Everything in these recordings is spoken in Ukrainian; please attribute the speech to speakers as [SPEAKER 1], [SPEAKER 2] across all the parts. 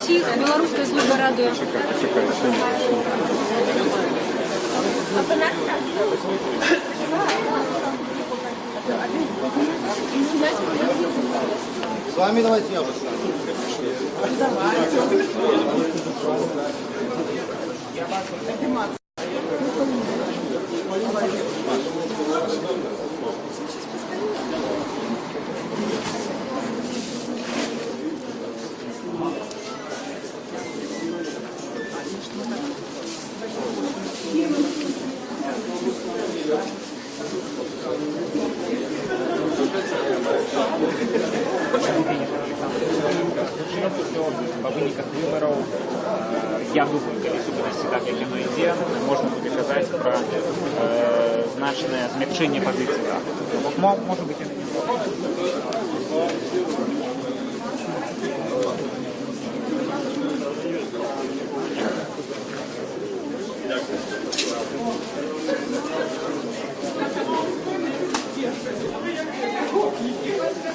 [SPEAKER 1] Белорусская служба радует.
[SPEAKER 2] С вами давайте я вас.
[SPEAKER 3] По выніках выбораў я думаю, калі супольнасці так, як яно ідзе, можна будзе казаць пра значнае змякчэнне пазіцыі. Можа быць, і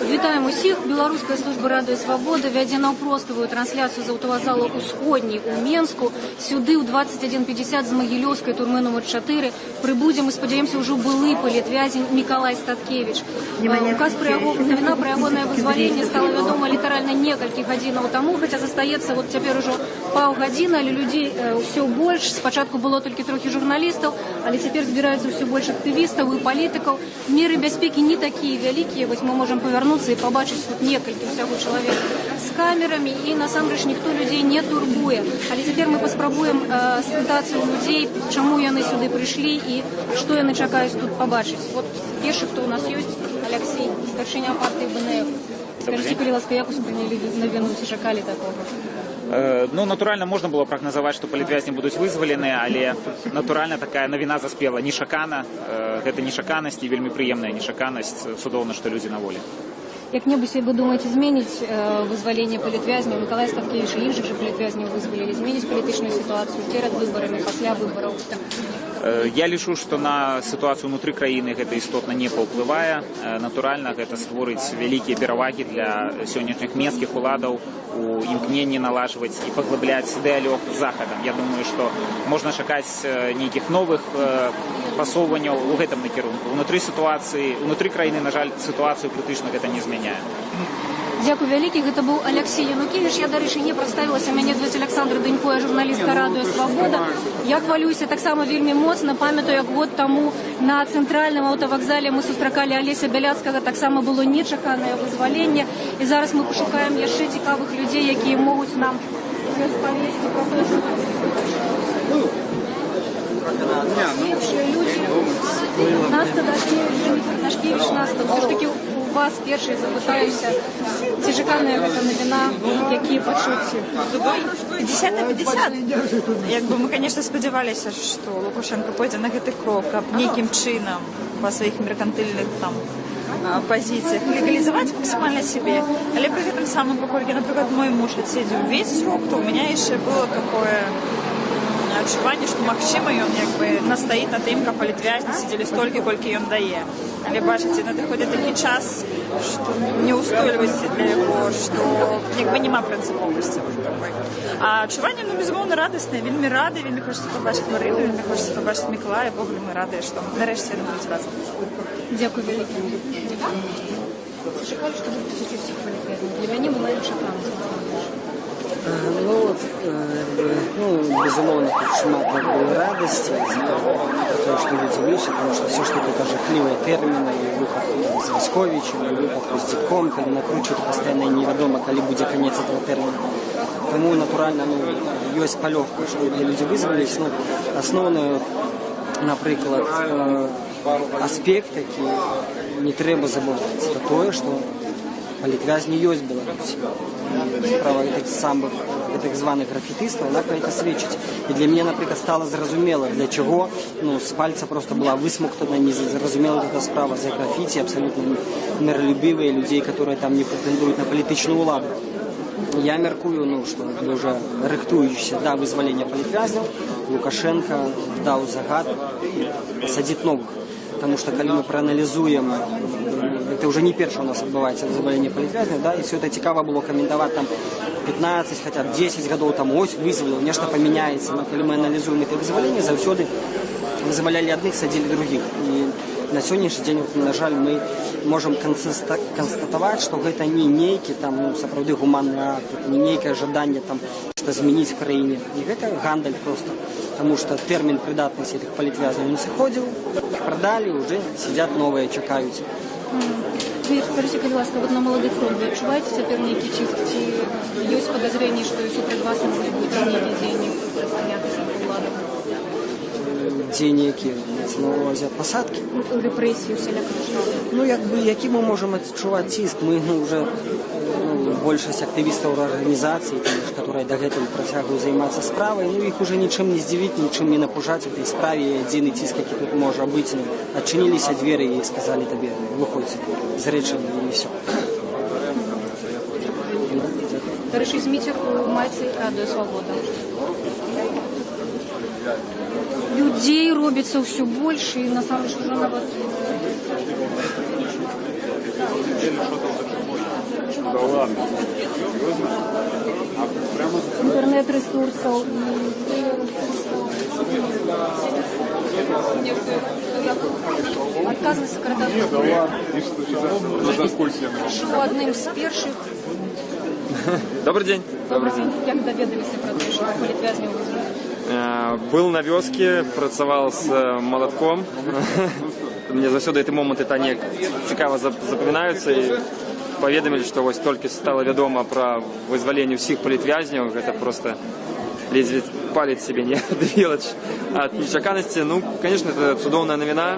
[SPEAKER 1] Вітаем усіх. Беларуская служба радыё Свабода вядзе наўпроставую трансляцыю з аўтавакзалу «Усходні» у Менску. Сюды ў 21:50 з Магілёўскай турмы нумар 4 прыбудзе, мы спадзяёмся, ўжо былы палітвязень Мікалай Статкевіч. Навіна пра ягонае вызваленне стала вядома літаральна некалькі гадзінаў таму, хаця застаецца вот цяпер ужо паўгадзіны, але людзей ўсё больш. Спачатку было толькі трохі журналістаў, але цяпер збіраюцца ўсё больш актывістаў і палітыкаў. Меры бяспекі не такія вялікія, вось мы можам павярнуцца і пабачыць тут некалькі ўсяго чалавек з камерамі, і насамрэч ніхто людзей не турбуе. Але цяпер мы паспрабуем спытацца ў людзей, чаму яны сюды прыйшлі і што яны чакаюць тут пабачыць. Вот першы, хто у нас ёсць, Алексей, старшыня партыі БНФ. Скажыце, калі ласка, як успрынялі навіну, ці чакалі такога?
[SPEAKER 3] Ну, натуральна, можна было прагназаваць, што палітвязні будуць вызвалены, але натуральна такая навіна заспела нечакана. Гэта нечаканасць і вельмі прыемная нечаканасць. Цудоўна, што людзі на волі.
[SPEAKER 1] Як-небудзь, вы думаеце, зменіць вызваленне палітвязняў? Мікалая Статкевіч і іншых жа палітвязняў вызвалілі, зменіць палітычную сітуацыю перад выбарамі, пасля выбараў?
[SPEAKER 3] Я лічу, што на сітуацыю ўнутры краіны гэта істотна не паўплывае. Натуральна, гэта створыць вялікія перавагі для сённяшніх менскіх уладаў у імкненні налажваць і паглыбляць дыялог з захадам. Я думаю, што можна чакаць нейкіх новых пасоўванняў у гэтым накірунку. Унутры краіны, на жаль, сітуацыю крытычна гэта не змяняе.
[SPEAKER 1] Дякую вялікі, гэта быў Алексей Янукевіч. Я, дарэчы, не прадставілася, мяне зваць Александра Данько, я журналістка радыё Свабода. Я хвалююся таксама вельмі моцна, памятаю, як год таму на цэнтральным аўтавакзале мы сустракалі Алеся Бяляцкага, таксама было нечаканае вызваленне. І зараз мы пашукаем яшчэ цікавых людзей, якія могуць нам распавесці пра тое, што Наста Дашкевіч, Наста, все ж таки у вас перший запытаюся, ці чаканая гэта навіна, якія пачуцці?
[SPEAKER 4] 50 на 50. Якби мы, конечно, спадзяваліся, што Лукашенко пойдзе на гэты крок, каб нейкім чынам па сваіх меркантыльных там позициях легализовать максимально себе. Але при гэтым самым, паколькі, напрыклад, мой муж адседзеў увесь срок, то у меня яшчэ было такое адчуванне, што магчыма ён як бы настаіць на тым, каб палітвязні сидзелі столькі, колькі ён дае. Але бачыце, надыходзіць такі час, што неўстойлівасці для яго, што як бы няма прынцыповасці. А адчуванне, ну, безумоўна, радаснае, вельмі рады, вельмі хочацца пабачыць Марыну, вельмі хочацца пабачыць Мікалая, вогуле мы радыя, што нарэшце яны будуць разам.
[SPEAKER 1] Дзякуй вялікі. Чакалі, што будуць усіх палітвязняў? Для мяне была нечаканасць.
[SPEAKER 5] Безумоўно, тут шмат радасці з-за того, што людзі выйшлі, тому што все ж таки это жахлівыя тэрміны, і выпадку з Васьковічам, і выпадку з Дзядком, калі накручваюць пастаянна і невядома, калі будзе канец этого тэрміна. Таму, натуральна, ёсць палёгка, што людзі вызваліліся. Асноўны, напрыклад, аспект, які не трэба забываць, это тое, што палітвязні ёсць Беларусі. Справа гэтых самых так званых графітыстаў, она про это сведчыць. І для мяне, напрыклад, стала зразумела, для чаго з пальца просто была высмоктана, не зразумела эта справа за графіці, абсолютно миролюбивые людей, которые там не претендуют на палітычную уладу. Я мяркую, што уже рыхтуючыся да вызвалення палітвязняў, Лукашенко даў загад пасадзіць новых. Потому что, когда мы проанализуем, это уже не перше у нас відбувається вызволение палітвязняў, да, и все это цікаво было комментовать там 15, хотя 10 годов там ось вызволил, нечто поменяется. Но когда мы анализуем это вызволение, завсёды вызволяли одних, садили других. И на сегодняшний день, на жаль, мы можем констатовать, что это не некий там, ну, сапраўды гуманный акт, это не некое ожидание там что изменить в краине. И это гандаль просто. Потому что термин придатности этих политвязней не сыходил, их продали, уже сидят новые, чекают.
[SPEAKER 1] Ви скажіть, будь ласка, от на молодий фронт ви відчуваєте тепер який чиск? Чи є підозріння, що і супротив вас можуть бути некие деньги, понятно, влади?
[SPEAKER 5] Деньги, які на увазі посадки?
[SPEAKER 1] Репресії всіляко штабу.
[SPEAKER 5] Ну, який ми можемо відчувати тиск? Ми вже більшість активістів організацій, які до цього працюють займатися справою, ну, їх вже нічим не здивити, нічим не напужати в цій справі. Єдиний тиск, який тут може бути, відчинилися двері і сказали тобі, виходь з речами і все.
[SPEAKER 1] Товариші, мітинг у Мальці Радує Свобода. Людей робится все больше, и на самом деле уже на
[SPEAKER 6] Да ладно.
[SPEAKER 1] интернет-ресурсов. Отказывается сократать.
[SPEAKER 6] Да ладно. И что сейчас? За сколько я напишу?
[SPEAKER 1] Одним з перших.
[SPEAKER 7] Добрый день. Добрый день.
[SPEAKER 1] Як доведалися про те, що політв'язнів визвали?
[SPEAKER 7] Был на вёске, працавал с молотком. Мне заўсёды гэты момант это не цікаво запамінаюцца і паведамілі, што вось толькі стала вядома пра вызваленне ўсіх палітвязняў, гэта просто ледзьве палец себе не адвілач ад нечаканасці. Ну, конечно, это цудоўная навіна.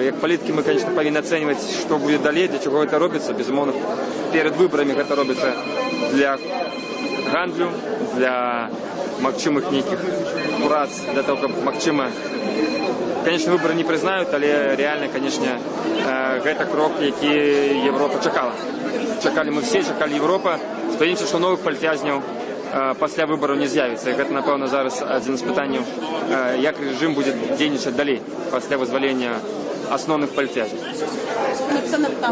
[SPEAKER 7] Як палітыкі мы, конечно, павінны ацэньваць, што будзе далей, для чаго гэта робіцца. Безумоўна, перад выбарамі гэта робіцца для гандлю, для магчымых нейкіх прац, для того, каб магчыма, конечно, выборы не признают, але реально, конечно, гэта крок, які Европа чакала. Чакалі мы все, чакалі Европа. Спадзяёмся, што новых палітвязняў пасля выбораў не з'явіцца. Гэта, напэўна, зараз адзін з пытанняў, як рэжым будзе дзейнічаць далей пасля вызвалення асноўных палітвязняў.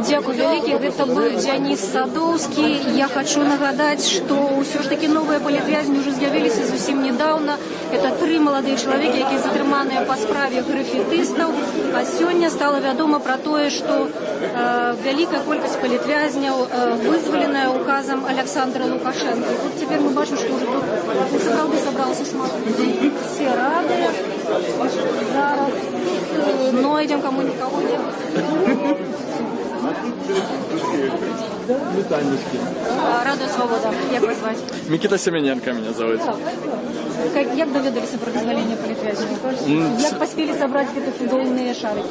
[SPEAKER 1] Дякую вялікі. Гэта быў Дзяніс Садоўскі. Я хочу нагадаць, што ўсё ж такі новыя палітвязні ўжо з'явіліся зусім недаўна. Это 3 маладыя чалавекі, якія затрыманыя па справе графітыстаў. А сёння стала вядома пра тое, што вялікая колькасць палітвязняў вызваленая указам Александра Лукашенко. І тут цяпер мы бачым, што ўжо тут сапраўды сабралася шмат людзей. Все радыя. Зараз нойдзем, каму нікого не.
[SPEAKER 6] Витальнички.
[SPEAKER 1] Радує Свобода. Як вас звати?
[SPEAKER 6] Микита Семененко меня зовут.
[SPEAKER 1] Як доведалися про дозволення політвязняў? Як паспелі сабраць гэтыя цудоўныя шарики?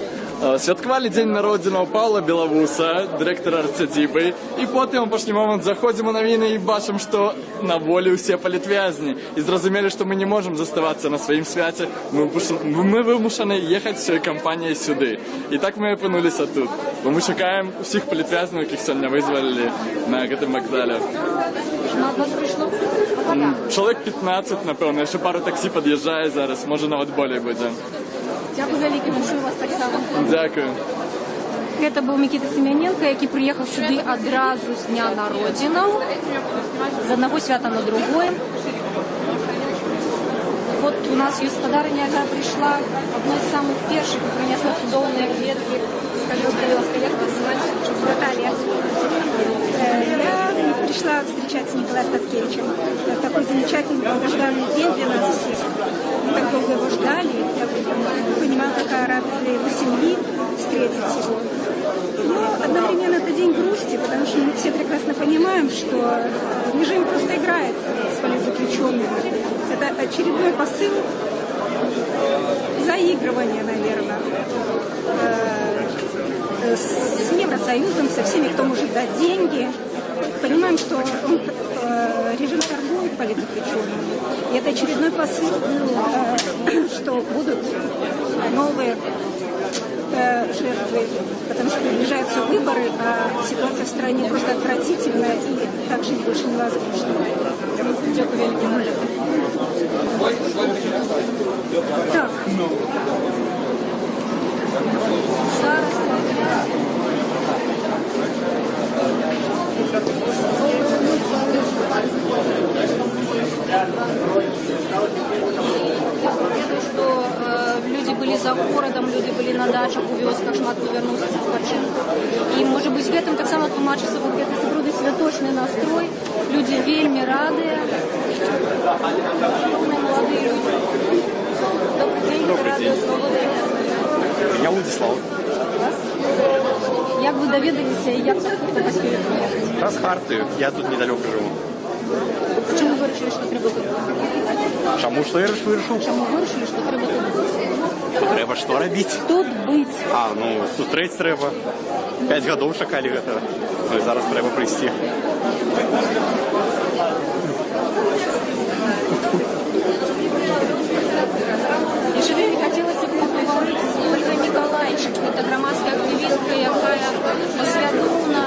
[SPEAKER 6] Святкавалі дзень народзінаў у Паўла Белавуса, дырэктара арцядзібы, і потым у апошні момант заходзім у навіны і бачым, што на волі ўсе палітвязні. І зразумелі, што мы не можам заставацца на сваім свяце, мы вымушаны ехаць всёй кампаніяй сюды. І так мы апынуліся тут. Бо мы чакаем усіх палітвязняў, якіх сёння вызвалілі на гэтым вакзале.
[SPEAKER 1] Шмат вас прыйшло?
[SPEAKER 6] Чалавек 15, напэўна, яшчэ пару таксі пад'язджае зараз, можа нават болей будзе.
[SPEAKER 1] Дзякую вялікі, віншую вас таксама.
[SPEAKER 6] Дзякую.
[SPEAKER 1] Гэта быў Мікіта Семяненко, які прыехаў сюды адразу з дня народзінаў, з аднаго свята на другое. Вот у нас ёсць спадарыня, якая прыйшла адной з самых першых і прынесла цудоўныя кветкі. Скажи, ласка, як вас зваць?
[SPEAKER 8] Наталья. Я пришла встречать с Николаем Статкевичем. Это такой замечательный, долгожданный день для нас всех. Мы так долго его ждали. Я понимала, какая радость для его семьи встретить его. Но одновременно это день грусти, потому что мы все прекрасно понимаем, что режим просто играет с политзаключенными. Это очередной посыл заигрывания, наверное, с Евросоюзом, со всеми, кто может дать деньги. Понимаем, что режим торгует политзаключенными. И это очередной посыл, что будут новые жертвы, потому что приближаются выборы, а ситуация в стране просто отвратительная, и так жить больше невозможно. Так. Зараз.
[SPEAKER 1] на дачах у вёсках, шмат хто вярнуўся з адпачынку. І, можа быць, гэтым таксама тлумачыцца вот гэты сапраўды святочны настрой. Людзі вельмі радыя. Маладыя людзі. Добрый день, радыё «Свобода».
[SPEAKER 9] Меня Владислав.
[SPEAKER 1] Як ви довідалися і як це попасти?
[SPEAKER 9] Раз Харти, я тут недалеко живу.
[SPEAKER 1] Чому ви вирішили, що треба тут?
[SPEAKER 9] Чому що я вирішив?
[SPEAKER 1] Чому ви вирішили, що треба тут бути?
[SPEAKER 9] Треба що робити?
[SPEAKER 1] Тут бути.
[SPEAKER 9] Зустріти треба. 5 років чекали цього. Ну і зараз треба прийти.
[SPEAKER 1] І ще мені хотілося б поговорити з Ольгою Миколайчик. Це громадська активістка, яка послідовно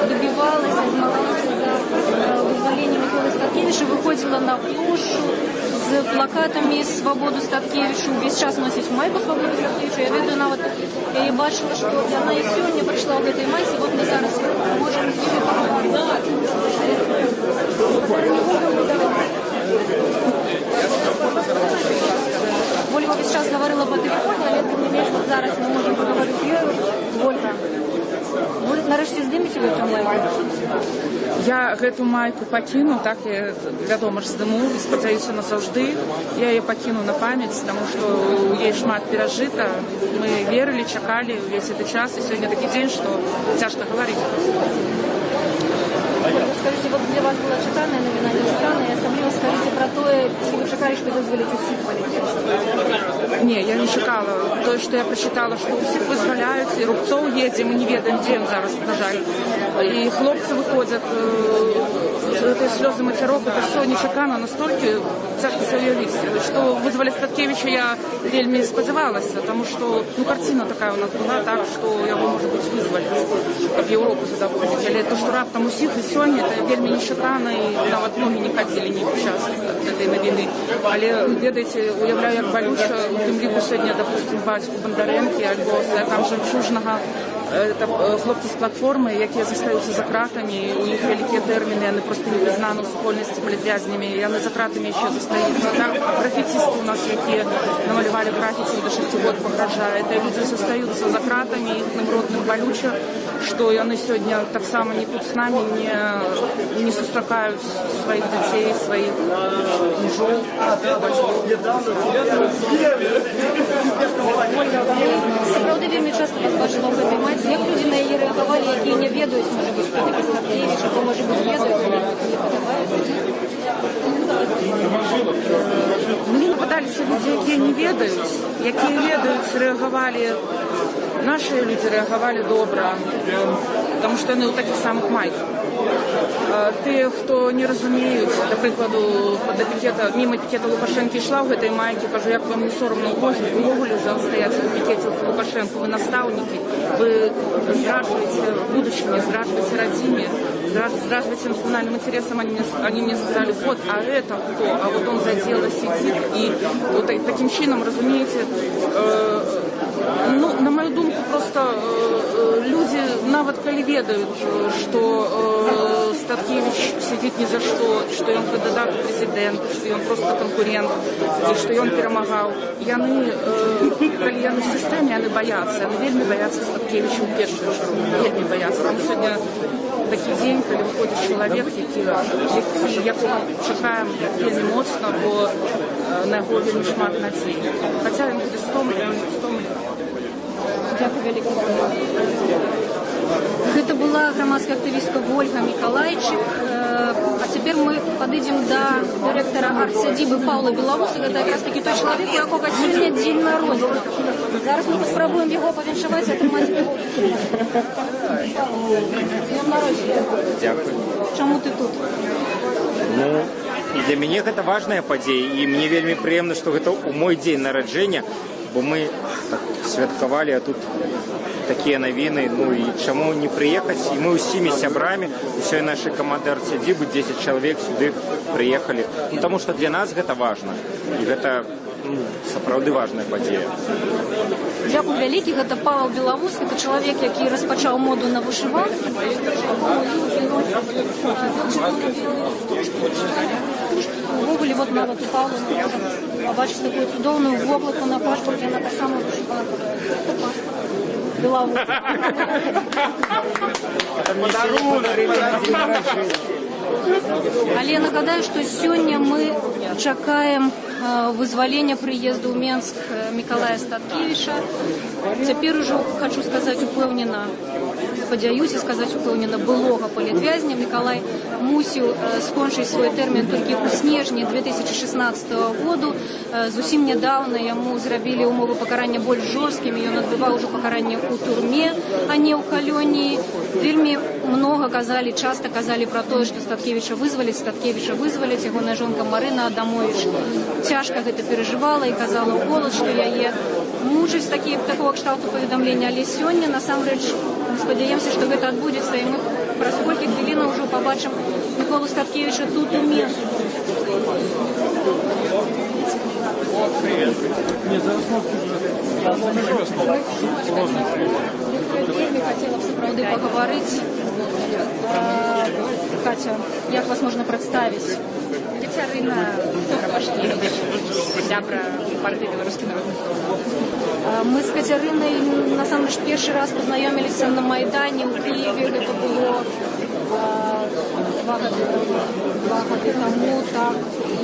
[SPEAKER 1] добивалася, змагалася за визволення Миколи Статкевича, виходила на площу з плакатами «Свободу Статкевичу». Весь час носить майку «Свободу Статкевичу». Я веду, навіть я її бачила, що вона і сьогодні прийшла в цій майці, от ми зараз можемо з ними поговорити. Ольга весь час говорила по телефону, але тим не менш, от зараз ми можемо поговорити з нею. Ольга, ви нарешті здимете в цю майку?
[SPEAKER 10] Я гэту майку пакіну, так я, вядома ж, здыму і спадзяюся назаўжды. Я яе пакіну на памяць, таму што ў ёй шмат перажыта. Мы верылі, чакалі ўвесь гэты час, і сёння такі дзень, што цяжка гаварыць.
[SPEAKER 1] Скажите, вот для вас была чаканная новина, нечаканная, асабліва скажите про тое, ці вы чакалі, што вызваліць усіх паліцейскіх?
[SPEAKER 10] Не, я не чакала. Тое, што я прачытала, што ўсіх вызваляюць, і Рубцоў едзе, мы не ведаем, дзе ён зараз, на жаль. І хлопцы выходзяць, этой слёзы мацярок, это все нечакана, настолькі цяжка сабе уявіць, што вызваляць Статкевіча я вельмі спадзявалася, таму што, карціна такая у нас была, так, што яго, можа быць, вызваляць, каб Еўропу задаводзіць. Але то, што раптам усіх і сёння, это вельмі нечакана, і нават ногі не хадзілі ні час гэтай навіны. Але, ведаеце, уяўляю, як балюча, у тым ліку сёння, допустим, бацьку Бондаренкі, альбо там Жемчужнага, это хлопцы з платформы, якія застаюцца за кратамі, у іх вялікія тэрміны, яны проста не прызнаны ў супольнасці палітвязнямі, яны за кратамі яшчэ застаюцца. Так, графітісты у нас, якія намалявалі графіці, до 6 год пагражае, это людзі застаюцца за кратамі, іх родным балюча, што яны сёння таксама не тут з намі, не сустракаюць сваіх дзяцей, сваіх мужоў, бацькоў.
[SPEAKER 1] Сапраўды вельмі часта вас бачыла ў гэтай майцы. Як людзі на яе рэагавалі, якія не ведаюць, можа быць, хто такі Статкевіч, або, можа быць, ведаюць, але не падабаюць?
[SPEAKER 10] Мне нападаліся людзі, якія не ведаюць, рэагавалі. Наши люди рэагавалі добра, потому што яны ў такіх самых майках. Тыя, хто не разумеюць, да прыкладу, мимо пікета Лукашэнкі ішла ў гэтай майке, кажу, як вам не сорамна увогуле стаяць у пікеце Лукашэнку, вы настаўнікі, вы здраджваеце будучыне, здраджваеце радзіме, здраджваеце национальным интересам. Они мне сказали, вот, а это кто? А вот он за дело сидит. И вот таким чином, разумеете, на мою думку, просто люди нават калі ведаюць, што Статкевич сидит ни за что ён кандидат у прэзідэнта, што ён просто конкурент, і што ён перамагаў. Яны, калі яны в сістэме, яны баяцца. Яны вельмі баяцца Статкевича ў першую чаргу. Вельмі баяцца. Там сёння такі дзень, калі выходзіць чалавек, якога чакаем вельмі моцна, бо на яго вельмі шмат надзей. Хаця ён будзе стомлены.
[SPEAKER 1] Дякую вялікі. Гэта была грамадская актывістка Ольга Миколайчик. А цяпер мы падыдзем да дырэктара арт-сядзібы Паўла Белавуса. Гэта якраз такі той чалавек, у якога сёння дзень народзення. Зараз мы паспрабуем яго павіншаваць і атрымаць яго. Днём народзення.
[SPEAKER 7] Дякую.
[SPEAKER 1] Чаму ты тут?
[SPEAKER 7] І для мяне гэта важная падзея, і мне вельмі прыемна, што гэта ў мой дзень нараджэння, бо мы так святкавалі, а тут такія навіны, і чаму не прыехаць, і мы ўсімі сябрамі, усёй нашай каманды арт-сядзібы, 10 чалавек сюды прыехалі, таму што для нас гэта важна, і гэта сапраўды важная падзея.
[SPEAKER 1] Дзякуй вялікі, гэта Павел Белавус, гэта чалавек, які распачаў моду на вышыванкі. Увогуле, от навіть у Павла ми можемо побачити таку чудовну воблаку на пашпорті, вона так само вишивала. Це пашпорт. Білорусь. Але я нагадаю, што сёння мы чакаем вызвалення прыезду ў Менск Мікалая Статкевіча. Цяпер ужо хочу сказаць упэўнена, спадзяюся сказаць упэўнена, былога палітвязня. Мікалай мусіў скончыць свой тэрмін толькі ў снежні 2016 году. Зусім нядаўна яму зрабілі ўмовы пакарання больш жорсткімі. Ён адбываў ужо пакаранне ў турме, а не ў калоніі. Вельмі много казалі, часто казалі пра тое, што Статкевіча вызваліць, ягоная жонка Марына Адамович цяжка гэта перажывала і казала ў голас, што яе мучаць такого кшталту паведамлення. Але сёння насамрэч спадзяемся, што гэта адбудзецца, і мы праз колькі хвілінаў ўжо пабачым Міколу Статкевіча тут у Менску. Вельмі хацела б сапраўды пагаварыць. Катя, як вас можна прадставіць?
[SPEAKER 11] Кацярына Пашкевіч, сябра партыі «Беларускі народны фронт».
[SPEAKER 1] Мы з Кацярынай насамрэч першы раз пазнаёміліся на Майдане ў Киеве. Гэта было 2 гады таму, так. І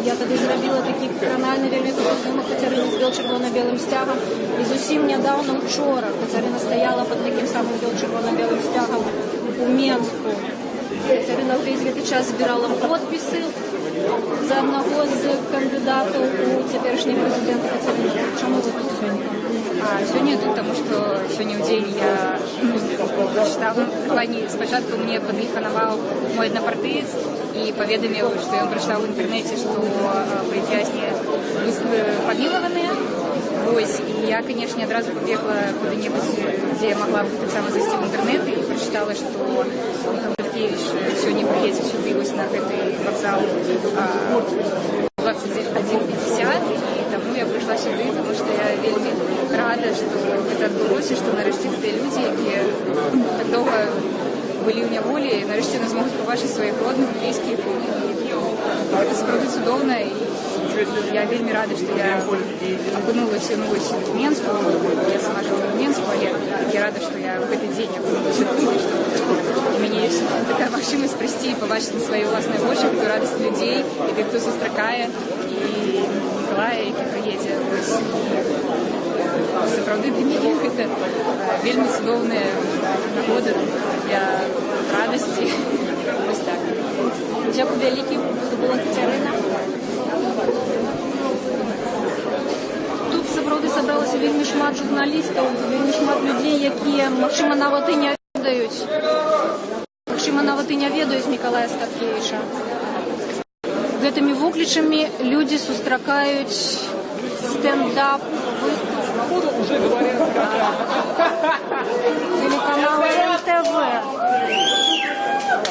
[SPEAKER 1] я тады зрабіла такі кранальны вельмі фотоздымак Кацярыны з бел-чырвона-белым сцягам. І зусім нядаўна учора Кацярына стаяла пад такім самым бел-чырвона-белым сцягам у Менску. Кацярына ўвесь гэты час збірала подпісы за аднаго з кандыдатаў у цяперашні прэзідэнт. Кацярына, чаму вы тут сёння?
[SPEAKER 11] Сёння тут, таму што сёння ў дзень я чытала. Спачатку мне падтэлефанаваў мой аднапартыец і паведаміў, што ён прачытаў у інтэрнэце, што палітвязні памілаваныя. Вось, і я, канешне, адразу пабегла куды-небудзь, дзе я магла таксама зайсці ў інтэрнэт, і прачытала, што Мікал Статкевіч сёння прыедзе сюды вось на гэты вакзал 21:50, і таму я прыйшла сюды, таму што я вельмі рада, што гэта адбылося, што нарэшце тыя людзі, якія так доўга былі ў няволі, нарэшце нас змогуць пабачыць сваіх родных, блізкіх. Гэта сапраўды цудоўна, і я вельмі рада, што я апынулася ў Менску. Я сама жыла ў Менску, але я рада, што я ў гэты дзень апынулася тут, што у мяне ёсць такая магчымасць прыйсці і пабачыць на свае ўласныя вочы гэту радасць людзей, і тых, хто сустракае, і Мікалая, які прыедзе. Сапраўды для мяне гэта вельмі цудоўная нагода для радасці. Вось так.
[SPEAKER 1] Дзякуй вялікі, што была Кацярына. Тут сапраўды сабралася вельмі шмат журналістаў, вельмі шмат людзей, якія, магчыма, нават і не ведаюць Мікалая Статкевіча. Гэтымі воклічамі людзі сустракаюць стендап телеканала НТВ.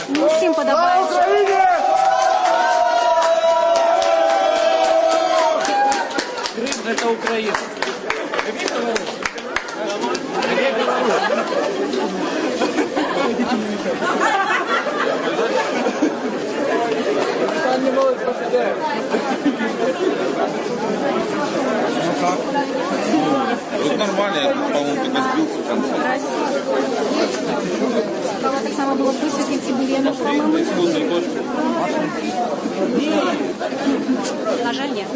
[SPEAKER 1] Не усім падабаецца.
[SPEAKER 12] Это Украина.
[SPEAKER 13] Ну как? Тут нормально, по-моему, только сбился в конце.
[SPEAKER 1] Кого так само было высветлить Сибирину, по-моему. На жаль, нет.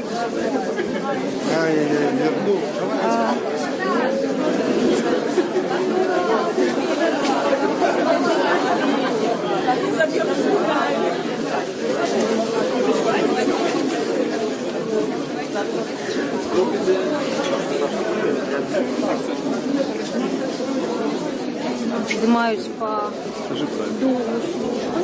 [SPEAKER 1] Поднимаюсь по долу службы.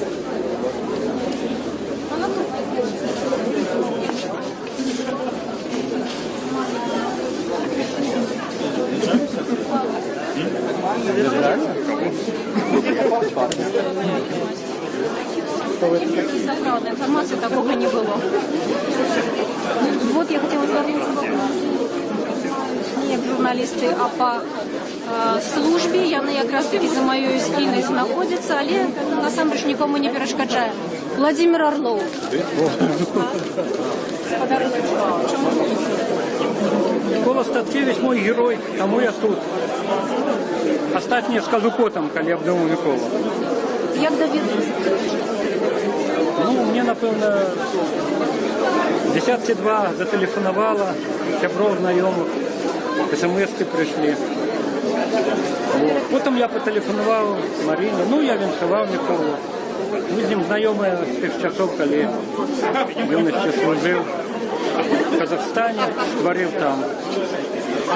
[SPEAKER 1] Правда, информации такого не было. Вот я хотела звернуться не як журналісти, а по службе. Яны якраз таки за маёй спінай знаходзяцца, але насамрэч нікому не перашкаджае. Владимир Орлов.
[SPEAKER 12] Микола Статкевич мой герой, тому я тут. Остатнє скажу потім, коли я буду Микола.
[SPEAKER 1] Як довідалися?
[SPEAKER 12] Ну, мені, напевно, десятки два зателефонувала, хебров знайомих, смс-ки прийшли. Вот. Потім я потелефонував Марині, ну, я віншував Миколу. Ми з ним знайомі з тих часов, коли юності служив в Казахстані, створив там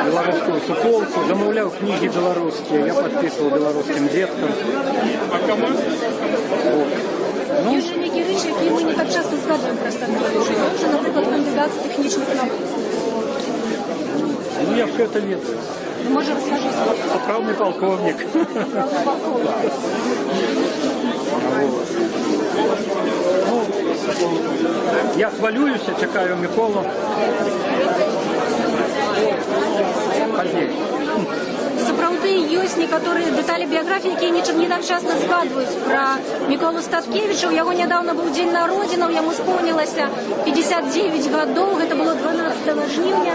[SPEAKER 12] белорусскую суполку, замовляв книги белорусские, я подписывал белорусским деткам. Вот. Ну,
[SPEAKER 1] Є ж які речі, які ми не так часто згадуємо про Статкевича. Він же, наприклад, кандидат з технічних наук.
[SPEAKER 12] ну, я все это ведаю.
[SPEAKER 1] Ну, може, розкажіть.
[SPEAKER 12] Поправный полковник. Ну, я хвалююся, чекаю Миколу. Позднее.
[SPEAKER 1] Сапраўды ёсць некаторыя дэталі біяграфіі, якія не так часто згадваюць пра Міколу Статкевіча. У яго нядаўна быў дзень народзінаў, яму споўнілася 59 гадоў, гэта было 12 жніўня.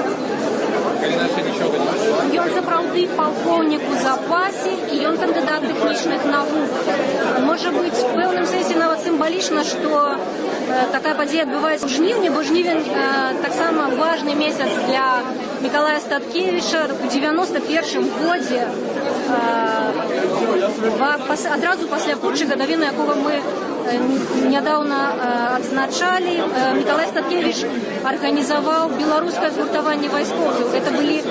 [SPEAKER 1] Ён сапраўды палкоўнік у запасе і ён кандыдат тэхнічных навук. Можа быць, в пэўным сэнсе нават сімвалічна, што такая падзея адбываецца ў жніўні, бо жнівень таксама важны месяц для Миколая Статкевича. У 91 годзе, адразу пасля путчы, гадавіну якога мы нядаўна адзначалі, Миколай Статкевич арганізаваў беларускае згуртаванне вайскоўцаў. Гэта былі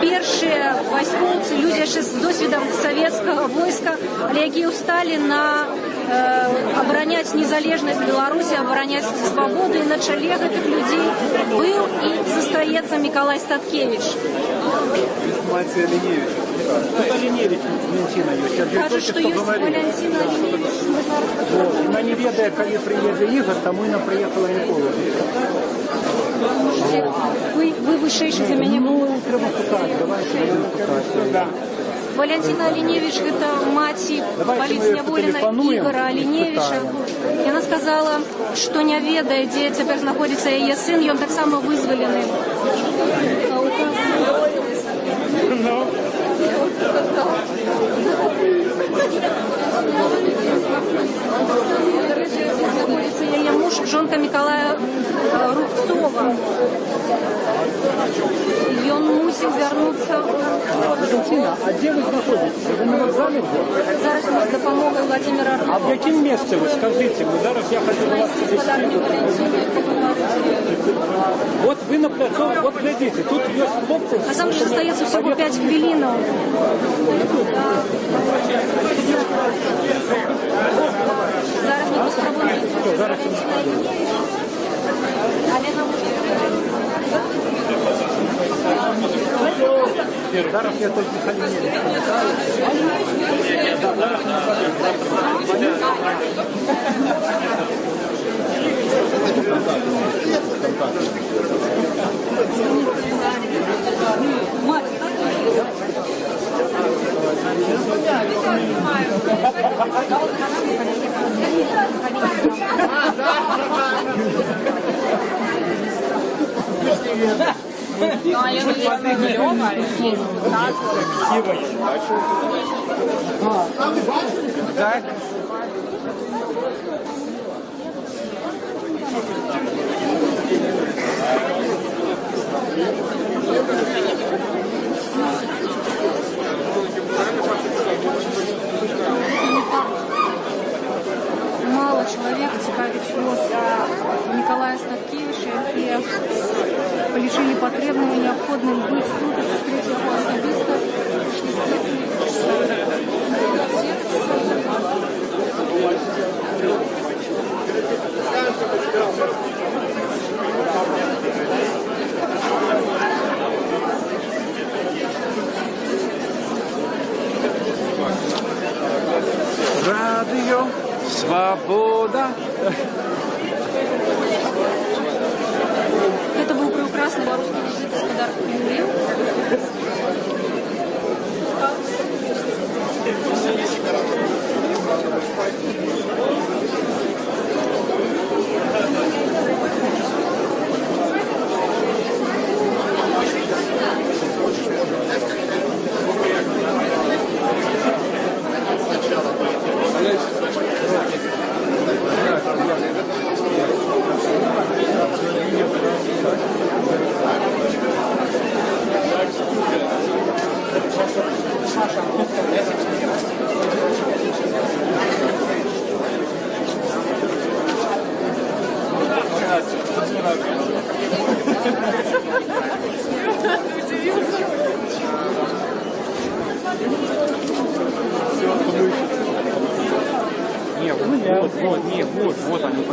[SPEAKER 1] першыя вайскоўцы, людзі яшчэ з досведам савецкага войска, але якія ўсталі на абараняць незалежнасць Беларусі, абараняць свабоду, і на чале гэтых людзей быў і застаецца Миколай Статкевич.
[SPEAKER 12] Это Линевич, Валентина есть.
[SPEAKER 1] Кажуть, што ёсць Валентина Линевич.
[SPEAKER 12] Вот. Она не ведая, коли приедет Игорь, тому и нам приехала Микола.
[SPEAKER 1] Вы вышэйшы за мяне.
[SPEAKER 12] Ну, треба пытать, давайте будем пытать.
[SPEAKER 1] Валентина Линевич – гэта маці паліцняволена Ігора Линевича. Яна сказала, што не ведае, дзе цяпер знаходзіцца яе сын, ён таксама вызвалены. Знаходзіцца яе муж, жонка Миколая Рубцова. Ён мусіў вярнуцца.
[SPEAKER 12] Валентина, а где вы находитесь? Вы на вокзале?
[SPEAKER 1] Зараз мы з дапамогай Владимира Орлова.
[SPEAKER 12] А в якім месте вы, скажите? Мы зараз я хочу вас привести. Вот вы на пляцовке, вот глядите, тут есть хлопцы.
[SPEAKER 1] А сам же застаецца всего 5 хвилинаў. Зараз мы паспрабуем.
[SPEAKER 12] Зараз.
[SPEAKER 1] Але нам
[SPEAKER 12] Зараз я только Халиневич.
[SPEAKER 2] Так.
[SPEAKER 1] мало человек цікавить лос Миколая Статкевича, якія полишили потребным и необходным быть тут и сустрэць яго асабіста.
[SPEAKER 12] Радио Свобода.
[SPEAKER 1] Это был прекрасный белорусский язык господар Юрий.
[SPEAKER 12] Не, вот они.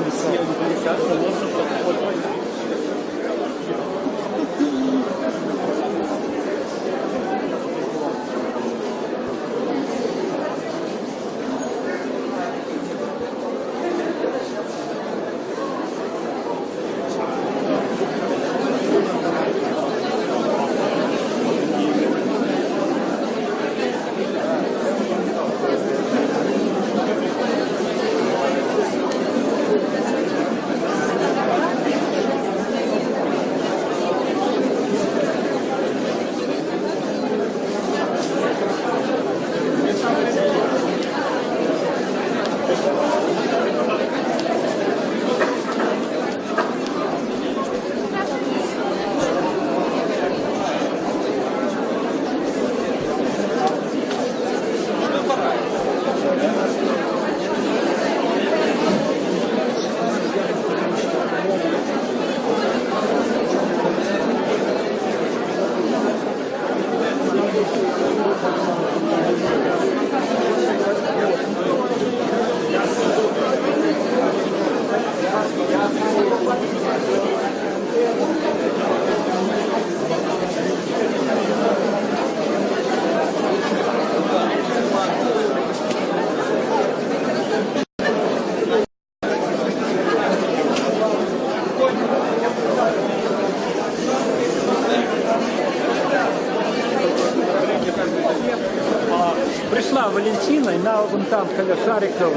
[SPEAKER 12] Пришла Валентина, и на вон там, когда Шариков.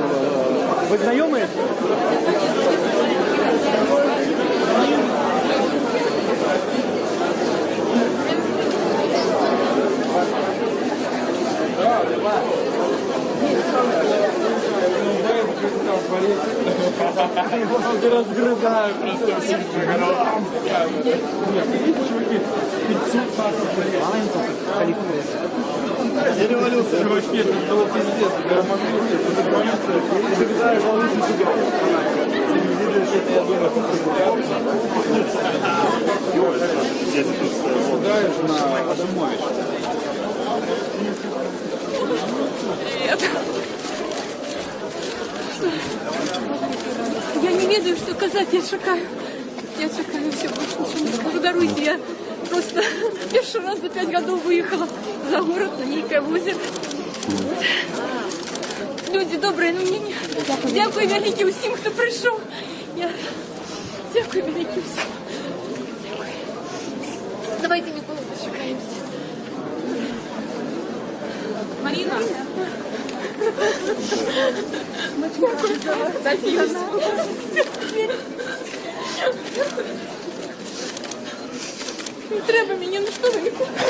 [SPEAKER 12] Вы знакомы?
[SPEAKER 6] Разгрызаю просто всех по головам. Революция, чуваки, это было пиздец. Революция, всегда волнуйся себя. Я думаю, Судаешь на Адамович.
[SPEAKER 14] Привет. Я не ведаю, что сказать, я шукаю все, больше ничего не скажу. Даруйте, я просто первый раз за 5 годов выехала за город на некое озеро. Люди добрые, ну мне не... Дякую велике усім, хто прийшов. Дякую велике усім. Дякую. Давайте Миколу дочекаемся. Марина? Дякую за вас. Не треба мені, ну що ви не купите?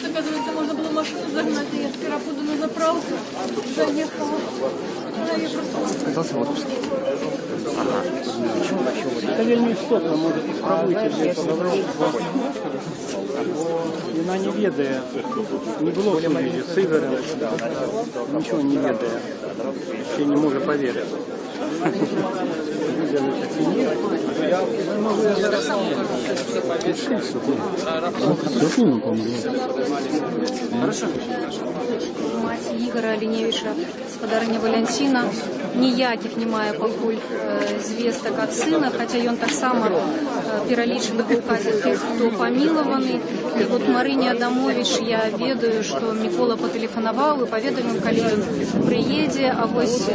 [SPEAKER 14] Оказывается, можно было машину загнать, и я сперва буду на заправку. Заехала. Она ее просто...
[SPEAKER 5] Оказался в отпуске.
[SPEAKER 12] Это вельми істотно, може, спробуйте вже поговорити. Вона не ведає, не було в Сирії з Ігорем, нічого не ведає, ще не може повірити.
[SPEAKER 1] Мать Игоря Оленевича, господарыня Валентина, ніякіх немає пакуль звестак ад сына, хотя ён таксама пералічаны ва ўказе тых, хто памілаваны. І вот Марыне Адамович я ведаю, што Мікола патэлефанаваў і паведаміў, калі ён прыедзе, а вось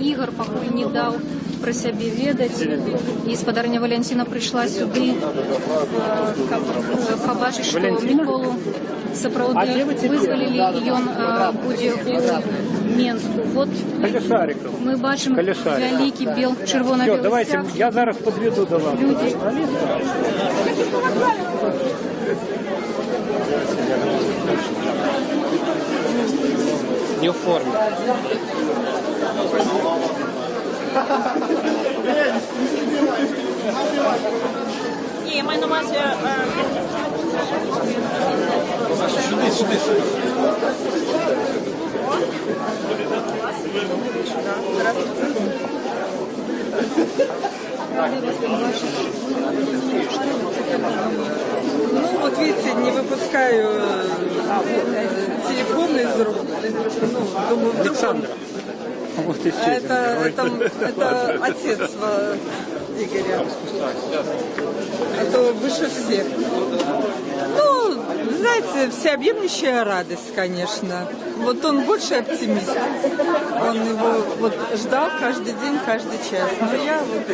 [SPEAKER 1] Ігор пакуль не даў пра сябе ведаць. І спадарня Валянціна прыйшла сюды, каб пабачыць, што Міколу сапраўды вызвалілі, і ён будзе у Менску. Вот мы бачым вялікі чырвона-белы
[SPEAKER 12] Давайте,
[SPEAKER 1] сцяг.
[SPEAKER 12] я зараз подведу до вас.
[SPEAKER 1] Люди.
[SPEAKER 5] Не в форме.
[SPEAKER 4] Ні, я маю на увазі...
[SPEAKER 15] Ну, вот видите, не выпускаю телефон из рук. Ну, думаю, вдруг он... Это отец Игоря. Это выше всех. Ну, знаете, всеобъемлющая радость, конечно. Вот он больше оптимист. Он его вот ждал каждый день, каждый час. Но я вот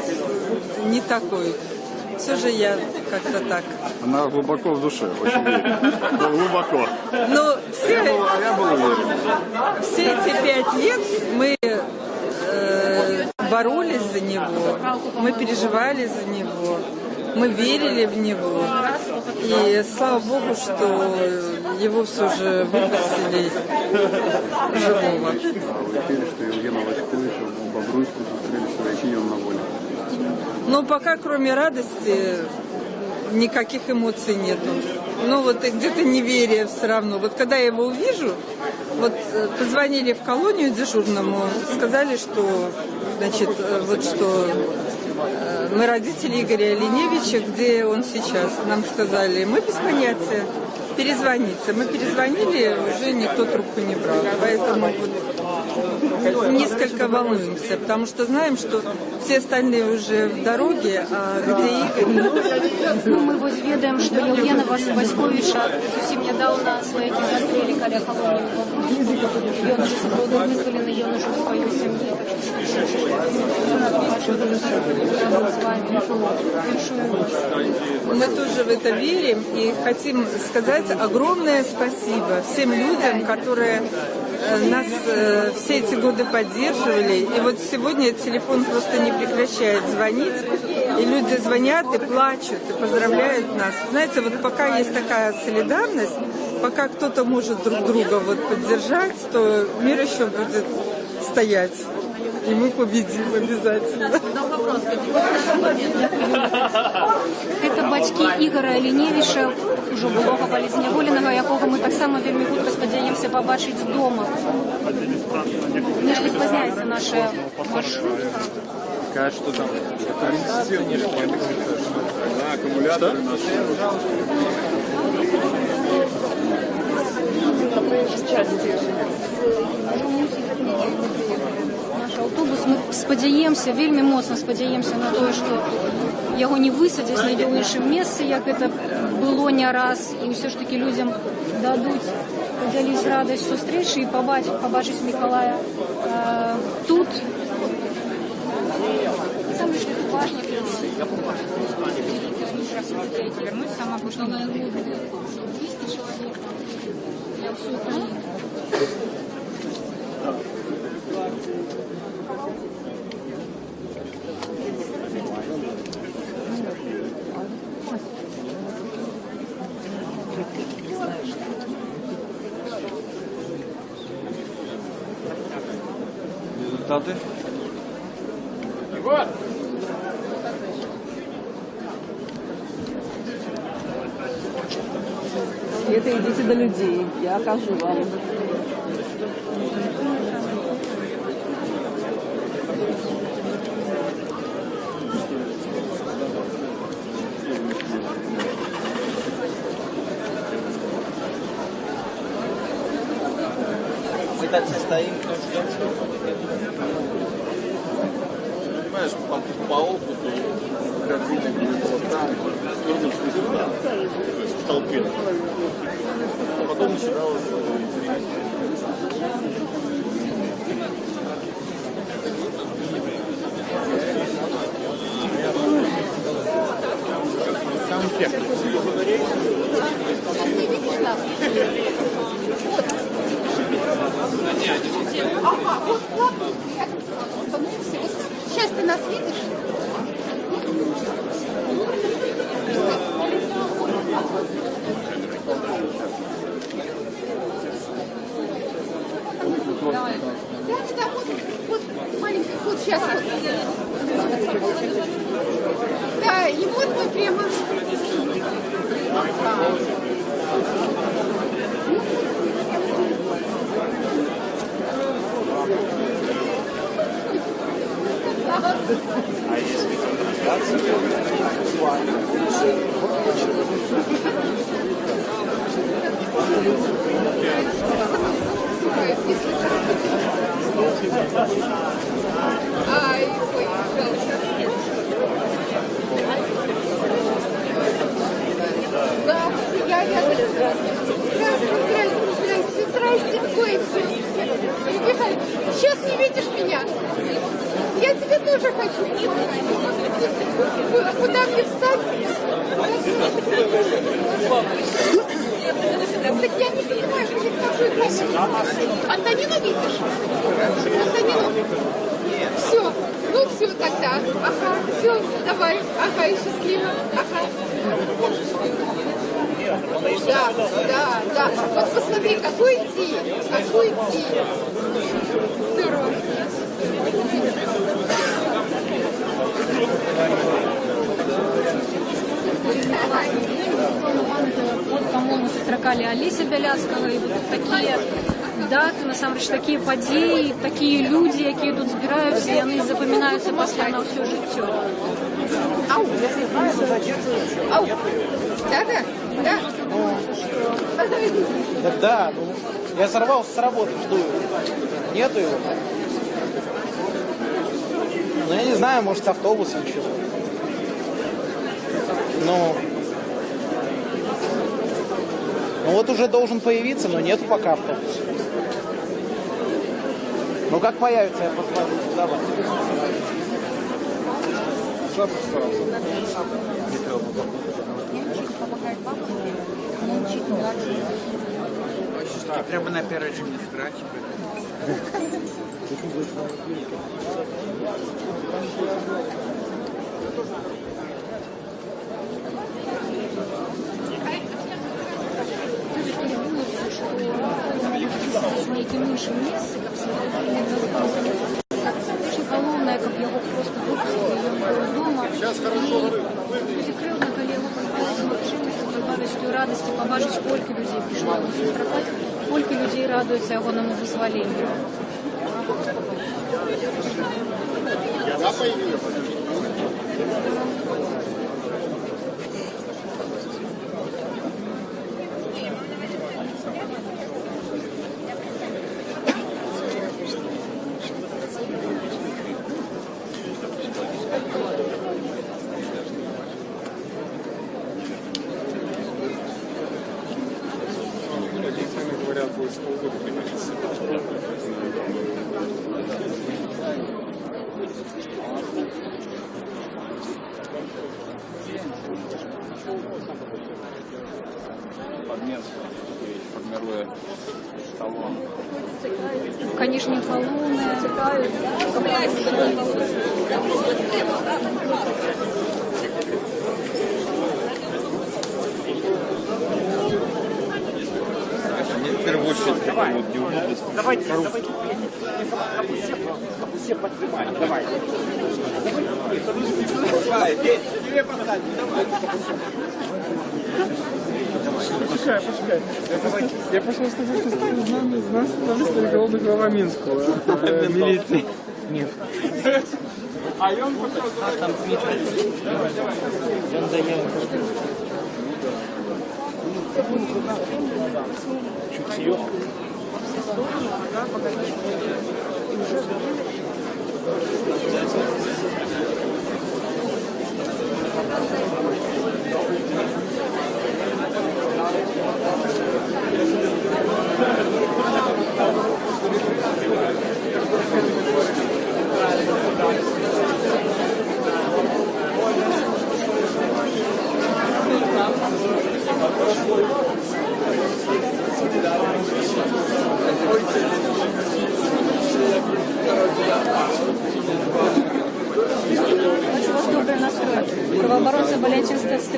[SPEAKER 15] не такой. Все же я как-то так.
[SPEAKER 9] Она глубоко в душе, очень верит. Глубоко.
[SPEAKER 15] Но
[SPEAKER 9] Я был уверен.
[SPEAKER 15] все эти 5 лет мы боролись за него, мы переживали за него, мы верили в него. И слава Богу, что его все же выпустили живого.
[SPEAKER 9] Вы верили, что Евгена Васьковича в Бобруйску застрелили своячи, он на воле?
[SPEAKER 15] Но пока, кроме радости, никаких эмоций нету. Ну вот и где-то неверие все равно. Вот когда я его увижу, вот позвонили в колонию дежурному, сказали, что, значит, вот что мы родители Игоря Оленевича, где он сейчас. Нам сказали, мы без понятия, перезвониться. Мы перезвонили, уже никто трубку не брал. Поэтому вот несколько волнуемся, потому что знаем, что все остальные уже в дороге, а где Игорь?
[SPEAKER 1] Ну, мы вот ведаем, что Евгена Васьковича зусім нядаўна сваякі застрелі каля колоніі ў Бобруйску. Ён уже сапраўды вызвалены, ён уже ў сваёй сям'і.
[SPEAKER 15] Мы тоже в это верим и хотим сказать огромное спасибо всем людям, которые нас все эти годы поддерживали. И вот сегодня телефон просто не прекращает звонить. И люди звонят и плачут, и поздравляют нас. Знаете, вот пока есть такая солидарность, пока кто-то может друг друга вот поддержать, то мир еще будет стоять. И мы победим обязательно.
[SPEAKER 1] Это бацькі Ігора Аленевіча, ужо былога палізняволенага, якога мы таксама вельмі хутка спадзяемся пабачыць дома. Нешта спазняецца наша маршрутка.
[SPEAKER 9] Сказать, что там аккумуляторы наши.
[SPEAKER 1] Наш аўтобус, мы спадзяемся, вельмі моцна спадзяемся на тое, што яго не высадзяць недзе ў іншым месцы, як это было не раз, і ўсё ж такі людзям дадуць падзяліць радасць сустрэчы і пабачыць Мікалая тут. Самое что важно, вернуть сама пушная группа. 200 человек. Я всю Украину.
[SPEAKER 9] Результаты?
[SPEAKER 15] Это идите до людей, я окажу вам.
[SPEAKER 2] Мы так состоим, кто ждет.
[SPEAKER 13] понимаешь, там по опыту картины было там, свернуть сюда, то есть в толпе. А потом начиналось
[SPEAKER 9] Самый первый.
[SPEAKER 14] Ага, вот ладно. Сейчас ты нас видишь? Да, вот маленький, вот сейчас вот. Да, и вот мы прямо.
[SPEAKER 3] А есть видеотрансляция?
[SPEAKER 14] Ай, ой, пожалуйста. Да, я здрасте, ой, Михаил, сейчас не видишь меня? Я тебе тоже хочу. Куда мне встать? Так я не понимаю, что это. Антонину видишь? Антонину? Все, ну все тогда. Ага, все, давай. Ага, и счастливо. Ага. Да. Вот посмотри, какой день. Какой день. Здорово.
[SPEAKER 1] Вот, по-моему, сустракали Олеся Бяляцкага, і вот такі дати, насамрэч, такія падзеі, такія людзі, якія тут збіраюцца, яны запамінаюцца пасля на ўсё жыццё.
[SPEAKER 14] Ау! Ау! Да.
[SPEAKER 2] Да, ну, я сорвался с работы, жду его. Нету его. Ну, я не знаю, может, с автобусом что-то. Ну, вот уже должен появиться, но нету пока автобуса. Ну, как появится, я позвоню. Давай.
[SPEAKER 9] Треба напередження зграти.
[SPEAKER 1] Эти мыши месяцы, как головне, каб його просто випустили, ён быў дома. Перекрыў на калегу магчымасць прыбавіць той радасці, пабачыць, колькі людзей прыйшло яго сустракаць, колькі людзей радуюцца ягонаму вызваленню.
[SPEAKER 2] Я появился.
[SPEAKER 13] говорят, будет с полгода приходиться. Подмен формируя талон.
[SPEAKER 1] Конечно, талоны.
[SPEAKER 13] Мне в первую очередь вот неудобно.
[SPEAKER 3] Давайте. Все поднимаем. Давай. Тебе поставь.
[SPEAKER 6] Пошукай. Я пошел сказать, что нас становится уголовный глава Минского. Милиции. Нет. А он пошел там Дмитрий. Он заел.
[SPEAKER 3] Чутье.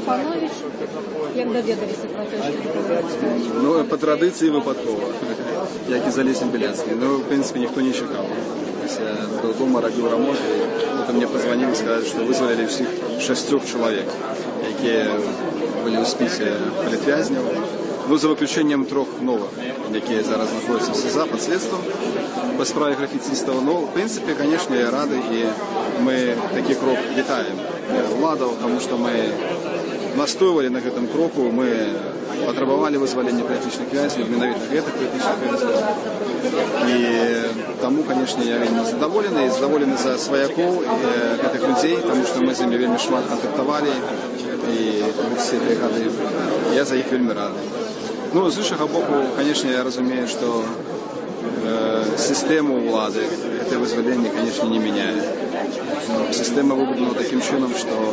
[SPEAKER 1] Стефанович. Як довідалися про те, що відбувається?
[SPEAKER 16] Ну, по традиції випадково, як і Залесін Біляцький. Ну, в принципі, ніхто не чекав. Я до дома робив роботу, і потім мені позвонили і сказали, що визволили всіх 6 чоловік, які були у списі політв'язнів. Ну, за виключенням 3 нових, які зараз знаходяться в СІЗА під слідством по справі графітистів. Ну, в принципі, звісно, я радий, і ми такий крок вітаємо владу, тому що ми настоювали на цьому кроку, ми потребовали визволення політичних в'язнів, менавіта цих політичних в'язнів. І тому, звісно, я вельми задоволений, і задоволений за свояків цих людей, тому що ми з ними вельми шмат контактували, і всі бригады, я за їх вельми радий. Ну, з іншого боку, звісно, я розумію, що систему влади це визволення, звісно, не міняє. Система вибудована таким чином, що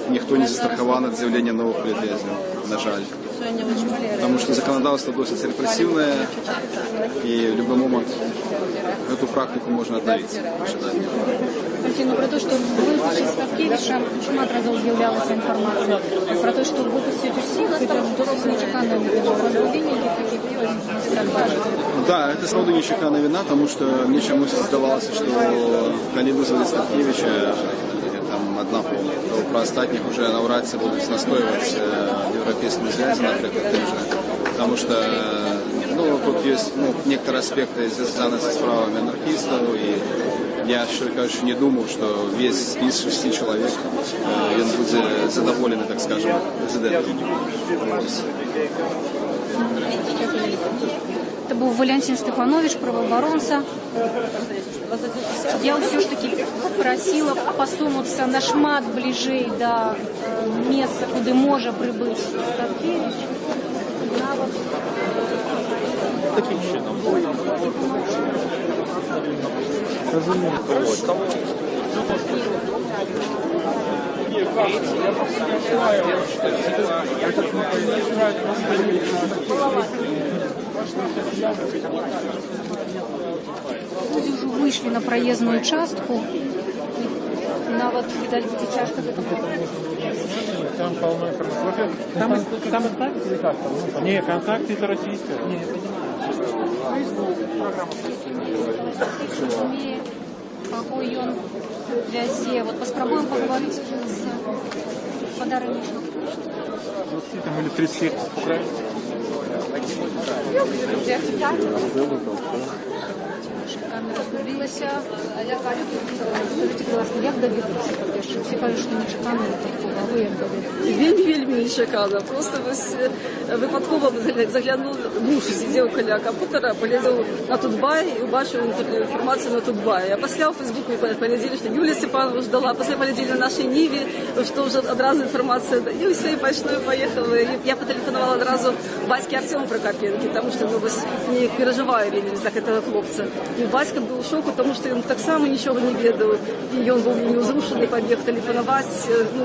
[SPEAKER 16] ніхто не застрахован від з'явлення нових політв'язнів, на жаль. Потому что законодательство досить репрессивное, и в любой момент эту практику можно отновить.
[SPEAKER 1] Ну, про те, що випустити Ставкевича, чимат разів з'являлася інформація. Про те, що випустити усіх, це досить нечекано визволення таких
[SPEAKER 16] Да, это сроду нечекана вина, потому что мне чомусь здавалося, что коли вызвали Ставкевича, там одна помню, то про остатних уже навряд чи будуть настоювати європейськими зв'язками, наприклад, тим же. Потому что тут есть некоторые аспекты, связанные со справами анархистов, и я, конечно, не думал, что весь список 6 человек он будет задоволен, так скажем, президентом.
[SPEAKER 1] Це був Валентин Стефанович, правооборонця. Я все ж таки просила посунутися на шмат ближей до місця, куди може прибути Ставкевич.
[SPEAKER 13] Таким чином.
[SPEAKER 1] Люди уже вышли на проездную участку. На вот, видать, тяжко до такого.
[SPEAKER 12] Там полно информации. Там контакт или как там? Не, контакт это российская.
[SPEAKER 1] Какой он вязе. Вот попробуем поговорить уже с подарочным.
[SPEAKER 12] Там или 37 украинцев.
[SPEAKER 1] Камера згубилася. Скажіть, будь ласка, як довідатися? Всі кажуть, що нечекано випадково. А ви як довідалися?
[SPEAKER 17] Вельми нечекано. Просто випадково заглянув, муж сидів біля комп'ютера, полізав на Тутбай і побачив інформацію на Тутбай. А після у Фейсбуку полізили, що Юлія Степанова ждала, після полізили на нашій Ниві, що вже одразу інформація. І все, і пішли, і поїхали. Я потелефонувала одразу батьки Артему Прокопенки, тому що не переживаю за цього хлопця. І батько був у шоку, тому що він так само нічого не ведав. І він був неузрушений, побіг телефонувати,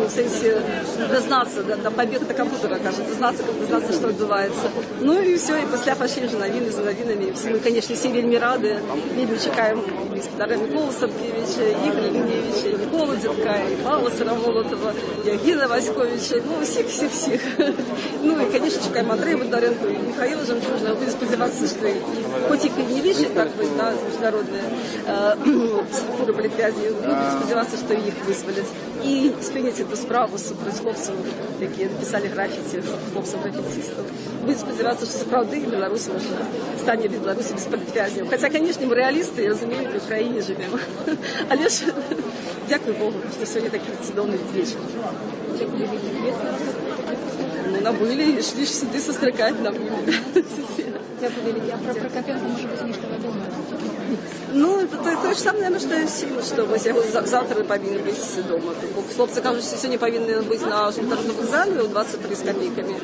[SPEAKER 17] в сенсі дознатися, побіг до комп'ютера, каже, дознатися, що відбувається. Ну і все, і після пішли вже новини за новинами. Ми, звісно, всі вельми раді, вельми чекаємо Господара Миколу Ставкевича, Ігоря Лінєвича, і Миколу Дідка, і Павла Сарамолотова, і Євгена Васьковича, ну, всіх. Ну і, звісно, чекаємо Андрея Бондаренко і Михаила Жемчужного. Будемо сподіватися, що хоч їх і не вішать, так, да, міжнародні структури політв'язнів, будемо сподіватися, що їх визволять. І сприйняти цю справу супроти хлопців, які написали графіті, хлопців-графітистів. Будемо сподіватися, що справді Білорусь може стане від Білорусі без політв'язнів. Хоча, звісно, ми реалісти, я розумію, в Україні живемо. Але ж дякую Богу, що сьогодні такий чудовний вечір. Ну, набыли, шли сюда сострекать набыли.
[SPEAKER 1] А про Прокопенко, может быть, нечто вы думаете?
[SPEAKER 17] Ну, это то же самое, наверное, что и сила, что мы завтра повинны быть дома. Хлопцы кажут, что сегодня повинны быть на железнодорожном вокзале у 23 с копейками,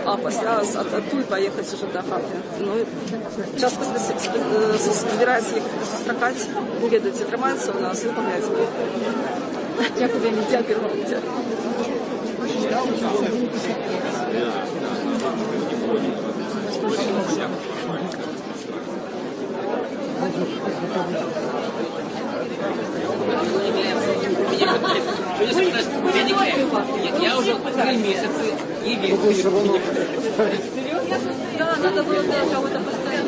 [SPEAKER 17] а после оттуда поехать уже до хаты. Ну, сейчас собирается их сострекать, не ведаете, тримаются у нас, выполняйте.
[SPEAKER 1] Дякую.
[SPEAKER 17] Дякую вам.
[SPEAKER 18] Thank you. Я уже 3 месяца и вижу.
[SPEAKER 17] Да, надо было для кого-то поставить.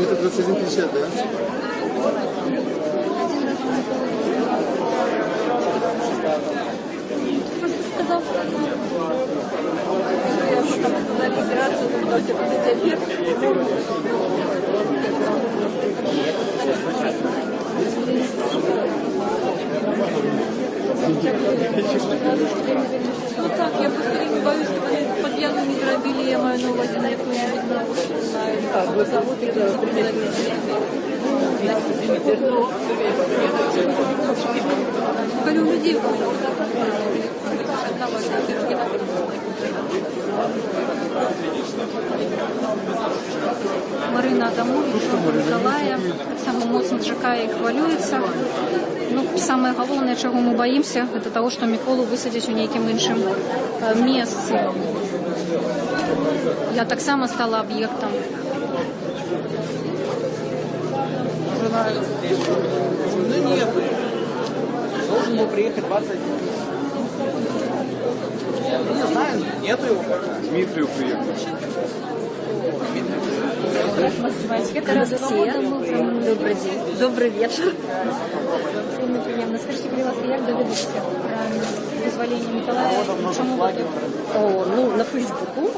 [SPEAKER 13] Это 21:50, да?
[SPEAKER 17] Сказал, что я потом на миграцию вновь диабет. Ну так, я просто не боюсь, что они по пьяну не зробили, я маю на увазі на яку-небудь на завод, який зробили. Коли у людей
[SPEAKER 1] Марина Адамович, Миколая, саме моцно чекає і хвилюється. Ну, саме головне, чого ми боїмося, це того, що Миколу висадять у нейким іншим місці. Я так само стала об'єктом.
[SPEAKER 2] Ну нет. Должен был приехать 20. Я не знаю, нету его.
[SPEAKER 16] Дмитрий приехал.
[SPEAKER 17] Добрый день. Добрый вечер.
[SPEAKER 1] Очень приємно. Скажите, пожалуйста, як доведеться визволення Миколая? Чому ви тут?
[SPEAKER 17] О, ну, на Фейсбуку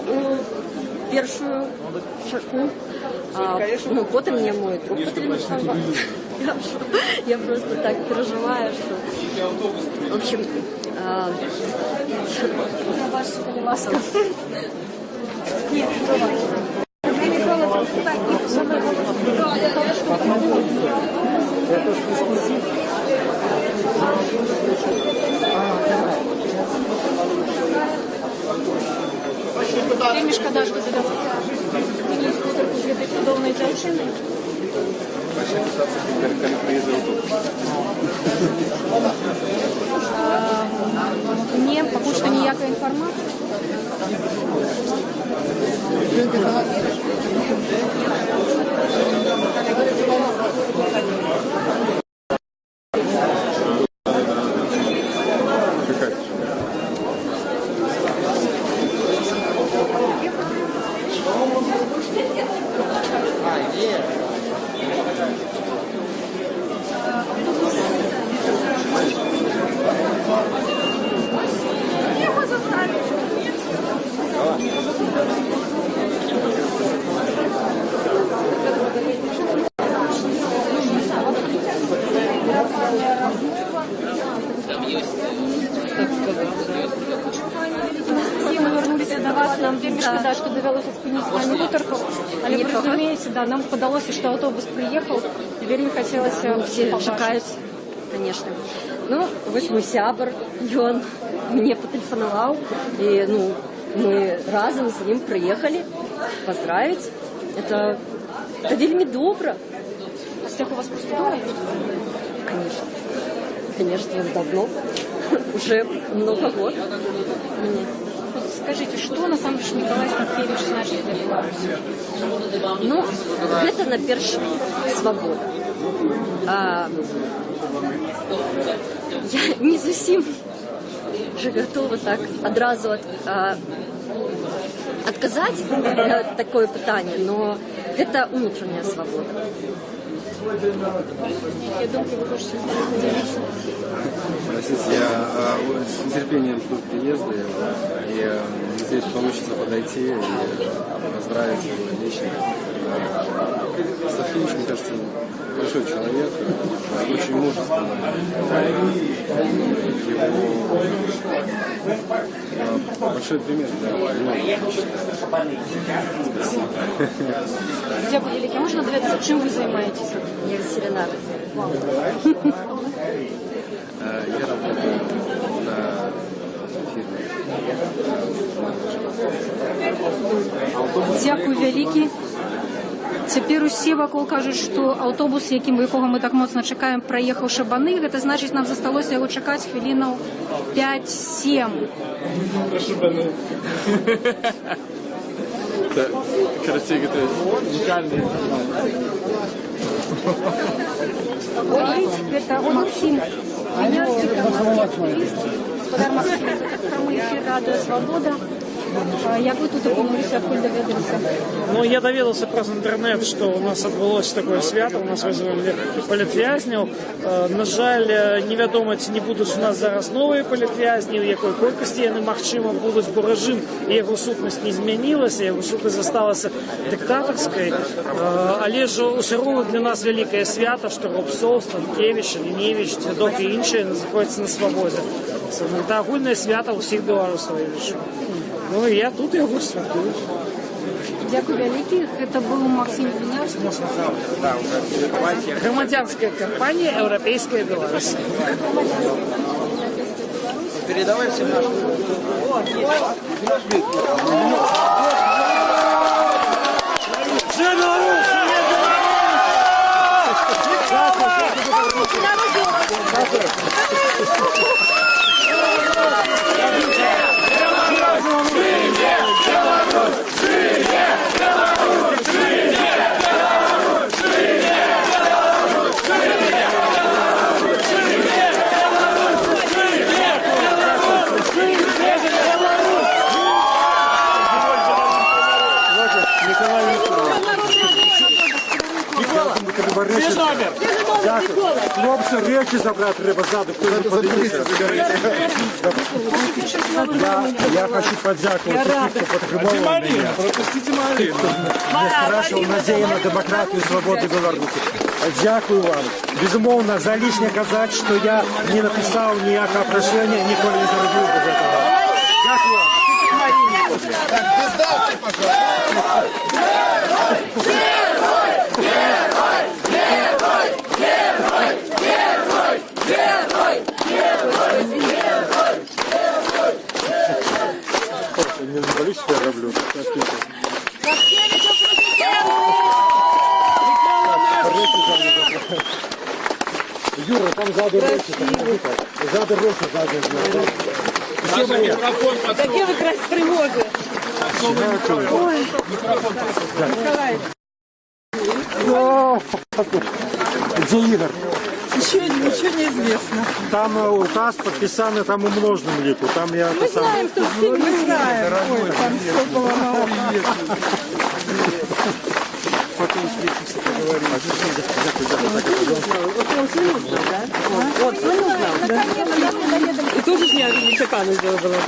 [SPEAKER 17] першую шаку. Ну, потом мне мой друг потребовал. Я просто так переживаю, что... В общем...
[SPEAKER 1] Ласка.
[SPEAKER 17] Нет,
[SPEAKER 1] Ти шкода, що ти з этой чудовної дівчини. Ні, поки що ніякої інформації. Всі ми вернулися до вас, нам вельми шкода, що довелося спинити з вами уторку, але ви розумієте, да, нам подалося, що автобус приїхав, і вельми хотілося
[SPEAKER 17] все чекають, конечно. Ну, ось мой сябр, ён мне потелефонував, і, ну, мы разом з ним приїхали поздравить. Это вельми добро.
[SPEAKER 1] А с тех у вас просто дома?
[SPEAKER 17] Конечно. Конечно, давно. Уже много год.
[SPEAKER 1] Вот скажите, что на самом деле Николай Станкевич значит для Беларуси?
[SPEAKER 17] Ну, гэта найперш свабода. Я не зусім же готова так адразу адказаць на такое пытанне, но гэта унутраная свабода.
[SPEAKER 1] Я думаю, вы можете поделиться.
[SPEAKER 19] Простите, я с нетерпением жду приезда, и надеюсь, получится подойти и поздравить его лично. Станкевич, мне кажется, большой человек, очень мужественный. Его большой пример для многих.
[SPEAKER 1] Дякую, велике. Можна довідатися, чим ви займаєтеся?
[SPEAKER 17] Я ветеринар.
[SPEAKER 19] Я работаю на фирме.
[SPEAKER 1] Дякую, велике. Тепер усі вокруг кажуть, що автобус, якого ми так моцно чекаємо, проїхав Шабани. Це значить, нам залишилося його чекати хвилинів 5-7.
[SPEAKER 6] Шабани. Короче, это уникальная информация.
[SPEAKER 8] знаете, это Максим Винярчик, активист, господар Максим, это прямой эфир Радио Свобода. Як ви тут опинилися, откуда довідалися?
[SPEAKER 20] Ну, я довідався про інтернет, що у нас відбулося таке свято, у нас визвали політв'язнів. На жаль, невідомо, чи не будуть у нас зараз нові політв'язні, в якої кількості вони, можливо, будуть, бо режим і його сутність не змінилася, його сутність залишилася диктаторською. Але ж усе одно для нас велике свято, що Рубцов, Станкевич, Лінєвич, Дідок і інші знаходяться на свободі. Це огульне свято усіх білорусів, я вважаю. Ну, я тут його святкую.
[SPEAKER 1] Дякую велике. Это был Максим Винярский.
[SPEAKER 20] Громадянская компания «Европейская Беларусь».
[SPEAKER 2] Передавай всем нашим.
[SPEAKER 21] Хлопці, речі забрати треба ззаду, хто не подивився. Я хочу подякувати тих, хто підтримував мене. Я спрашивав надію на демократію, свободу Білорусі. Дякую вам. Безумовно, за лишнє казати, що я не написав ніякого прошення, ніколи не зробив без этого. Дякую вам.
[SPEAKER 13] Сдавьте, пожалуйста.
[SPEAKER 21] Не заболишь, что я роблю? Юра, там сзади речи. Сзади речи, сзади.
[SPEAKER 14] Такі ви красиві.
[SPEAKER 21] Где Игорь?
[SPEAKER 15] Еще ничего не известно.
[SPEAKER 21] Там указ подписанный, там умноженным лику. Там я
[SPEAKER 15] Мы знаем, что все мы знаем. Ой, там все было на
[SPEAKER 21] Потом встретимся, поговорим.
[SPEAKER 14] И тоже ж я чекану зробила,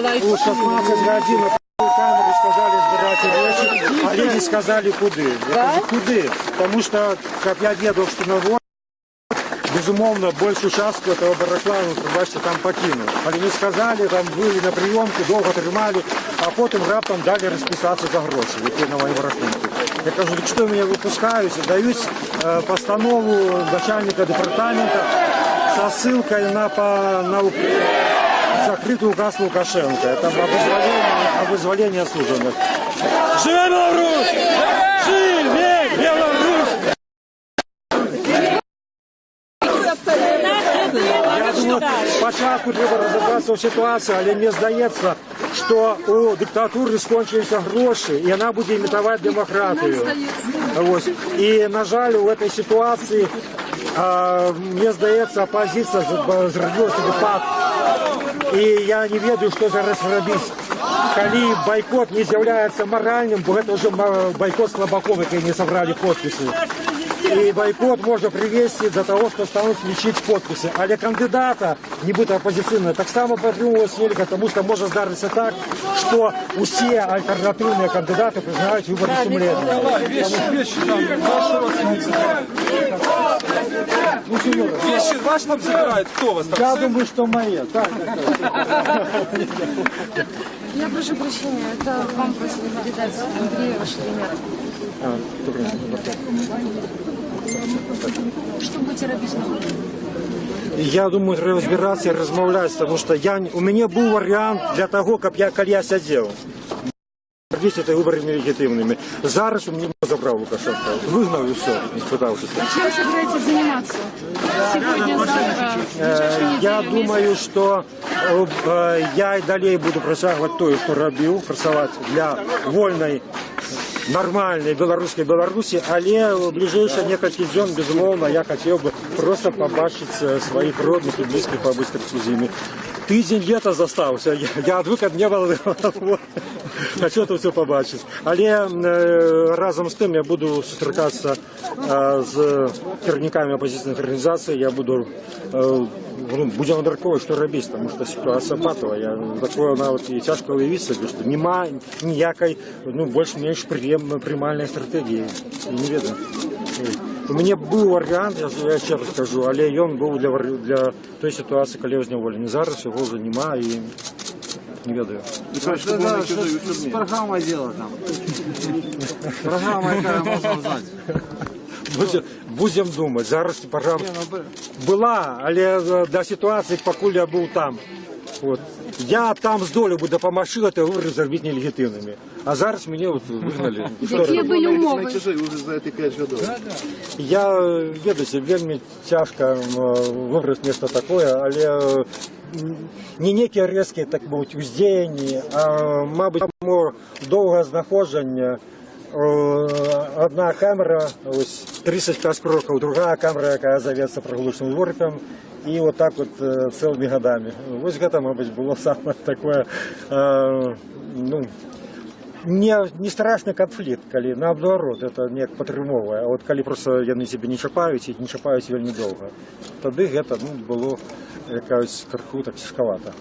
[SPEAKER 14] да?
[SPEAKER 21] У 16 годин камеры сказали сбирать речи, а люди сказали куды. Я кажу, куды? Потому что, как я дедушка на войне, безумовно, большую частку этого барахла, бачите, там покинул. Они сказали, там были на прийомці, довго тримали, а потім раптом дали розписатися за гроші, які на моєму рахунку. Я кажу, так що мене випускають, дають постанову начальника департамента со ссылкой на закрытый указ Лукашенко. Это об вызволении осужденных. Живе Беларусь! Живе Беларусь! Я думаю, спочатку треба розібратися в ситуації, але мені здається, що у диктатури скончилися гроші, і вона буде імітувати демократію. Ось. І, на жаль, у цій ситуації, мені здається, опозиція зробила собі пад. І я не ведаю, що зараз робити. Коли бойкот не з'являється моральним, бо це вже бойкот слабаков, які не зібрали підписи. И бойкот можно привести до того, что станут лечить подписи. Але кандидата, не будь оппозиционного, так само придумывалось нельзя, потому что может здариться так, что все альтернативные кандидаты признают выборы сумления.
[SPEAKER 22] Вещи ваш там забирают? Кто вас там?
[SPEAKER 21] Я думаю, что мои. Так.
[SPEAKER 1] Я прошу прощения, это вам просили передать Андрея ваш тренер. Что будете робити?
[SPEAKER 21] Я думаю, треба розбиратися і розмовляти, тому що у мене був варіант для того, коли я сидів. Це вибори нелегітимними. Зараз у мене забрав Лукашенко. Вигнав і все, не спитавшись.
[SPEAKER 1] А чем собираетесь заниматься? Сегодня, завтра?
[SPEAKER 21] Я думаю, що я і далі буду працювати те, що робив, працювати для вольної нормальной белорусской Беларусі, але в ближайшие несколько дней, безумовно, я хотел бы просто побачить своих родных и близких, побыть с ними. Тиждень лета застався, я отвык от неба, хочу це все побачити. Але разом з тим я буду зустрічатися з керівниками опозиційних організацій, я буду будемо міркувати, що робити, тому що ситуація патова. Я такое навіть і тяжко уявити собі, що нема ніякої, більш-менш приймальної стратегії. Не видно. У мене був варіант, я ще раз скажу, але він був для тої ситуації, коли я зневолений. Зараз його вже немає і не ведаю.
[SPEAKER 7] Что с программой делать там? Программа, яка можна знати.
[SPEAKER 21] Будемо думати. Зараз програма була, але до ситуації, поки я був там. От. Я там з долю би допомогла, то вибори зробити нелегітимними. А зараз мене вигнали.
[SPEAKER 14] Які були умови?
[SPEAKER 13] Ви вже знаєте 5 років.
[SPEAKER 21] Я веду, вельми тяжко вибрати місце таке, але не некі різкі, так мовити, уздіяння, а, мабуть, довге знаходження. Одна камера, ось 35 кроків, друга камера, яка зоветься приглушеним двориком, і вот так вот цілими годами. Ось це, мабуть, було саме таке, не страшний конфлікт, коли наоборот, це не підтримовує, а от коли просто вони себе не чіпають, і не чіпають вельми довго, тоді це було якось криху так тяжковато.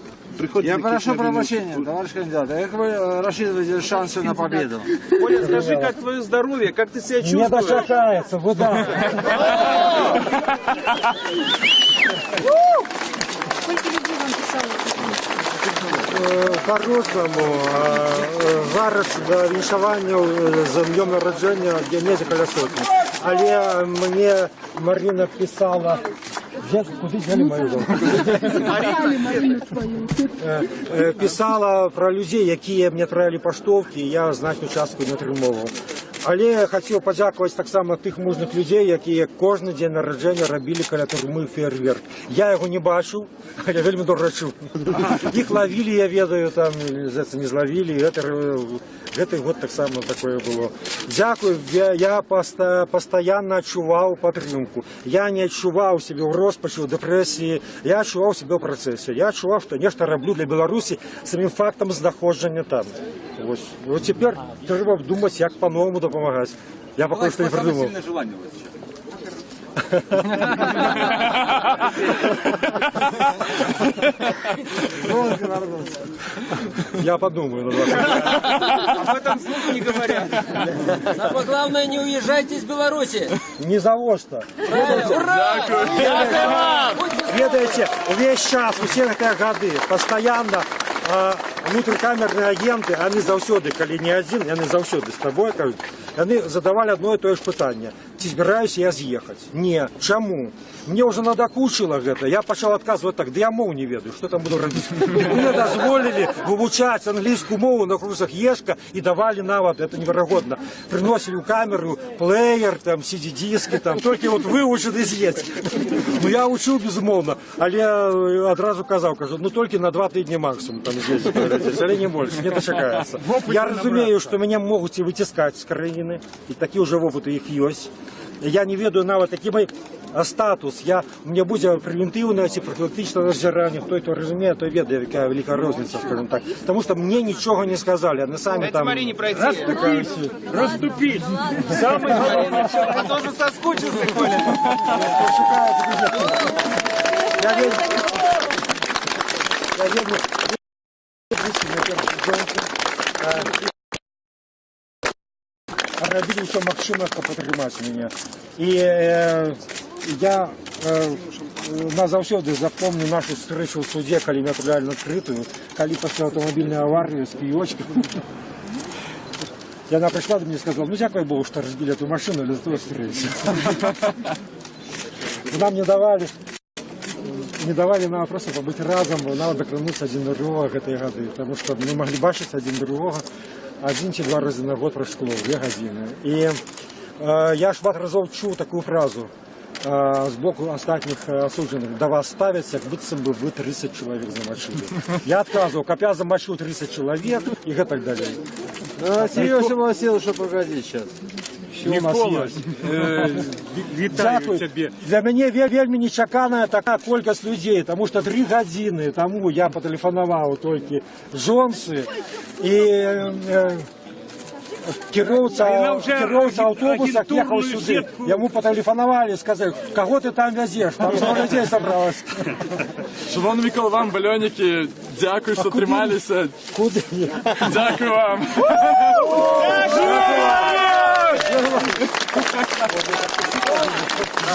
[SPEAKER 7] Я прошу пробачення, товарищ кандидат, а как вы рассчитываете шансы на победу?
[SPEAKER 22] Коля, скажи, как твое здоровье, как ты себя чувствуешь?
[SPEAKER 21] Не дошатается, вода.
[SPEAKER 1] Сколько людей вам писало?
[SPEAKER 21] По-розному. Зараз до віншування з днем народження Геннадія Колесотні. Але мені Марина писала, куди взяли мою дому? Писала про людей, які мені відправили поштовки, і я значну частку не отримував. Але я хотів подякувати так само тих мужних людей, які кожен день народження робили біля турми фейерверк. Я його не бачив, але вельми добре чув. Їх ловили, я ведаю, там, не зловили. Цей год так само таке було. Дякую, я постійно відчував підтримку. Я не відчував себе в розпачі, в депресії, я відчував себе в процесі. Я відчував, що нечто роблю для Білорусі самим фактом знаходження там. Ось тепер треба думати, як по-новому допомагати. Я поки що не придумав. Я подумаю.
[SPEAKER 18] Об этом слуху не говорят. Самое главное, не уезжайте из Беларуси.
[SPEAKER 21] Ни за что. Ведаете, весь час, у всех эти годы, постоянно внутрикамерные агенты, они завсёды, коли не один, они завсёды с тобой, кажуть, они задавали одно и то же питание. Чи збираюсь я з'їхати? Ні. Чому? Мені вже надокучило це. Я почав відказувати так, да я мову не ведаю, що там буду робити. Мені дозволили вивчати англійську мову на курсах ЕШКО і давали навод, це невероятно. Приносили в камеру плеєр, там, CD-диски, там, тільки от вивчити з'їсти. Ну я учив безумовно, але одразу казав, кажу, ну тільки на 2 тижні максимум там з'їздити, але не більше, не дочекається. Я розумію, що мене можуть витискати з країни, і такі вже опити їх є. Я не ведаю навіть, який мій статус. У мене буде превентивне чи профілактичне розжирання. Хто розуміє, той ведає, яка велика різниця, скажімо так. Тому що мені нічого не сказали, вони самі там...
[SPEAKER 22] Марине пройти. Расступись. Самый главный человек. А то же соскучился, Коля.
[SPEAKER 21] Я верю. Робили все максимально, чтобы поднимать меня. И я назавсёды запомню нашу встречу в суде, коли меня отправляли на открытую, коли после автомобильной аварии с пиёчкой. И она пришла до меня и сказала, ну дякую Богу, что разбили эту машину, или за твою встречу. Нам не давали нам просто побыть разом, надо доклонуться один до другого этой годы, потому что мы могли бачиться один до другого. 1 чи 2 рази на год про школу, 2 години. І я ж багато разів чув таку фразу. сбоку остальных осужденных до вас ставится, как будто бы вы 30 человек замочили. Я отказываю, копя замочил 30 человек и так далее.
[SPEAKER 7] Серйозно, Василь, що погоди зараз.
[SPEAKER 21] Микола, вітаю тебе. Для мене вельми нечакана така кількість людей, тому що 3 години тому я потелефонував тільки жонці і кіровця автобуса їхав сюди. Йому потелефонували, сказали, кого ти там везеш, там 100 людей зібралось.
[SPEAKER 6] Шановний Микола, вам, бальоники, дякую, що трималися.
[SPEAKER 21] Куди?
[SPEAKER 6] Дякую вам.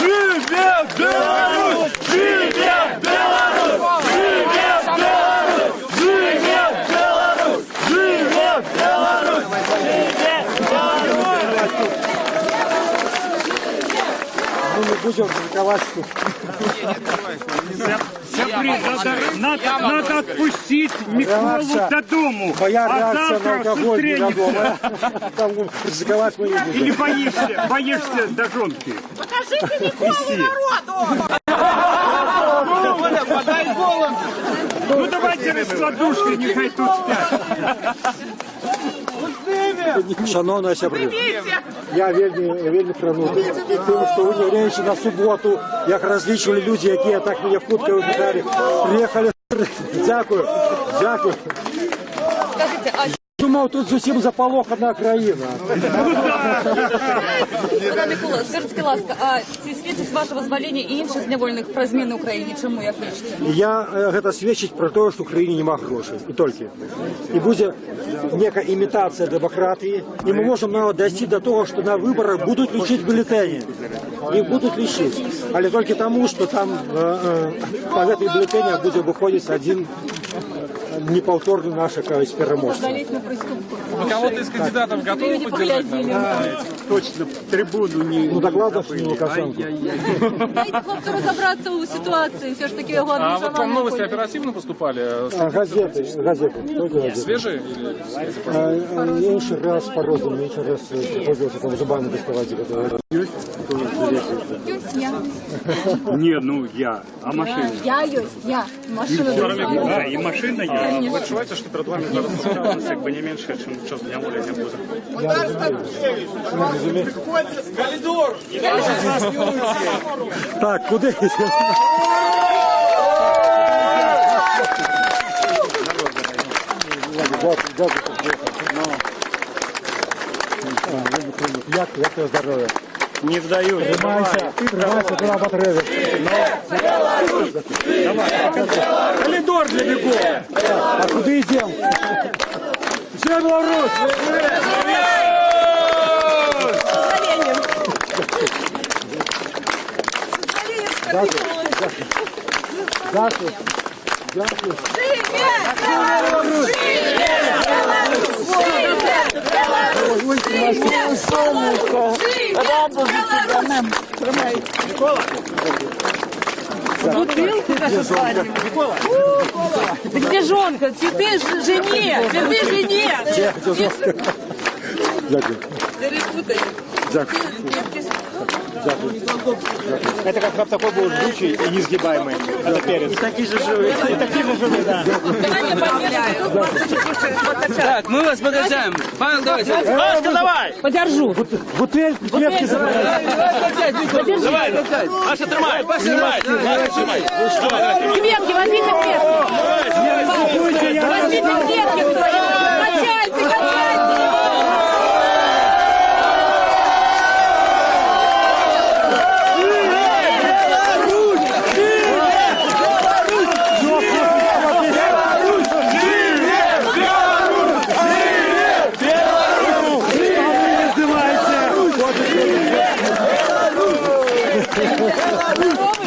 [SPEAKER 22] Живет Беларусь! Живет Беларусь! Живет Беларусь! Живет Беларусь! Живет Беларусь!
[SPEAKER 21] Мы не будем критиковать.
[SPEAKER 22] Надо отпустить Миколу до дому.
[SPEAKER 21] Моя
[SPEAKER 22] а
[SPEAKER 21] реакция на
[SPEAKER 22] завтра
[SPEAKER 21] алкоголь не
[SPEAKER 22] встретимся.
[SPEAKER 21] Там критиковать мы не будем.
[SPEAKER 22] Или боишься до жонки?
[SPEAKER 14] Покажите Миколу народу!
[SPEAKER 22] Подай голос! Ну давайте раскладушки, нехай тут спят.
[SPEAKER 21] Шановна сябри, я вельми пранутий тим, що ви не глянете на суботу, як различні люди, які так мене в кутки випитали, приїхали. Дякую, дякую.
[SPEAKER 14] Скажите, а
[SPEAKER 21] Думав, тут зовсім заполохана країна.
[SPEAKER 14] Пане Микола, скажіть, будь ласка, а чи свідчить ваше визволення і інших зневолених про зміни в Україні? Чому, як лічите?
[SPEAKER 21] Я гэта сведчыць про те, что в Украине нема грошей, и только. И будет некая имитация демократии, и мы можем нават дойти до того, что на выборах будут лічить бюллетени. Их будут лічить. Але только тому, что там по этой бюллетени будет выходить один неповторный наш переможца.
[SPEAKER 16] Кого-то из кандидатов готовы поддержать?
[SPEAKER 22] Точно, трибуну не...
[SPEAKER 21] Ну, докладно, что не Лукашенко.
[SPEAKER 14] Дайте хлопцю розібратися у ситуації, все ж таки його
[SPEAKER 16] А вот вам новости оперативно поступали?
[SPEAKER 21] Газеты. Только газеты.
[SPEAKER 16] Свежие?
[SPEAKER 21] Меньше раз по-разному, меньше раз приходилось там зубами доставать.
[SPEAKER 22] Не, ну я, а машина?
[SPEAKER 14] Я я. Машина
[SPEAKER 22] Да, и машина я.
[SPEAKER 16] Ви відчуваєте, що перед вами зараз цікавленося, якби не менше, ніж час дня волі не буде?
[SPEAKER 22] Коридор!
[SPEAKER 21] Так, куди? Як тебе здоров'я?
[SPEAKER 22] Не вдаю.
[SPEAKER 21] Тримайся, туди потреби.
[SPEAKER 22] Коридор для Миколи.
[SPEAKER 21] А куди йдемо? Все, Беларусь! Дякую. Дякую.
[SPEAKER 14] Бутылку даже Микола. Где жонка? Цветы жене! Цветы жене!
[SPEAKER 21] Дякую. Дякую.
[SPEAKER 22] Это как раз такой был жгучий и несгибаемый. Это перец. И такие же живые. И такие же живые, да.
[SPEAKER 18] Так, мы вас подождаем. Павел, давайте.
[SPEAKER 22] Пашка, давай!
[SPEAKER 14] Подержу.
[SPEAKER 21] Бутыль, клетки забрали.
[SPEAKER 22] Давай, Паша, тримай! Паша, тримай!
[SPEAKER 14] Кветки, возьмите кветки. Возьмите кветки. Качайте, качайте.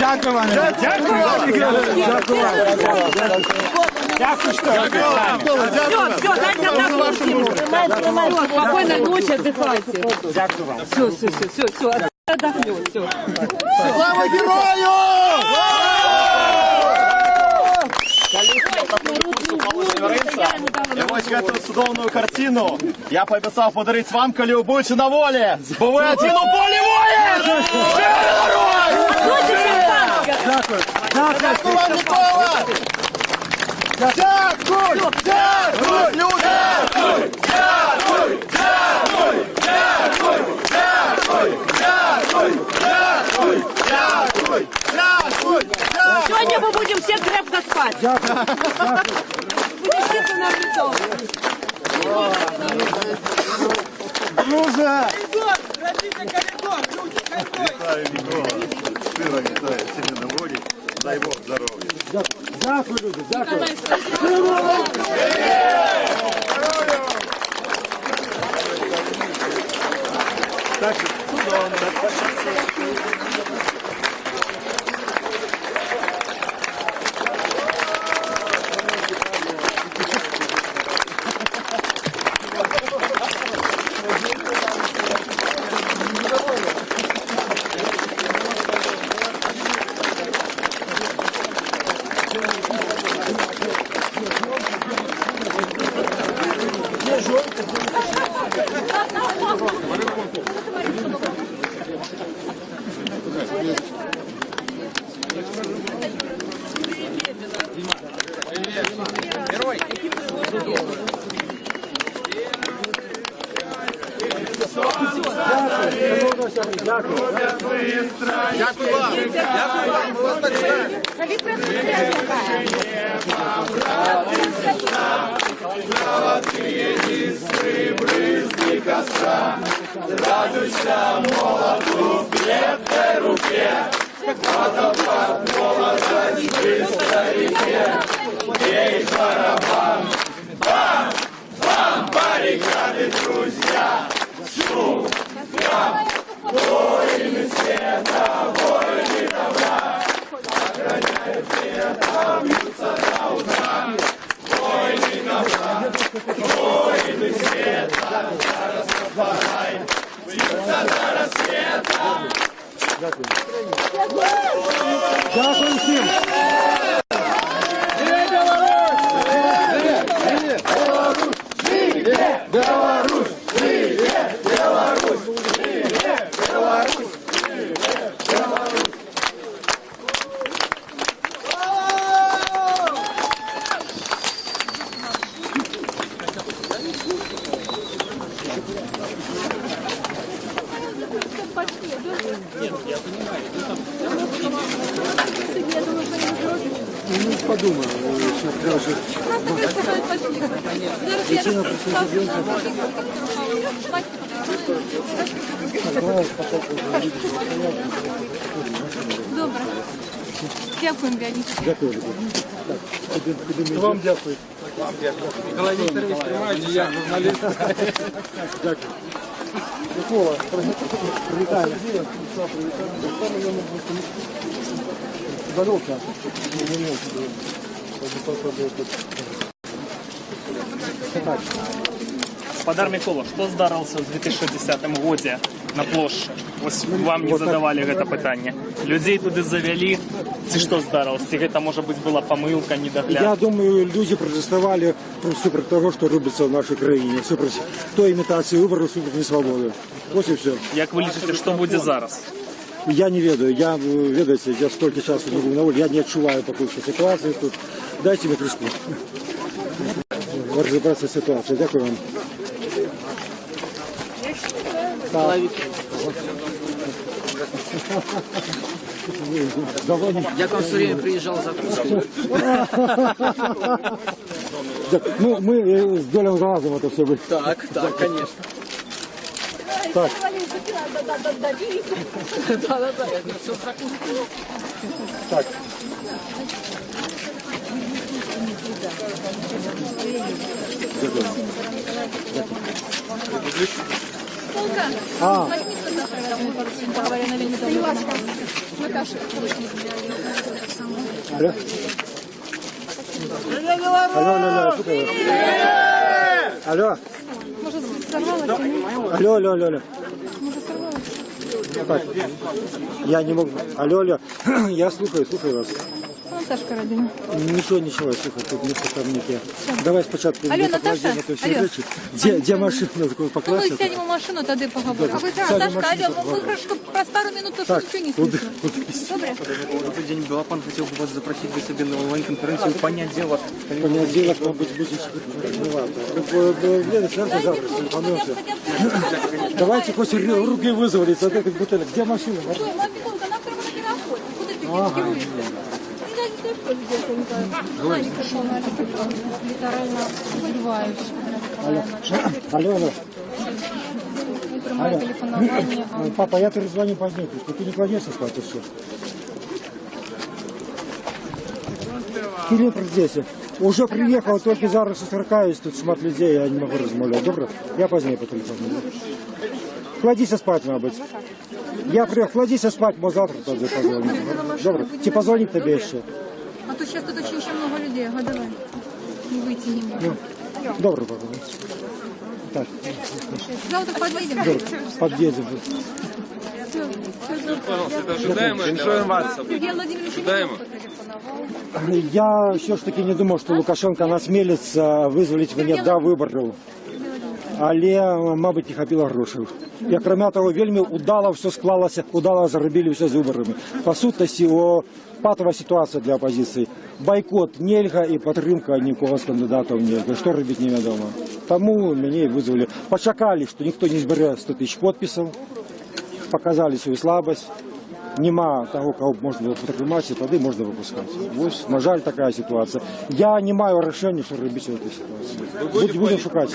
[SPEAKER 22] Дякую вам. Дякую, что
[SPEAKER 14] Все, дайте отдохнуть. Спокойной ночи, отдыхайте.
[SPEAKER 22] Дякую вам.
[SPEAKER 14] Все. Отдохнем, все.
[SPEAKER 22] Слава герою!
[SPEAKER 10] І ось цю судовну картину я пообіцяв подарити вам, коли ви будете на волі. Бо ви один у полі воїн! Живе народ!
[SPEAKER 7] Дякую.
[SPEAKER 10] Дякую вам, Микола! Дякую! Дякую, люди! Дякуй! Дякуй! Дякуй! Дякуй! Дякуй! Дякуй! Дякуй! Дякуй! Дякуй!
[SPEAKER 5] Сегодня мы будем все крепко спать. Принесите нам лицо.
[SPEAKER 10] Друже!
[SPEAKER 13] Вітаю, Микола. Щиро вітаю, сильно доволі. Дай Бог здоров'я.
[SPEAKER 7] Дякую, люди, дякую.
[SPEAKER 10] Так, чудово. Золотые искры, брызги костра, радуйся молоту в крепкой руке, водопад молодость быстро реке, бей барабан, бам, бам, баррикады, друзья, шум, гам, воины света, воины добра, охраняют света, бьются до утра. Воины добра, воины света, до Растафарай, бьются до рассвета.
[SPEAKER 7] Дякую. Дякую всім.
[SPEAKER 10] Живе Беларусь! Живе Беларусь! Живе Беларусь! Живе Беларусь!
[SPEAKER 7] Ну, подумай, сейчас причина президента.
[SPEAKER 1] Добре. Дякуємо, Леонід.
[SPEAKER 7] Дякую. Вам дякую.
[SPEAKER 6] Николай Викторович, приймаєте, я журналіст.
[SPEAKER 7] Дякую. Микола, привітання. Здоров'я.
[SPEAKER 11] Господар Микола, что здарился в 2010 году на площади? Ось вам не задавали это питання. Людей туди завели. Це що здарилось? Это, может быть, была помилка, недогляд?
[SPEAKER 21] Я думаю, люди протестовали супротив того, що робиться в нашій країні. Супротив той імітації виборів, супротив несвободи. Ось і все.
[SPEAKER 11] Як ви лічите, що буде зараз?
[SPEAKER 21] Я не ведаю. Я, ведаете, я столько часу не був на волі. Я не відчуваю поки що ситуації тут. Дайте мені трішку. Розібратися з ситуацією. Дякую вам.
[SPEAKER 23] Я к вам все время приезжал за закуской.
[SPEAKER 21] Ну, мы с Долем Глазом это все.
[SPEAKER 23] Так, так, конечно.
[SPEAKER 21] Так.
[SPEAKER 23] Да-да-да, я говорю, все закуской.
[SPEAKER 21] Так.
[SPEAKER 1] Полка, возьми туда, поговорим на линии. Наташа.
[SPEAKER 21] Алло, слушай. Алло.
[SPEAKER 1] Может, сорвалась?
[SPEAKER 21] Алло. Так, я не могу. Алло. Я слушаю вас.
[SPEAKER 3] Сашка Родина.
[SPEAKER 21] Ничего, слухай, тут не сокровники. Давай спочатку
[SPEAKER 3] Алло,
[SPEAKER 21] покладемо
[SPEAKER 3] Наташа?
[SPEAKER 21] то всі
[SPEAKER 3] Алло.
[SPEAKER 21] речі. Де машина такою
[SPEAKER 3] Ну, ми
[SPEAKER 21] покласти?
[SPEAKER 3] сядемо в машину, тоді поговоримо.
[SPEAKER 21] Добре.
[SPEAKER 3] Сашка,
[SPEAKER 21] Сядемо в машину,
[SPEAKER 3] алло, ми
[SPEAKER 21] поговоримо.
[SPEAKER 3] хорошо, про пару минут тут
[SPEAKER 21] Так,
[SPEAKER 3] нічого не слышно. Добре?
[SPEAKER 4] Добрый день, Балапан хотел бы вас запросить для себя на онлайн-конференцию понятделок.
[SPEAKER 21] Понятделок, может быть, завтра телефонуемся. Давайте хоть руки вызвали, вот этот бутылек. Где машина?
[SPEAKER 3] Ой, мамонька, нам треба на переход. Куди ти керуєш? Знаєш, що вона літерально взривають.
[SPEAKER 21] Алло.
[SPEAKER 1] Не прямое телефонование.
[SPEAKER 21] Папа, я перезвоню позднее, ты не кладешься спать, и все. Килиметр здесь. Уже приехал, только зараз сустракаюсь, тут шмат людей, я не могу размовлять. Добре? Я позднее по телефону. Кладися спать, мабуть. Я приехал, кладися спать, мы завтра тогда позвоним. Добре? Тебе позвонить тебе еще.
[SPEAKER 3] А то сейчас тут очень много людей. Ага, давай. Не выйти не можем.
[SPEAKER 21] Ну, добре, папа. Так.
[SPEAKER 3] Завтра подъедем.
[SPEAKER 21] Добре, подъедем.
[SPEAKER 3] Пожалуйста,
[SPEAKER 21] ожидаемо.
[SPEAKER 3] Сергей Владимирович,
[SPEAKER 21] Ожидаемо. Я все ж таки не думав, що Лукашенко насмелиться визволити мене до виборів. Але, мабуть, не хапило грошей. І, крім того, вельми удало все склалося, удало заробили все з виборами. По сутності, патова ситуація для опозиції. Бойкот нельга і підтримка нікого з кандидатів нельга. Що робити невідомо. Тому мене визвали. Почекали, що ніхто не збере 100 тисяч підписів. Показали свою слабость. Нема того, кого можна було потримати, тоді можна випускати. Ось, на жаль, така ситуація. Я не маю рішення, що робити в цій ситуації. Будемо шукати.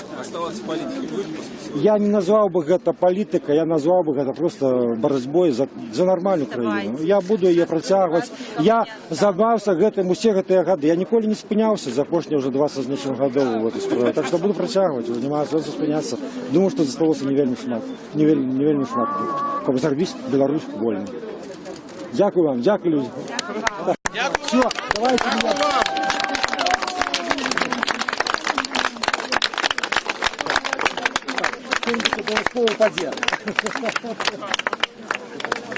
[SPEAKER 21] Я не назвав би це політикою, я назвав би це просто боротьбою за нормальну країну. Я буду її протягувати. Я займався цим усі ці роки. Я ніколи не спинявся за останні вже 20 з нічим років в этой справі. Так що буду протягувати, займатися, спинятися. Думаю, що залишилося не вельми шмат. Не вельми шмат. Каб зробити Білорусь вольною. Дякую вам, дякую, люди. Все, давайте. Обов'язково подія.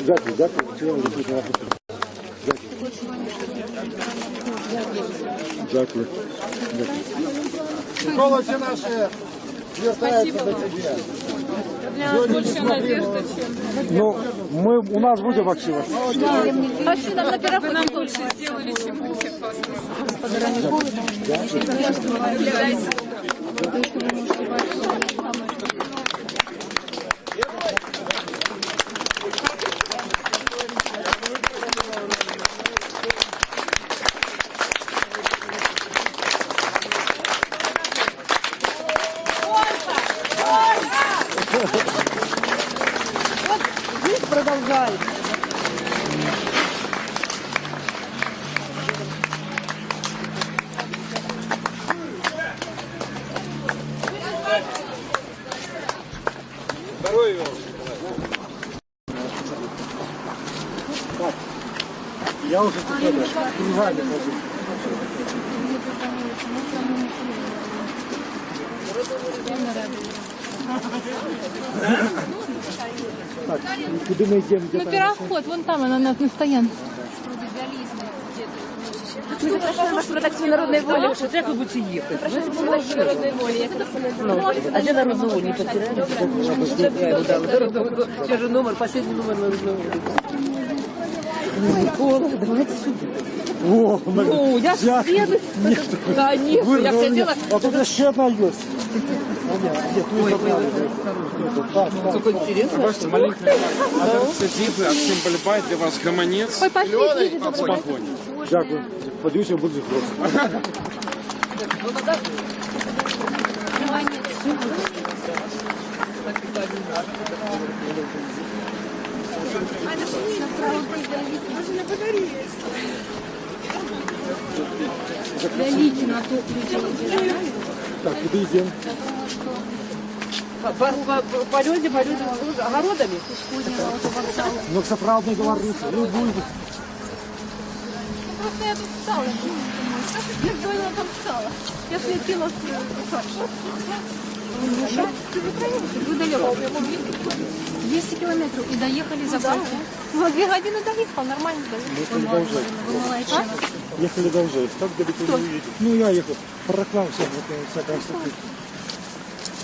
[SPEAKER 21] Дякую, дякую. Дякую.
[SPEAKER 10] Школа все наши вертаются до тебя.
[SPEAKER 3] Для нас больше надежда, чем...
[SPEAKER 21] У нас будет активно.
[SPEAKER 3] Пошли нам на переход. Вы нам больше сделали, чем мы. Господа, не холодно?
[SPEAKER 5] Продолжай.
[SPEAKER 10] Здоровья вам.
[SPEAKER 21] Я уже кругами хожу. Так, куди ми йдемо?
[SPEAKER 3] Ну, переход, вон там, она на стоянке.
[SPEAKER 5] Мы запрашиваем вашу редакцию «Народной воли». Что как вы будете ехать? Запрашиваем вашу редакцию «Народной воли». А где «Народную волю» не потеряли? Сейчас же номер, последний номер «Народной воли». Ой, холодно, давайте сюда.
[SPEAKER 21] О,
[SPEAKER 5] Ну, я съеду. Конечно, я хотела...
[SPEAKER 21] А тут еще одна есть.
[SPEAKER 5] Только интересно.
[SPEAKER 9] Бачите, маленькая инициатива, Аксим Балібай, для вас гаманець.
[SPEAKER 3] Ой, пошли,
[SPEAKER 9] Спокойно.
[SPEAKER 21] Дякую. Подивіться, буду просто. Так, куди йдемо?
[SPEAKER 5] По людям, огородами.
[SPEAKER 21] Ну, це правда говорить. Ну, буде.
[SPEAKER 3] Просто я тут встала. Я вдвоем там встала. Я ж летела с Вы далеко. 200 километров и доехали за полчаса. 2 годины доехал, нормально доехал. Вы молодцы.
[SPEAKER 21] ехали до Ижевска. Так далеко не увидел. Ну, я ехал, прокнался, всякая ступень.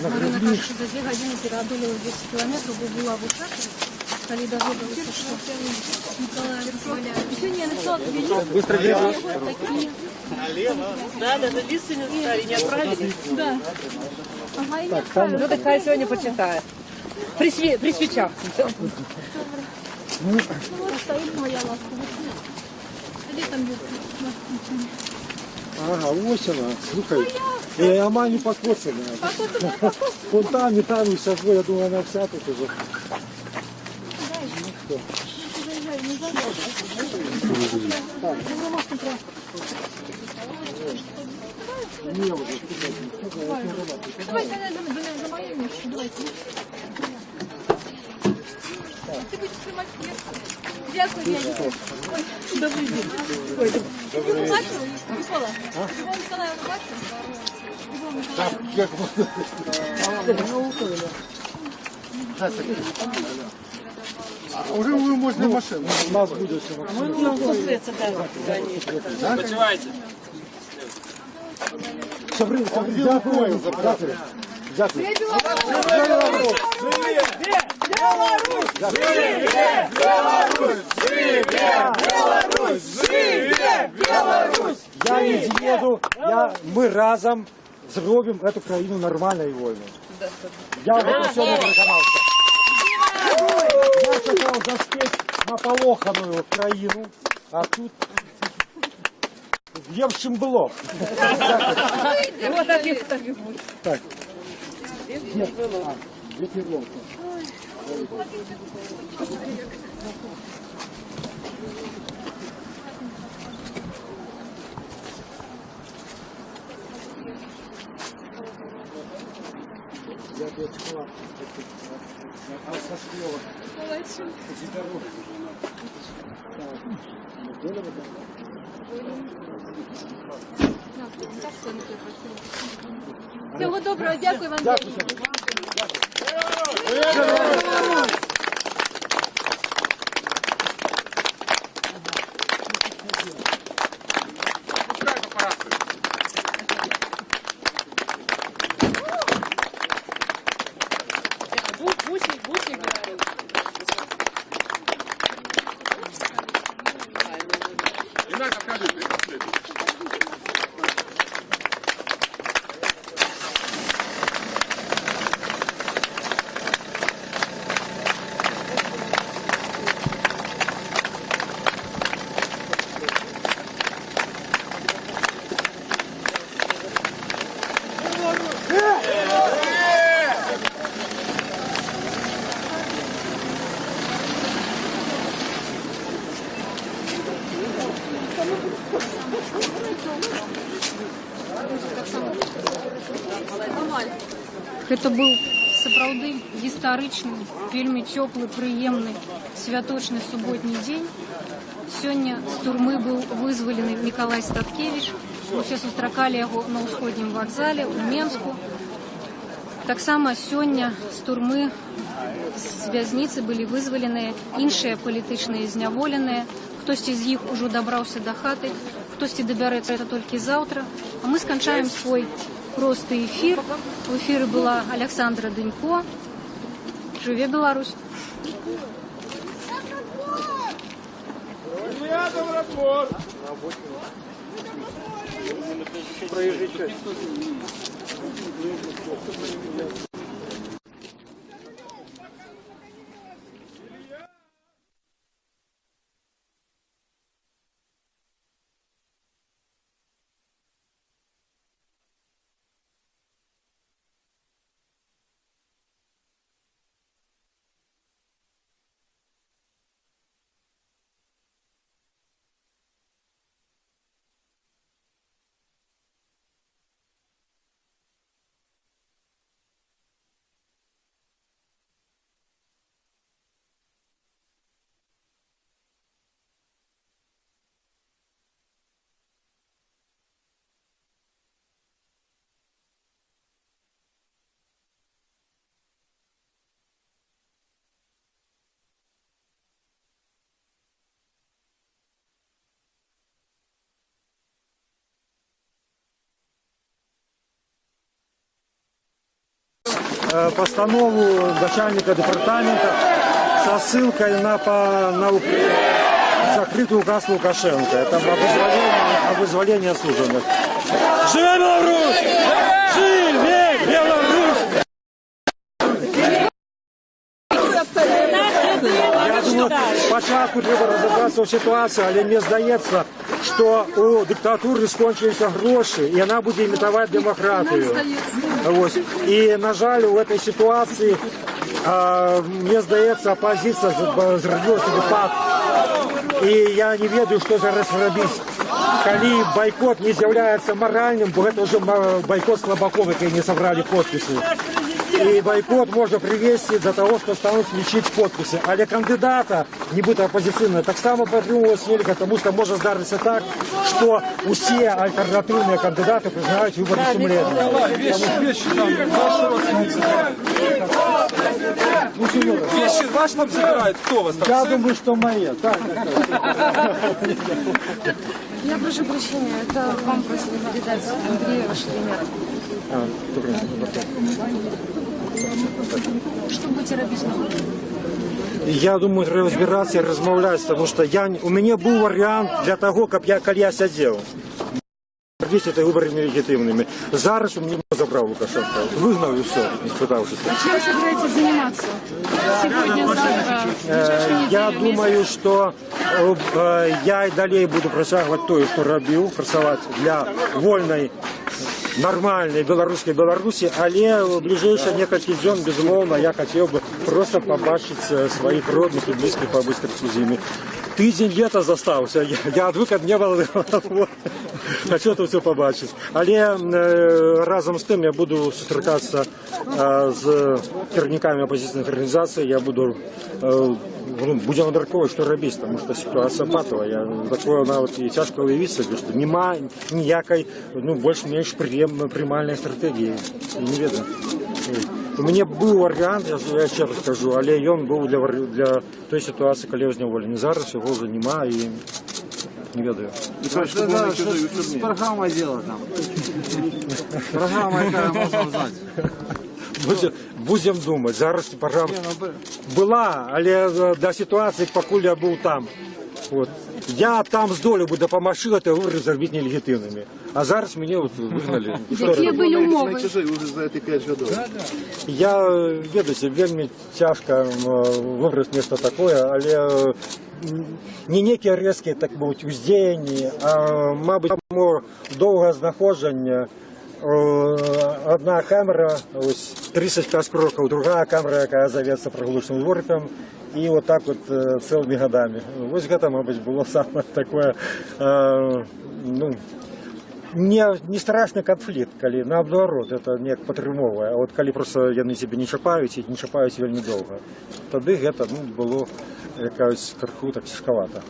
[SPEAKER 1] Марина каже, що за 2 години переодолела 10 кілометрів, бо була в Ушакові, коли довідалися, що Николай дозволяє. Сьогодні я написала тобі
[SPEAKER 21] Быстро бегаешь?
[SPEAKER 1] такі.
[SPEAKER 5] Да, на лиственнице не отправили?
[SPEAKER 1] Да. Ага, і не отправили.
[SPEAKER 5] Ну, такая сегодня почитает. При свечах.
[SPEAKER 1] Ну, стоїть моя ласка. А де там юбка?
[SPEAKER 21] Ага, ось вона, слухай. А мамі покоцана. Вон там і там, і сажу, я думаю, вона вся тут уже. Не, уже,
[SPEAKER 1] Давай, за мою вещь, давайте. Ти будеш тримати книжку. Дякую, дядя. Ой, добрий день. Ой, добрий день. Бачили, Микола? Його Миколаєва бачили?
[SPEAKER 10] Так, як уже вы можно машину.
[SPEAKER 21] у нас буде все максимум.
[SPEAKER 11] Почувайте.
[SPEAKER 21] Дякую. Дякую. Дякую. Я не з'їду, ми разом зробимо эту країну нормальною і вольною. Я в этом всьому переконався. Я чекав заспеть наполоханую країну, а тут в чим було. Так. Ветерловка. Я дочкала. А со школа.
[SPEAKER 1] Всього доброго, дякую вам. Гэта быў сапраўды гістарычны, вельмі цёплы, прыемны, святочны суботні дзень. Сёння з турмы быў вызвалены Мікалай Статкевіч. Усе сустракалі яго на ўсходнім вакзале ў Менску. Таксама сёння з турмы з вязніцы былі вызваленыя іншыя палітычныя зняволеныя. Хтосьці з іх ужо дабраўся да хаты, хтосьці дабярэцца это толькі заўтра. А мы сканчаем свой просты эфір. В эфіры была Александра Дынько. Жыве Беларусь!
[SPEAKER 21] Проезжей части. постанову начальника департамента со ссылкой на закрытый указ Лукашенко. Это об вызволении осужденных. Живе Беларусь! Живе Беларусь! Я думаю, спочатку треба розібратися в ситуації, але мені здається, що у диктатури скончилися гроші, і вона буде імітувати демократію. Ось. І, на жаль, у цій ситуації, мені здається, опозиція зробила собі пад. І я не ведаю, що зараз робити. Коли бойкот не з'являється моральним, бо це вже бойкот слабаков, які не зібрали підписи. И бойкот можно привести до того, что станут лечить подписи. Але кандидата, не быть оппозиционным, так само подтримывалось нельзя, потому что может здариться так, что все альтернативные кандидаты признают выборы сумления.
[SPEAKER 6] Вещи ваш там собирают? Кто вас там?
[SPEAKER 21] Я думаю, что мои.
[SPEAKER 1] Я прошу прощения, это вам просили передать Андрея ваше имя. Что будете робити?
[SPEAKER 21] Я думаю, треба розбиратися і розмовляти, тому що у мене був варіант для того, коли я сидів. Це вибори нелегітимними. Зараз у мене забрав Лукашенко. Вигнав і все, не спитавшись.
[SPEAKER 1] А чем собираетесь заниматься? Сегодня, завтра?
[SPEAKER 21] Я думаю, що я і далі буду працювати те, що робив, працювати для вольної, нормальной белорусской Беларусі, але в ближайшие несколько дней, безумовно, я хотел бы просто побачить своих родных и близких по быстрой зиме. Тиждень лета застався, я відвик від неба, хочу це все побачити. Але разом з тим я буду зустрічатися з керівниками опозиційних організацій, я буду будем обмірковувати, що робити, тому що ситуація патова. Такое навіть і тяжко уявити, що немає ніякої, більш-менш приймальної стратегії. Не веду. У мене був варіант, я ще раз скажу, але він був для той ситуації, коли я зневолений. Зараз його вже немає і не ведаю.
[SPEAKER 7] Что с программой дело там? Программа, яка можна знати.
[SPEAKER 21] Будемо думати. Зараз програма була, але до ситуації, поки я був там. От. Я там з долю би допомогла, то вибори зробити нелегітимними. А зараз мене вигнали.
[SPEAKER 1] Які були умови?
[SPEAKER 21] Я веду, вельми тяжко вибрати місце таке, але не некі різкі, так мовити, уздіяння, а, мабуть, довге знаходження. Одна камера, ось 35 кроків, друга камера, яка зоветься прогулочним двориком, і вот так вот цілими годами. Ось це, мабуть, було саме таке, не страшний конфлікт, коли наоборот, це не підтримовує, а от коли просто вони себе не чіпають, і не чіпають вельми довго, тоді це було якось криху так тяжковато.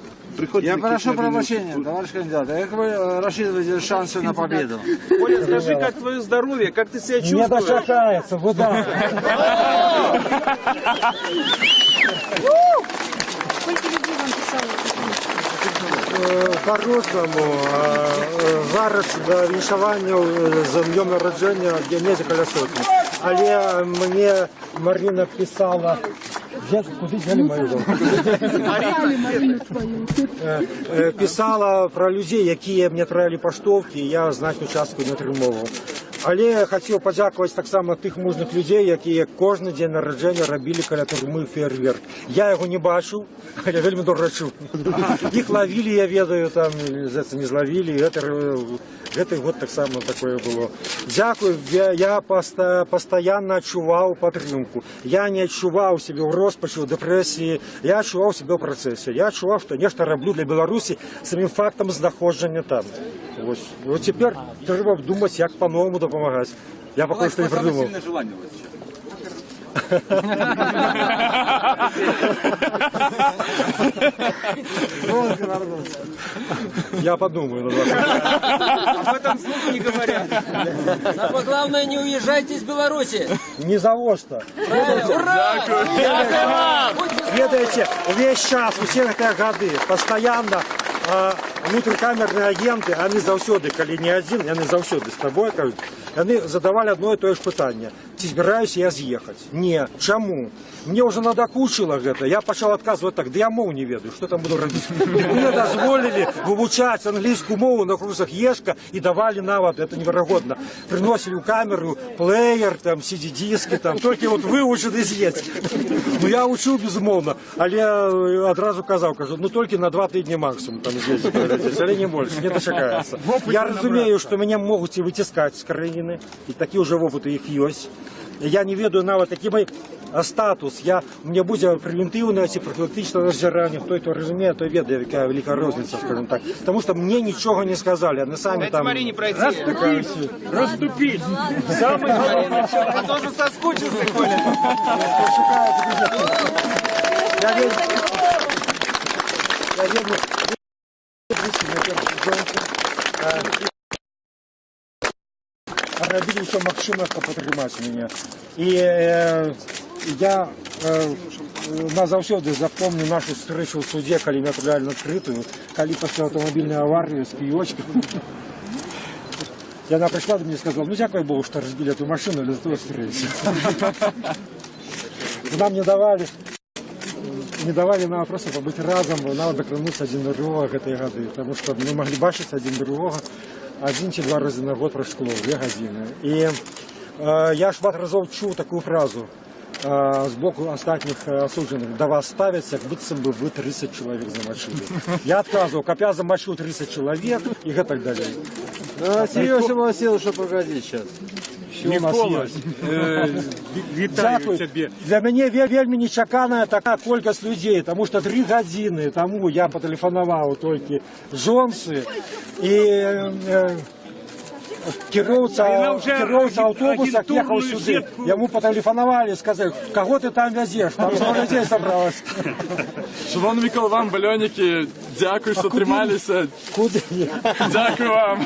[SPEAKER 7] Я прошу пробачення, товарищ кандидат. Як ви розчитуєте шанси на победу?
[SPEAKER 6] Коля, скажи, как твое здоровье, как ты себя чувствуешь?
[SPEAKER 21] Не дошатается, вода.
[SPEAKER 1] Сколько людей вам писало?
[SPEAKER 21] По-розному. Зараз до віншування з днем народження Генезі Колесотні. Але мені Марина писала, куди взяли мою дому? Писала про людей, які мені відправили поштовки, і я значну частку не отримував. Але я хотів подякувати так само тих мужних людей, які кожен день народження робили біля тюрми фейерверк. Я його не бачив, але вельми добре чув. Їх ловили, я ведаю, там, не зловили, Цей год так само таке було. Дякую, я постійно відчував підтримку. Я не відчував себе в розпачі, в депресії, я відчував себе в процесі. Я відчував, що нечто роблю для Білорусі самим фактом знаходження там. Ось тепер треба думати, як по-новому допомагати. Я поки що не придумав. Я подумаю над вашим.
[SPEAKER 18] Об этом слух не говорят. Самое главное, не уезжайте из Беларуси.
[SPEAKER 21] Ни за что.
[SPEAKER 18] Ура!
[SPEAKER 21] Ведаете, весь час, все эти годы, постоянно внутрикамерные агенты, они заўсёды, калі не один, яны заўсёды з тобой, кажуть, яны задавали одно и то же питание. Ці збираюсь я з'ехаць? Не. Чаму? Мне уже надокучило гэта. Я пачал отказывать так, да я мову не ведаю, что там буду робить. Мне дозволили вывучать английскую мову на курсах ЕШКа и давали навод, это невероятно. Приносили в камеру плеер, там, CD-диски, там, только вот выучить и з'есть. Ну я учу безумовно, але одразу казав, кажу, ну только на 2 тижні максимум там з'ездить, але не больше, не дочекается. Я разумею, что меня могут и вытискать с краины, и такие уже опыты их есть. Я не ведаю нават такі мой статус. У меня буде превентивне чи профілактичне розжирання. Хто це розуміє, той ведає, яка велика різниця, скажімо так. Тому що мені нічого не сказали, вони самі там...
[SPEAKER 22] Расступить! Самый главный человек.
[SPEAKER 2] А то же соскучился, Коля.
[SPEAKER 21] Я верю. Робили все магчымае, каб падтрымаць мяне. І я назаўсёды запомню нашу встречу ў суде, калі меня отправляли на открытую, калі пасля аўтамабільнай аварыі з піёчкой. Яна пришла до меня и сказала, ну дякую Богу, что разбили эту машину для того встречи. Нам не давали нам просто побыть разом, нам докрануться один до другого этой годы, потому что мы могли бачиться один другого. 1 чи 2 рази на год пройшло, 2 години. І я шмат разів чув таку фразу з боку останніх осуджених. До вас ставиться, як быццам бы вы 30 чоловік замочили. Я відказував, каб я замочив 30 чоловік і так далі.
[SPEAKER 7] Серйозно просив, що погоди зараз.
[SPEAKER 22] Микола, вітаю тебе.
[SPEAKER 21] Для мене вельми нечакана така кількість людей, тому що 3 години тому я потелефонував тільки жонці і кіровця автобуса їхав сюди. Йому потелефонували і сказали, кого ти там везеш, там 100 людей зібралось.
[SPEAKER 6] Шановні Микола, вам, бальоніки, дякую, що трималися.
[SPEAKER 21] Куди?
[SPEAKER 6] Дякую вам.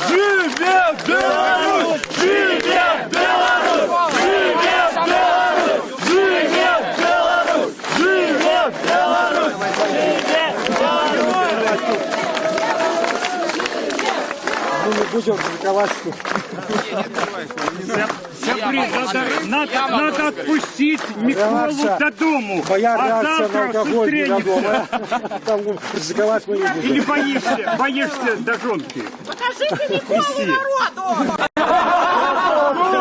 [SPEAKER 22] Живет Беларусь! Живет Беларусь! Живет Беларусь! Живет Беларусь! Живет Беларусь! Живет Беларусь!
[SPEAKER 21] Мы не будем критиковать.
[SPEAKER 22] Надо отпустить Миколу до дому.
[SPEAKER 21] Моя
[SPEAKER 22] а
[SPEAKER 21] реакция на
[SPEAKER 22] завтра
[SPEAKER 21] алкоголь
[SPEAKER 22] встретимся.
[SPEAKER 21] Критиковать мы не будем.
[SPEAKER 22] Или боишься до жонки?
[SPEAKER 14] Покажите Миколу народу!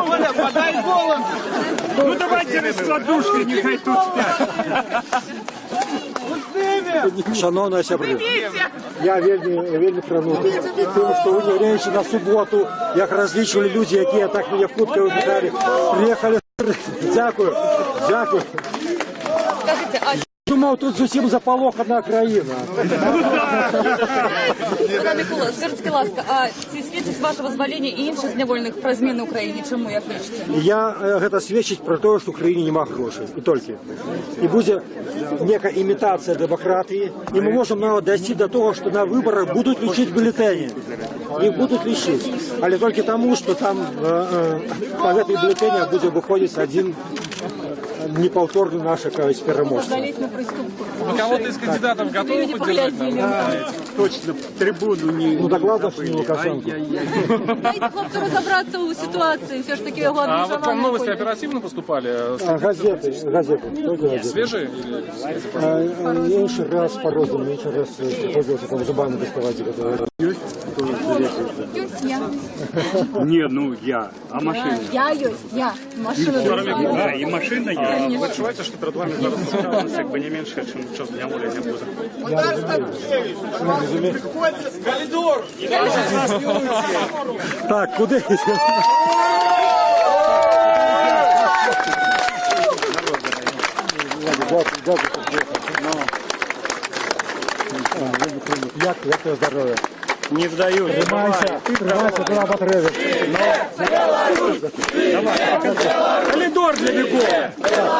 [SPEAKER 2] Коля, подай голос!
[SPEAKER 22] Ну давайте раскладушкой, нехай тут спят.
[SPEAKER 21] Шановні сябри, я вельми тронутий тим, що ви раніше на суботу, як розлічували люди, які так мене вкутка вибігали, приїхали. Дякую, дякую.
[SPEAKER 3] Скажите, а
[SPEAKER 21] Думав, тут зовсім заполохана країна.
[SPEAKER 3] Пане Микола, скажіть, будь ласка, а ці свідчить ваше визволення і інші зневолених про зміни в Україні? Чому, як лічите?
[SPEAKER 21] Я гэта сведчыць про те, что в Украине нема грошей, и только. И будет некая имитация демократии, и мы можем нават дойти до того, что на выборах будут лічить бюллетени. Их будут лічить. Але только тому, что там по этой бюллетени будет выходить один неповторный наш переможца.
[SPEAKER 9] Ну, кого-то из кандидатов готовы поддержать?
[SPEAKER 22] Точно, трибуну не...
[SPEAKER 21] Ну, докладов не Лукашенко.
[SPEAKER 3] Дайте хлопцу розібратися у ситуації, все ж таки його
[SPEAKER 9] А вот вам новости оперативно поступали?
[SPEAKER 21] Газеты. Только газеты.
[SPEAKER 9] Свежие?
[SPEAKER 21] Я еще раз по-розному, я еще раз пользовался там зубами доставать.
[SPEAKER 22] Не, ну я. А машина?
[SPEAKER 3] Я я. Машина
[SPEAKER 22] Да, и машина я. Вы отчуваете, что перед вами зараз справедливість якби не менше, чем час дня воля не буде?
[SPEAKER 2] Коридор!
[SPEAKER 21] Так, куди? Як твоє здоров'я?
[SPEAKER 22] Не вдаю.
[SPEAKER 21] Тримайся, туди потреби.
[SPEAKER 22] Коридор для бегов.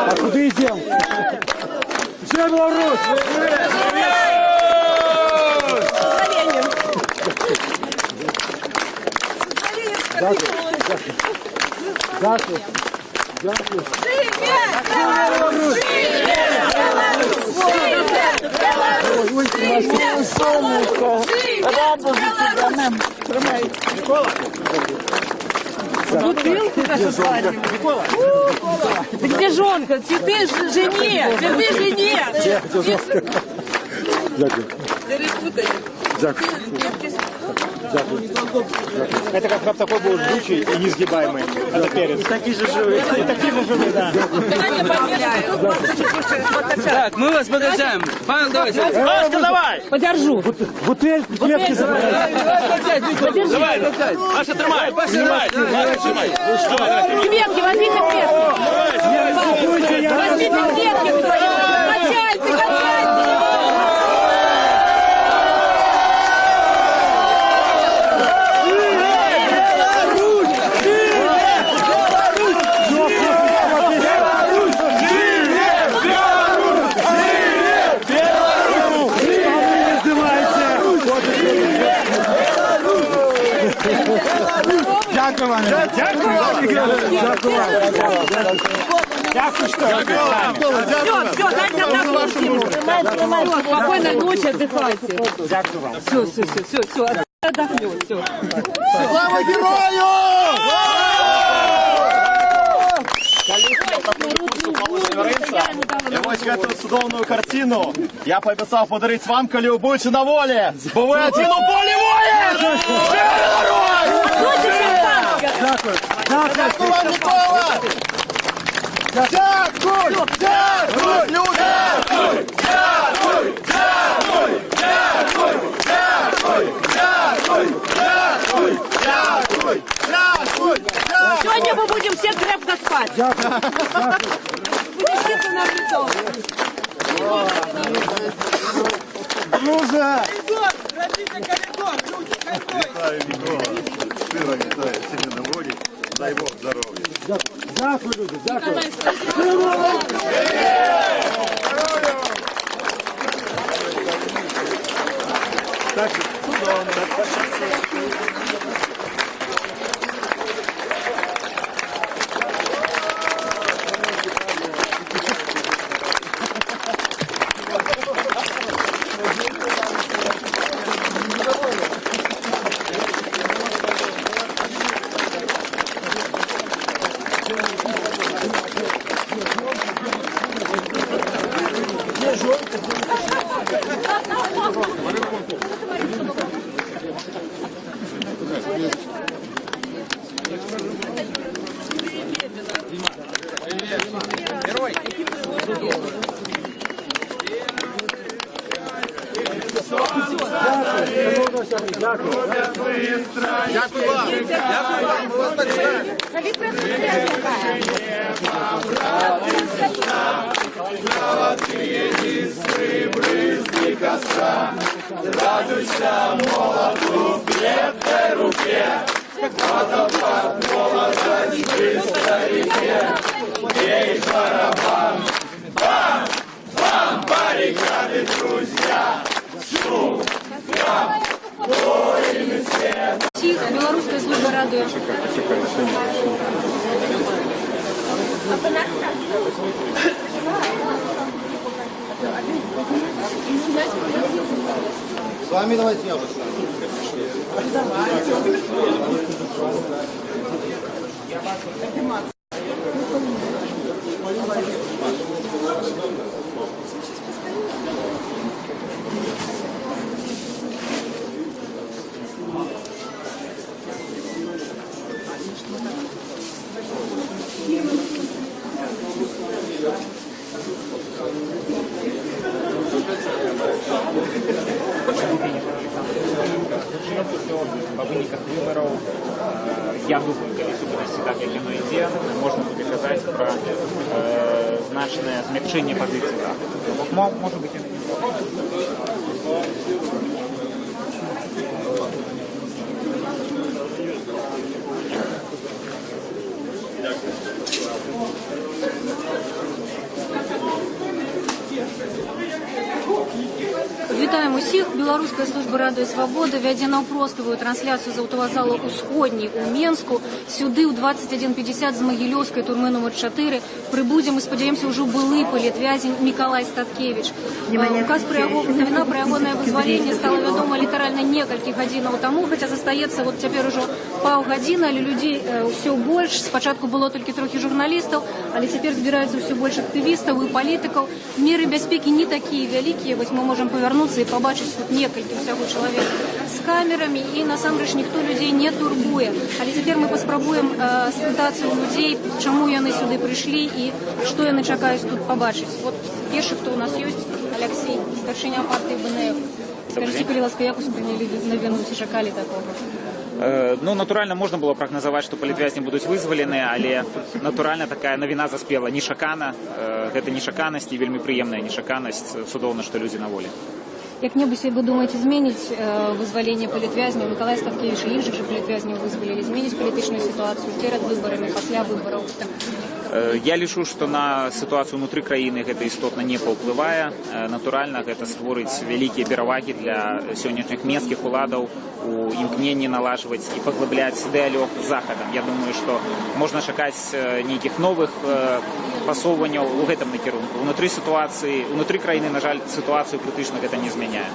[SPEAKER 21] А куди йдемо?
[SPEAKER 22] Все Беларусь!
[SPEAKER 21] Дякую. Дякую.
[SPEAKER 14] Живет Беларусь!
[SPEAKER 5] Бутылку даже свадебную. Микола! Где жонка? Цветы жене! Цветы жене!
[SPEAKER 21] Дякую. Дякую.
[SPEAKER 2] Это как раз такой был жгучий и несгибаемый. Это перец. И такие же живые. И такие же живые, да.
[SPEAKER 18] Так, мы вас подождаем. Павел, давайте.
[SPEAKER 2] Пашка, давай!
[SPEAKER 21] Подержу. Бутыль, клетки забрать.
[SPEAKER 2] Давай, Паша, тримай. Паша, давай.
[SPEAKER 5] Клетки, возьмите клетки. Возьмите клетки вдвоем. Качайте, качайте.
[SPEAKER 2] Дякую вам. Дякую, что
[SPEAKER 5] Все, дайте одного всему. Спокойной ночи, отдыхайте.
[SPEAKER 2] Дякую вам.
[SPEAKER 5] Все. Отдохнет, все.
[SPEAKER 2] Слава герою! І ось цю судовну картину я пообіцяв подарити вам, коли ви будете на волі. Бо ви один у полі воїн!
[SPEAKER 21] Дякую.
[SPEAKER 2] Дякую вам, Микола! Дякую! Дякую, люди! Дякую!
[SPEAKER 5] Сегодня мы будем все крепко спать. Подождите на лицо.
[SPEAKER 2] Друза!
[SPEAKER 13] Вітаю, Микола. Щиро вітаю, сьогодні на волі. Дай Бог здоров'я.
[SPEAKER 21] Дякую, люди, дякую.
[SPEAKER 2] Так, судовно. Дякую вам. Дякую вам. Ми вас так чекаємо.
[SPEAKER 12] Радуйся, молоду, в крепкой руке, водопад, молодость, в старике, бей барабан, бам, бам, баррикады, друзья, шум, гам, воины свет.
[SPEAKER 1] Белорусская служба радует.
[SPEAKER 2] С вами давайте я встану.
[SPEAKER 11] По выниках выборов, я думаю, коли сутності так, як воно йде, можна буде казати про значне змягчення позиції. Може бути,
[SPEAKER 1] Вітаємо усіх. Беларуская служба радыё свабода вядзе наўпроставую трансляцыю з аўтавакзалу ўсходні ў Менску. Сюды ў 21:50 з магілёўскай турмы нумар 4 прыбудзе, мы спадзяемся, ўжо былы палітвязень Мікалай Статкевіч. Навіна пра ягонае вызваленне стала вядома літаральна некалькі гадзінаў таму, хаця застаецца вот цяпер ужо паўгадзіны, але людзей ўсё больш. Спачатку было толькі трохі журналістаў, але цяпер збіраюцца ўсё больш актывістаў і палітыкаў. Меры бяспекі не такія вялікія, вось мы можам павярнуцца і пабачыць тут некалькі ўсяго чалавек з камерамі, і насамрэч ніхто людзей не турбуе. Але цяпер мы паспрабуем спытацца ў людзей, чаму яны сюды прыйшлі і што яны чакаюць тут пабачыць. Вот першы, хто у нас ёсць, Алексей, старшыня партыі БНФ. Скажите, калі ласка, як успрынялі навіну, ці чакалі такога?
[SPEAKER 8] Ну, натуральна, можна было прагназаваць, што палітвязні будуць вызвалены, але натуральна такая навіна заспела нечакана. Гэта нечаканасць і вельмі прыемная нечаканасць. Цудоўна, што людзі на волі.
[SPEAKER 1] Як-небудзь, вы думаеце, зменіць вызваленне палітвязняў? Мікалай Статкевіч і іншых жа палітвязняў вызвалілі, зменіць палітычную сітуацыю перад выбарамі, пасля выбараў?
[SPEAKER 8] Я лічу, што на сітуацыю ўнутры краіны гэта істотна не паўплывае. Натуральна, гэта створыць вялікія перавагі для сённяшніх менскіх уладаў у імкненні налажваць і паглыбляць дыялог з захадам. Я думаю, што можна чакаць нейкіх новых пасоўванняў у гэтым накірунку. Унутры краіны, на жаль, сітуацыю крытычна гэта не змяняе.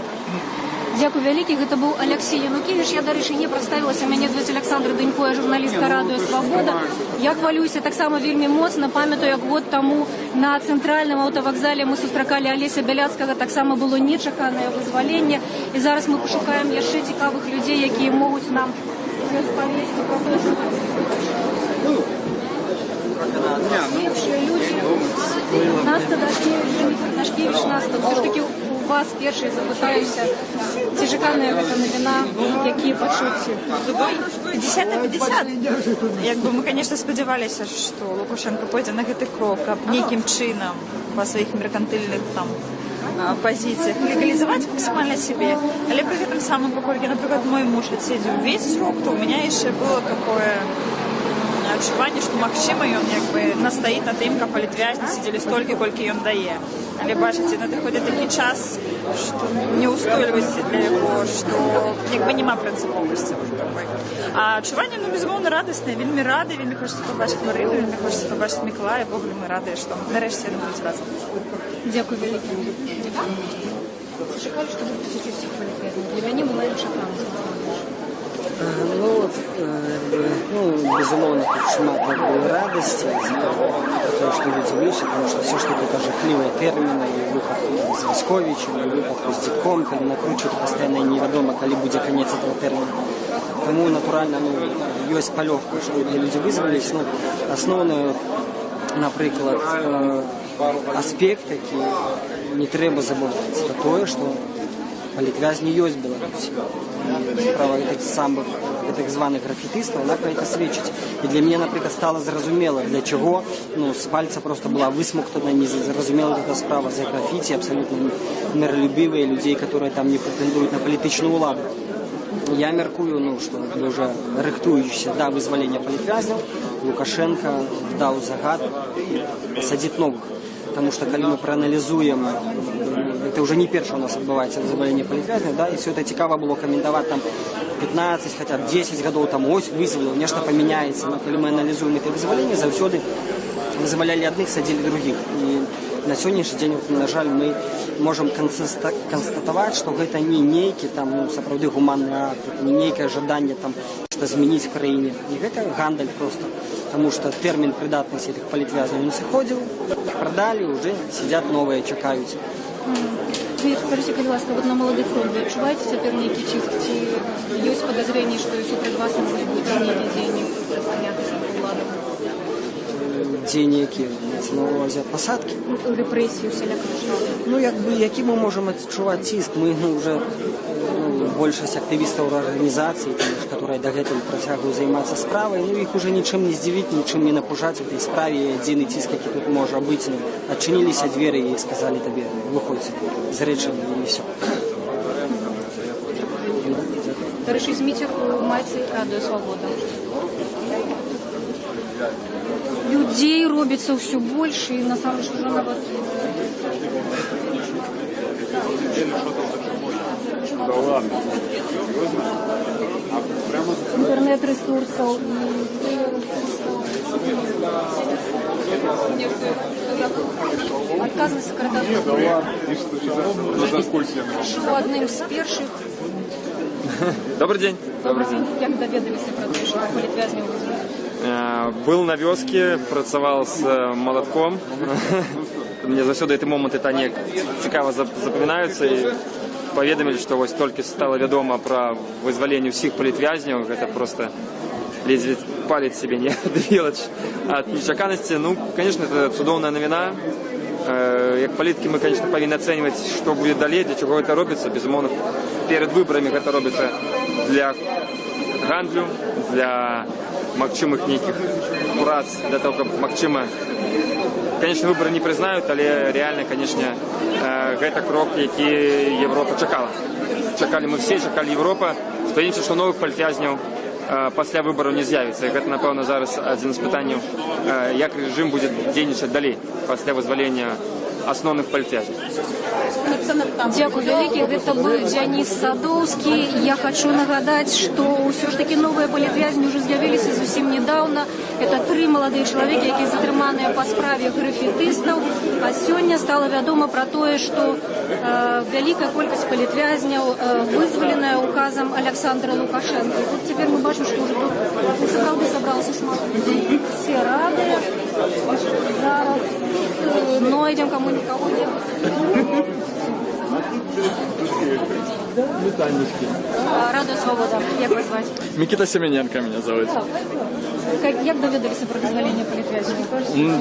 [SPEAKER 1] Дзякуй вялікі, гэта быў Алексей Янукевіч. Я, дарэчы, не прадставілася, мяне зваць Александра Дэнько, я журналістка радыё «Свабода». Я хвалююся таксама вельмі моцна, памятаю, як год таму на цэнтральным аўтавакзале мы сустракалі Алеся Бяляцкага, таксама было нечаканае вызваленне. І зараз мы пашукаем яшчэ цікавых людзей, якія могуць нам распавесці пра тое, што першыя людзі. Наста Дашкевіч, Наста, все ж таки у вас перший запытаюся, ці чаканая гэта навіна, якія пачуцці?
[SPEAKER 3] 50 на 50. Якби мы, конечно, спадзяваліся, што Лукашенко пойдзе на гэты крок, каб нейкім чынам па сваіх меркантыльных там позициях легализовать максимально себе. Але при гэтым самым, паколькі, напрыклад, мой муж адседзеў увесь срок, то у меня яшчэ было такое адчуванне, што магчыма ён як бы настаіць на тым, каб палітвязні сидзелі столькі, колькі ён дае. Але бачыце, надыходзіць такі час, што неўстойлівасці для яго, што як бы няма прынцыповасці. А адчуванне, ну, безумоўна, радаснае, вельмі рады, вельмі хочацца пабачыць Марыну, вельмі хочацца пабачыць Мікалая, ввогуле мы радыя, што нарэшце яны будуць разам.
[SPEAKER 1] Дзякуй вялікі. Чакалі, што будуць усіх палітвязняў? Для мяне была нечаканасць.
[SPEAKER 5] Безумоўна, тут шмат радасці за тое, што людзі выйшлі, тому што все ж таки это жахлівыя тэрміны, і выпадку з Васьковічам, і выпадку з Дзіком, калі накручваюць пастаянна і невядома, калі будзе канец этого тэрміна. Таму, натуральна, ёсць палёгка, што людзі вызваліся. Асноўны, напрыклад, аспект, які не трэба забываць, тое, што палітвязні ёсць Беларусі. Справа гэтых самых так званых графітыстаў, она про это сведчыць. І для мяне, напрыклад, стала зразумела, для чаго з пальца просто была высмоктана незразумела эта справа за графіці, абсолютно миролюбівыя людзей, которые там не претендуюць на палітычную ўладу. Я мяркую, што уже рыхтуючыся да вызвалення палітвязняў, Лукашенко даў загад садзіць новых. Потому что, калі мы проаналізуем, это уже не першае у нас адбываецца вызваленне палітвязняў, да, і все это цікава было каментаваць там 15, хотя 10 гадоў там ось вызваліў, нешта памяняецца. Но калі мы аналізуем это вызваленне, заўсёды вызвалялі адных, садзілі других. І на сённяшні дзень, на жаль, мы можем констатаваць, што гэта не нейкі там сапраўды гуманны акт, не нейкае жаданне там што змяніць в краіне. І гэта гандаль просто. Потому что термин придатности этих палітвязняў не сыходзіў, продали, уже сидят новые, чакаюць.
[SPEAKER 1] Скажите, калі ласка, вот на молоды фронт вы адчуваеце цяпер нейкі чыск, ці ёсць падазрэнні, што і супраць вас могуць быць нейкія дзеянні прадпрынятыя уладам?
[SPEAKER 5] Дзеянні якія? На ўвазе пасадкі?
[SPEAKER 1] Рэпрэсіі усялякага штабу.
[SPEAKER 5] Які мы можам адчуваць ціск? Мы уже большасць актывістаў арганізацый, которые дагэтуль працягваюць займацца справай, іх уже нічым не здзівіць, нічым не напужаць этой справе. Адзіны ціск, які тут можа быць, адчыніліся дзверы і сказалі табе, выходзь з рэчамі, і все.
[SPEAKER 1] Дарэчы, міцер у майцы радыё «Свабода». людей робится все больше, и на самом деле уже навод.
[SPEAKER 13] Да ладно.
[SPEAKER 1] Интернет-ресурсов. Отказывается картошка.
[SPEAKER 13] Да ладно.
[SPEAKER 1] Що одним з перших.
[SPEAKER 17] Добрый день.
[SPEAKER 1] Добрый день. Як доведалися про те, що політв'язнів визвали?
[SPEAKER 17] Был на вёске, працаваў з молотком. Мне заўсёды гэты моманты так цікава запамінаюцца і паведамілі, што вось толькі стала вядома пра вызваленне ўсіх палітвязняў. Гэта просто ледзьве палец себе не адвілач ад нечаканасці. Ну, конечно, это цудоўная навіна. Як палітыкі мы, конечно, павінны ацэньваць, што будзе далей, для чаго гэта робіцца. Безумоўна, перад выбарамі гэта робіцца для гандлю, для магчымых нейкіх прац, для того, каб магчыма, конечно, выборы не признают, але реально, конечно, гэта крок, які Европа чакала. Чакалі мы все, чакалі Европа. Спадзяёмся, што новых палітвязняў пасля выбораў не з'явіцца. І гэта, напэўна, зараз адзін з пытанняў, як рэжым будзе дзейнічаць далей пасля вызвалення асноўных палітвязняў.
[SPEAKER 1] Дякую вялікі. Гэта быў Дзяніс Садоўскі. Я хочу нагадаць, што ўсё ж такі новыя палітвязні ўжо з'явіліся зусім нядаўна. Это 3 маладыя чалавекі, якія затрыманыя па справе графітыстаў. А сёння стала вядома пра тое, што вялікая колькасць палітвязняў вызваленая указам Александра Лукашенко. І тут цяпер мы бачым, што ўжо тут сапраўды сабралася шмат людзей. Все радыя. Зараз нойдзем каму нікаго не. Радио Свобода. Як вас звать?
[SPEAKER 6] Микита Семененко меня зовут.
[SPEAKER 1] Як доведалися про дозволення політв'язнів?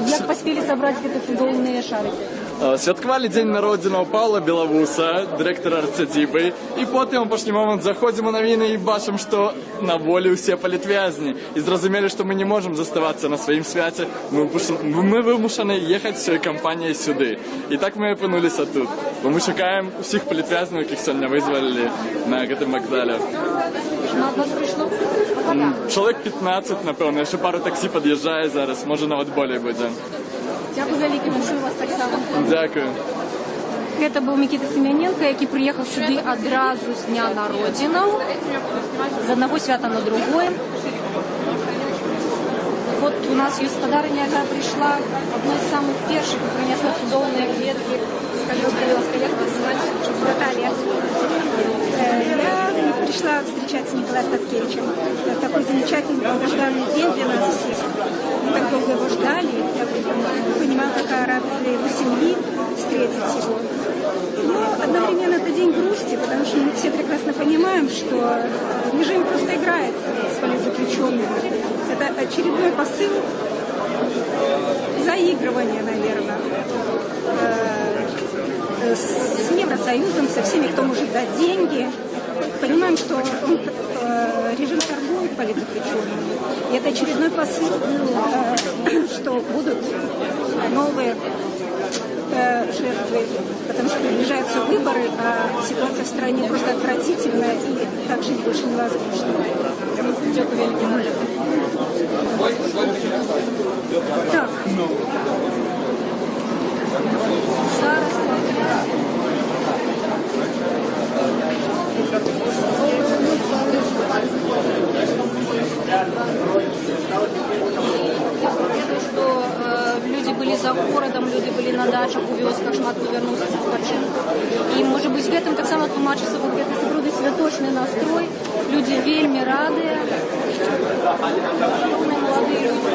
[SPEAKER 1] Як поспіли собрати ці цудовні шарики?
[SPEAKER 6] Святкували День народження Павла Беловуса, директора Арцедибы, і потім в пошли момент заходимо на новини і бачимо, що на волі всі політв'язні. І зрозуміли, що ми не можемо заставатися на своїм святі, ми вимушені їхати всією компанією сюди. І так ми опинилися тут. Бо ми чекаємо всіх політв'язнів, яких сьогодні визволили на цьому вокзалі.
[SPEAKER 1] Вас прийшло?
[SPEAKER 6] Чоловік 15, напевно, ще пару таксі під'їжджає зараз, може навіть більше буде.
[SPEAKER 1] Дякую велике, большое вас так само.
[SPEAKER 6] Дякую.
[SPEAKER 1] Це був Микита Семененко, який приїхав сюди одразу з Дня народження, з одного свята на другое. Вот у нас есть подарення, яка прийшла, одна из самых первых, и принесла чудовные кветки. Скажите, пожалуйста, как вас звать?
[SPEAKER 19] Наталья. Я пришла встречать с Николаем Статкевичем. Это такой замечательный, долгожданный день для нас всех. Мы так долго его ждали. Я понимаю, какая радость для его семьи встретить его. Но одновременно это день грусти, потому что мы все прекрасно понимаем, что режим просто играет с политзаключенными. Это очередной посыл заигрывания, наверное, с Евросоюзом, со всеми, кто может дать деньги. Понимаем, что режим торгует политзаключенными. И это очередной посыл, что будут новые жертвы, потому что приближаются выборы, а ситуация в стране просто отвратительная, и так жить больше невозможно. Так.
[SPEAKER 1] Что люди были за городом, люди были на дачах, у вёсках, шмат повернулся з спочинку. І, може бути, з гэтым так само тлумачыцца гэты сапраўды святочны настрой. Люди вельмі радыя. Молодые люди.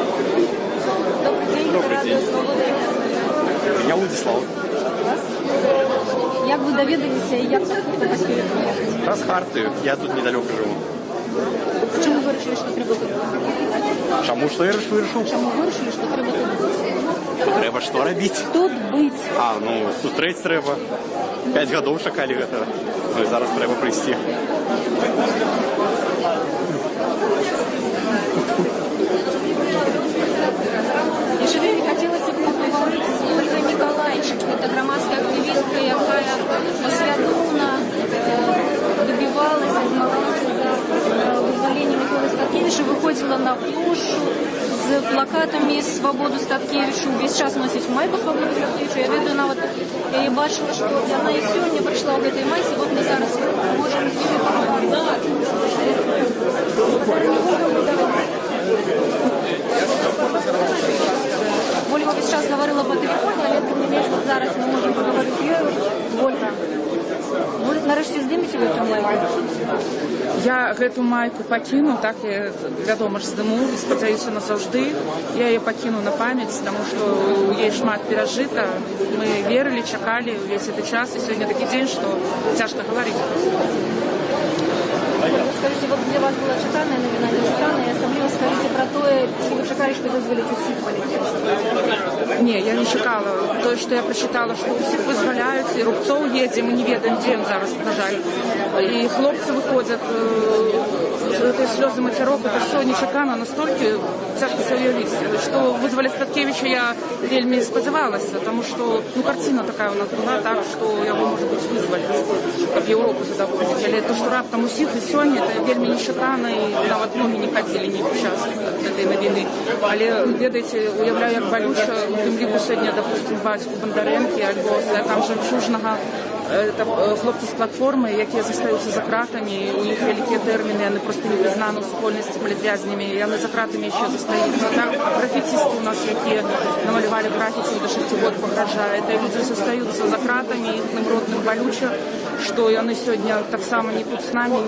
[SPEAKER 1] Добрый день, Радио Свобода.
[SPEAKER 2] Меня Владислав.
[SPEAKER 1] Як ви довідалися і як ви поспіли приїхати?
[SPEAKER 2] Раз Хартію, я тут недалеко живу.
[SPEAKER 1] Чому ви вирішили, що треба тут бути?
[SPEAKER 2] Чому що я вирішив?
[SPEAKER 1] Чому ви вирішили, що треба тут бути?
[SPEAKER 2] Треба що робити?
[SPEAKER 1] Тут бути.
[SPEAKER 2] А, ну, зустріти треба. 5 років чекали этого. Ну і зараз треба прийти.
[SPEAKER 1] Еще вельми хотелось бы поговорить с Ольгой Николаевичем. Это громадская активистка, якая послідовно добивалась, змагалася за вызволение Миколы Статкевича, выходила на площадь з плакатами «Свободу Статкевичу». Весь час носить майку «Свободу Статкевичу». Я веду нават, я її бачила, що яна і сьогодні прийшла в этой майці, вот ми зараз можемо з ними поговорити. Ольга весь час говорила по телефону, але тим не менш, зараз ми можемо поговорити з нею. Ольга, ви нарешті здимете цю майку?
[SPEAKER 15] Я гэту майку пакіну, так я, вядома ж, здыму, спадзяюся назаўжды. Я яе пакіну на памяць, таму што ей шмат перажыта. Мы верылі, чакалі ўвесь гэты час, і сёння такі дзень, што цяжка гаварыць.
[SPEAKER 1] Скажите, вот для вас была читанная новина, нечитанная, и особливо скажите про то, если вы чекали, что вызволить усіх поліцейських.
[SPEAKER 15] Не, я не чекала. То, что я прочитала, что усіх вызволяют, и Рубцов едем, мы не ведаем, где он зараз, на жаль. И хлопцы выходят, это слезы матерок, это все нечакано, настолько цяжко себе уявить. Что вызволить Статкевича я вельми сподзявалась, потому что, ну, картина такая у нас была, так, что его, может быть, вызволить, как Европу задовольнить. Или то, что раптом усіх, и сёння, это вельми нечакано, и нават многие не хотели ни час этой новины. Але, ведаеце, уявляю, як болюча, у тым ліку сёння, допустим, бацьку Бондаренкі, альбо там Жемчужнага, это хлопцы з платформы, якія застаюцца за кратамі, у іх вялікія тэрміны, яны просто не прызнаны ў супольнасці палітвязнямі, яны за кратамі яшчэ застаюцца. Так, графітісты у нас, якія намалявалі графіці, до 6 год пагражае, это людзі застаюцца за кратамі, іх родным балюча, што яны сёння таксама не тут з намі,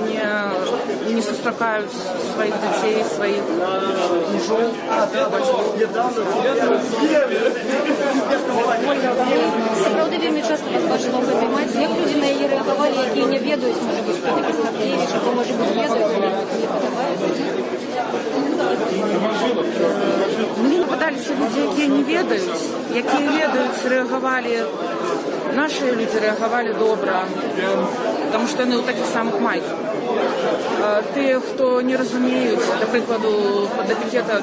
[SPEAKER 15] не сустракаюць сваіх дзяцей, сваіх мужоў, бацькоў.
[SPEAKER 1] Сапраўды вельмі часто вас бачила ў гэтай майцы. Як людзі на яе рэагавалі, якія не ведаюць, можа быць, хто такі Статкевіч, або, можа быць, ведаюць, але не падабаюць?
[SPEAKER 15] Мне нападаліся людзі, якія не ведаюць, рэагавалі. Наши люди рэагавалі добра, потому что яны ў такіх самых майках. Тыя, хто не разумеюць, да прыкладу,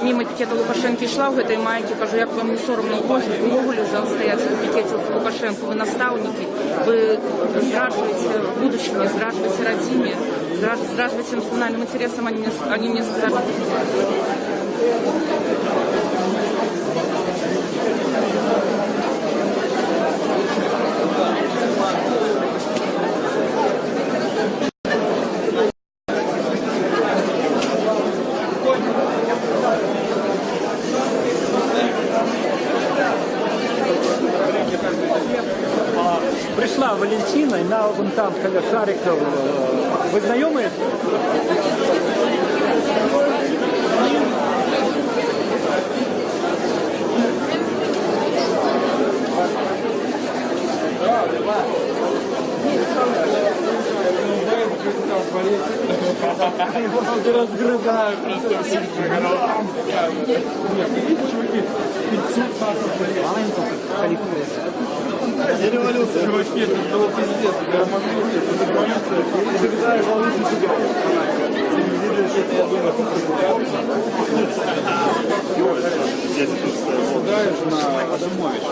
[SPEAKER 15] мимо пікета Лукашэнкі ішла ў гэтай майке, кажу, як вам не сорамна увогуле стаяць у пікеце Лукашэнку, вы настаўнікі, вы здраджваеце будучыне, здраджваеце радзіме, здраджваеце нацыянальным інтарэсам, они мне сказали.
[SPEAKER 21] Пришла Валентина, и на вон там, когда Шариков, вы знакомы?
[SPEAKER 12] Разгрызают. Революция, чуваки, это было пиздец. Всегда эволюция сюда. Попадаешь на Адамович.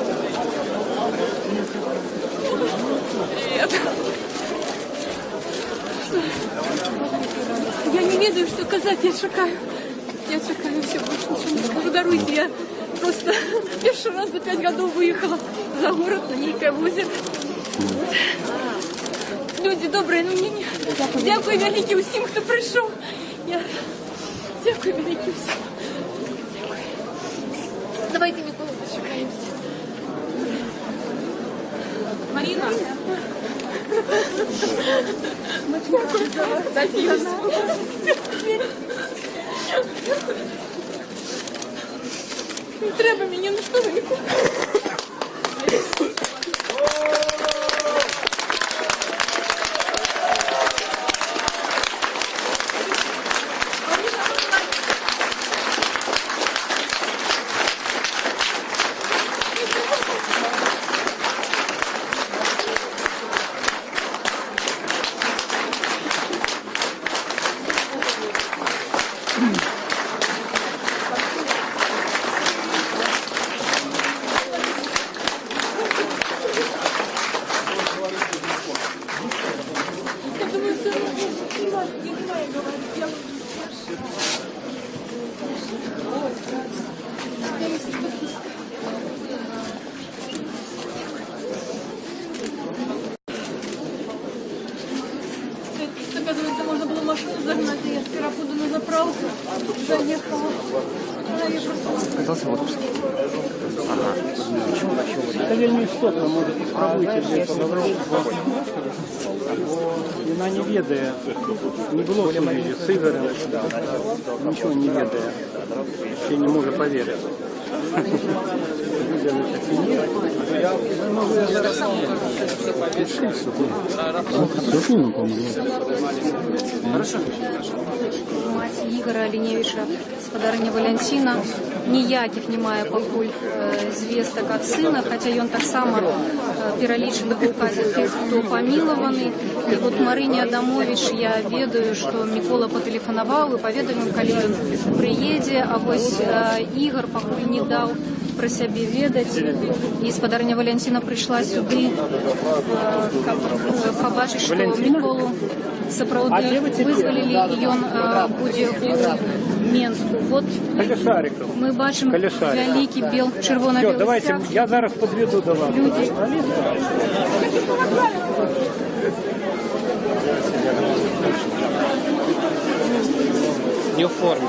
[SPEAKER 14] Я не ведаю, что сказать, я шукаю все, больше ничего не скажу. Даруйте, я просто первый раз за 5 годов выехала за город на Нейкое озеро. Люди добрые, ну мне не... Дякую велике усім, хто прийшов. Дякую велике усім. Давайте, Микола, пошукаемся. Марина. София. Не треба мені, ну що ви не купите? загнать, я сперва буду на заправку, заехала.
[SPEAKER 4] Оказался в отпуске. Ага.
[SPEAKER 22] Это вельми істотно, може, спробуйте вже поговорити. Вона не ведає, не було в Сирії, з Ігорем, нічого не ведає, ще не може повірити.
[SPEAKER 1] Мать Ігора Аліневича, спадарыня Валянціна, ніяких немає пакуль звестак ад сына, хотя ён таксама пералічаны ў указе тых, хто памілаваны. І вот Марыне Адамович я ведаю, што Мікола патэлефанаваў і паведаміў, калі ён прыедзе, а вось Ігор пакуль не даў пра сябе ведаць. І спадарыня Валянціна прыйшла сюды, каб пабачыць, што Міколу сапраўды вызвалілі, і ён будзе у Менску. Вот мы бачым вялікі чырвона-белы
[SPEAKER 22] Давайте,
[SPEAKER 1] сцяг.
[SPEAKER 22] я зараз подведу до вас.
[SPEAKER 1] Люди.
[SPEAKER 5] Не в форме.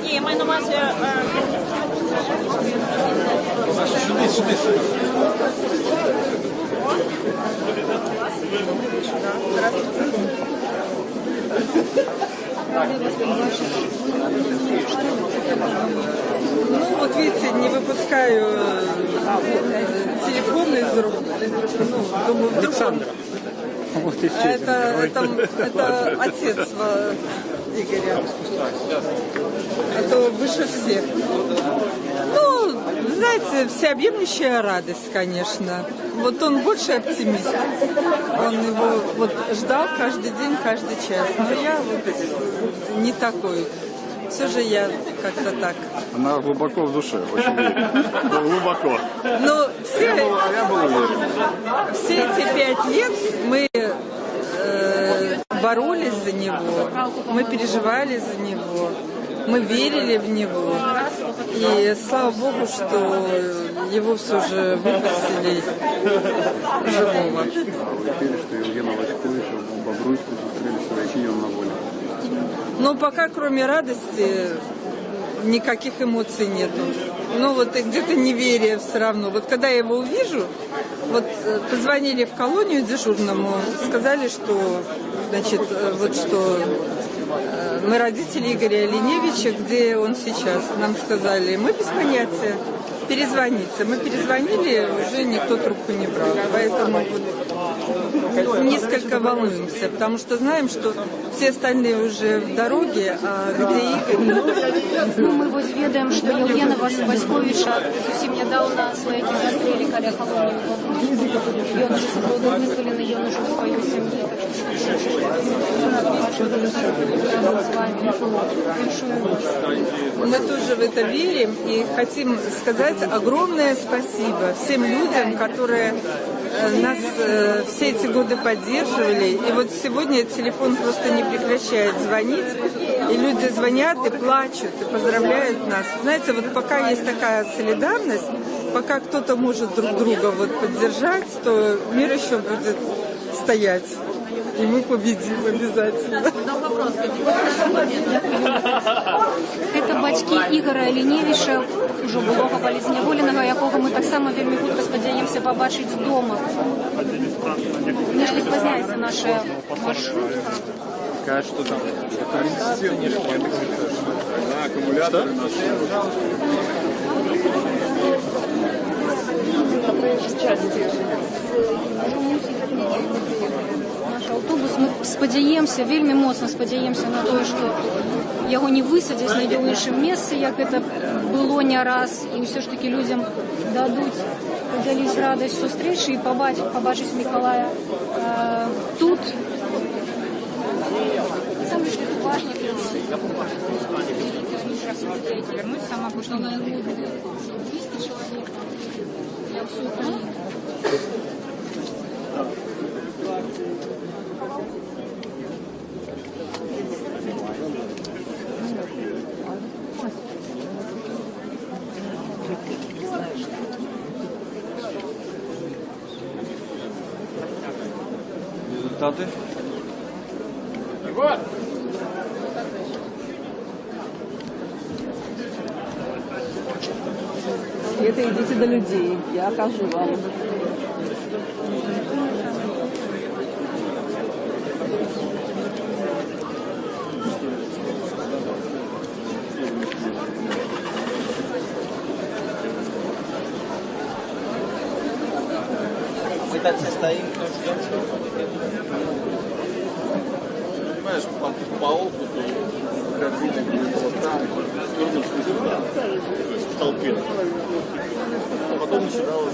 [SPEAKER 3] Ні, я маю на увазі...
[SPEAKER 16] Ну, вот видите, не выпускаю телефон из рук. Ну, думаю, вдруг он... Это отец Игоря. Это выше всех. Ну, знаете, всеобъемлющая радость, конечно. Вот он больше оптимист. Он его вот ждал каждый день, каждый час. Но я вот не такой. Все же я как-то так.
[SPEAKER 13] Она глубоко в душе, очень глубоко.
[SPEAKER 16] Но все эти 5 лет мы боролись за него, мы переживали за него, мы верили в него. И слава Богу, что его все же выпустили живого.
[SPEAKER 13] Вы верили, что Евгена Васьковича в Бобруйску застрелили своячи, он на воле?
[SPEAKER 16] Но пока, кроме радости, никаких эмоций нету. Ну вот где-то неверие все равно. Вот когда я его увижу, вот позвонили в колонию дежурному, сказали, что, значит, вот что мы родители Игоря Алиневича, где он сейчас. Нам сказали, мы без понятия, перезвоните. Мы перезвонили, уже никто трубку не брал. Поэтому вот несколько волнуемся, потому что знаем, что все остальные уже в дороге, а где Игорь?
[SPEAKER 1] Ну, мы вот ведаем, что Евгена Васьковича зусім нядаўна сваякі застрелі каля калоніі ў Бобруйску. Ён уже сапраўды вызвалены, ён уже ў сваёй сям'і.
[SPEAKER 16] Мы тоже в это верим и хотим сказать огромное спасибо всем людям, которые нас все эти годы поддерживали. И вот сегодня телефон просто не прекращает звонить. И люди звонят и плачут, и поздравляют нас. Знаете, вот пока есть такая солидарность, пока кто-то может друг друга вот поддержать, то мир еще будет стоять. И мы победим обязательно.
[SPEAKER 1] Это бацькі Ігора Аліневіча, ужо былога палізняволенага, якога мы таксама вельмі хутка спадзяемся пабачыць дома. Нешта спазняецца наша маршрутка.
[SPEAKER 13] Скажешь, что там? Аккумулятор.
[SPEAKER 1] Наш аўтобус, мы спадзяемся, вельмі моцна спадзяемся на тое, што яго не высадзяць на іншым месцы, як это было не раз, і ўсё ж такі людзям дадуць падзяліць радасць сустрэчы і пабачыць Мікалая тут. Самое что важно, вернуть сама, потому что она 200 человек для всей Украины.
[SPEAKER 4] результаты?
[SPEAKER 10] Это идите до людей, я окажу вам.
[SPEAKER 5] Мы так все стоим,
[SPEAKER 13] Понимаешь, по опыту картины было там, вернувшись сюда, то есть в толпе. А потом начиналось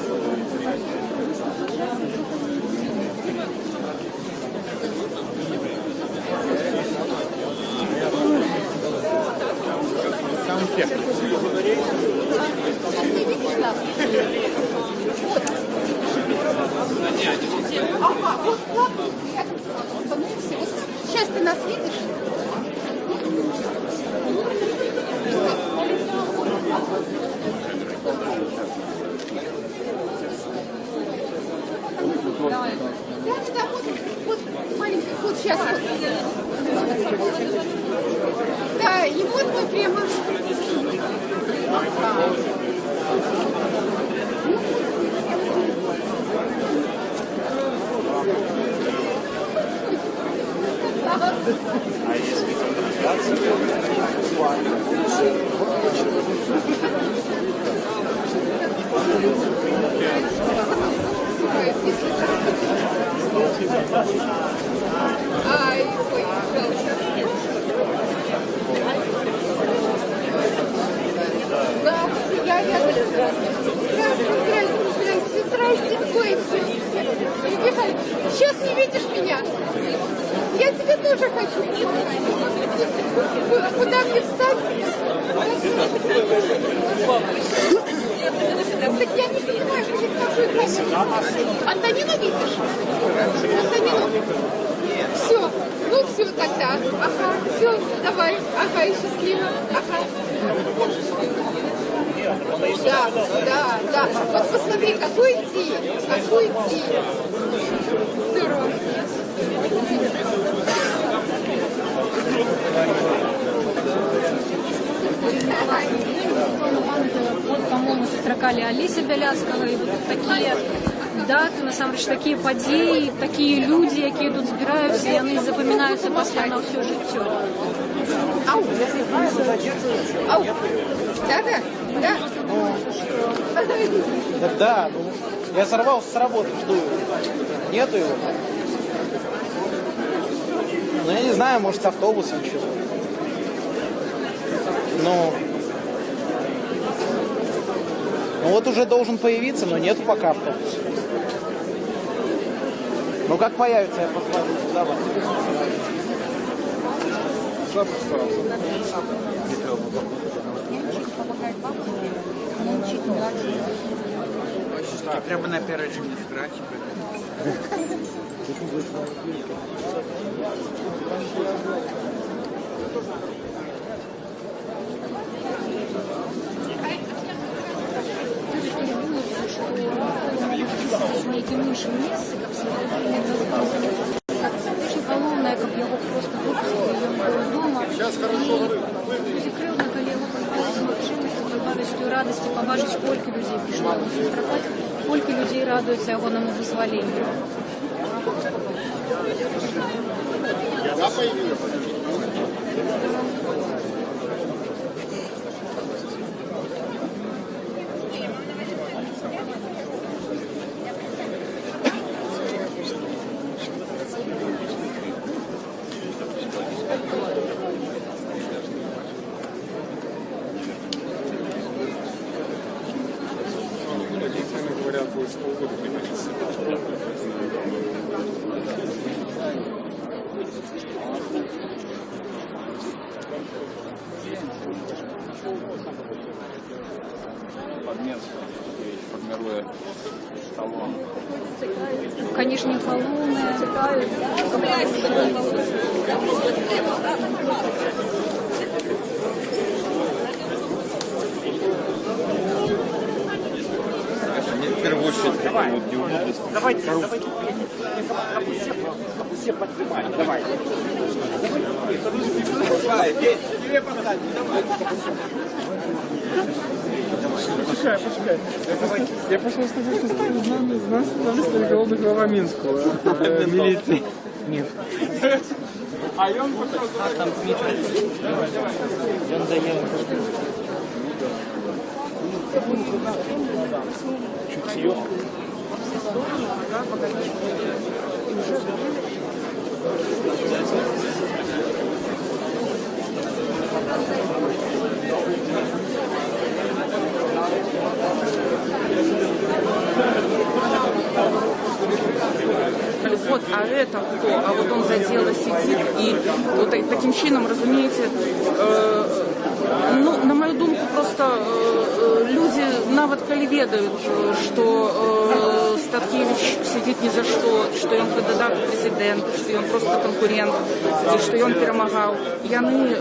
[SPEAKER 14] Ага, вот ладно, становимся. Вот сейчас ты нас видишь? Да, вот маленький, вот сейчас. Да, и вот мы прямо.
[SPEAKER 8] А если
[SPEAKER 14] Ай, ой, да, я здрасте, ой, Михаил, сейчас не видишь меня? Я тебе тоже хочу. Куда мне встать? Так я не понимаю, что я хожу. Антонину видишь? Антонину? Все, ну все тогда. Ага, все, давай. Ага, и счастливо. Ага. Да. Вот посмотри, какой день. Здорово.
[SPEAKER 1] Вот, по-моему, сустракали Олеся Бяляцкага, і вот такі даты, насамрэч, такія падзеі, такія людзі, якія тут збіраюцца, яны запамінаюцца пасля на ўсё жыццё.
[SPEAKER 14] Ау, ау, да.
[SPEAKER 5] Да, ну, я сорвался с работы, жду его. Нету его. Ну, я не знаю, может, с автобусом что-то. Ну, вот уже должен появиться, но нету пока автобуса. Ну, как появится, я позвоню. Давай.
[SPEAKER 4] Треба на операдження зграти.
[SPEAKER 1] Нейкім іншым месцы, каб галоўнае, каб яго проста выпусцілі, ён быў дома. Будзе крыўдна, калі яго пазбавіць магчымасці прыбавіць той радасці, пабачыць, колькі людзей прыйшло яго сустракаць, колькі людзей радуюцца ягонаму вызваленню.
[SPEAKER 9] Говорят, будет с полгода приниматься. Формируя талон.
[SPEAKER 1] Конечно, галоўнае.
[SPEAKER 9] Мне в первую очередь
[SPEAKER 8] Давайте.
[SPEAKER 12] все поднимать. Давай. Тебе поставь.
[SPEAKER 6] Почекай. Я пошел сказать, что нас стоит головный глава Минска. Милиции. Нет.
[SPEAKER 12] А он пошел.
[SPEAKER 6] Там он дает.
[SPEAKER 12] Чутье.
[SPEAKER 15] Вот, а это кто? А вот он за дело сидит, и вот таким чином, разумеется, ну, на мою думку, просто люди нават коли ведают, что Статкевич сидит ни за что ён кандидат у президент, что ён просто конкурент, и что ён перамагаў. Яны,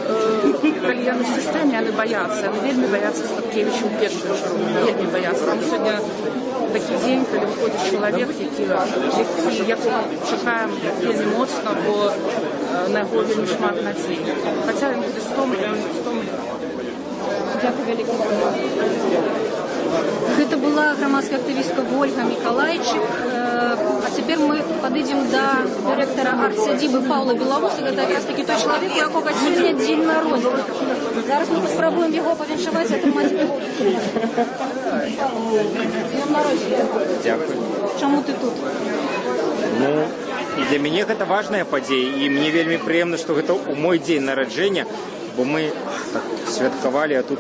[SPEAKER 15] калі яны в системе, яны боятся, яны вельмі боятся Статкевича ў першую чаргу, вельмі боятся. Там сегодня такі дзень, калі выходзіць чалавек, якога чакаем вельмі моцна, бо на яго вельмі шмат надзей. Хаця ён будзе стомлены.
[SPEAKER 1] Дякую вялікі. Гэта была грамадская актывістка Ольга Миколайчик. А цяпер мы падыдзем да дырэктара арт-сядзібы Паўла Белавуса. Гэта якраз такі той чалавек, у якога сёння дзень народзення. Зараз мы паспрабуем яго павіншаваць і атрымаць яго. Дзень народзення.
[SPEAKER 7] Дякую.
[SPEAKER 1] Чаму ты тут?
[SPEAKER 7] Ну, і для мяне гэта важная падзея, і мне вельмі прыемна, што гэта ў мой дзень нараджэння, бо мы так святкавалі, а тут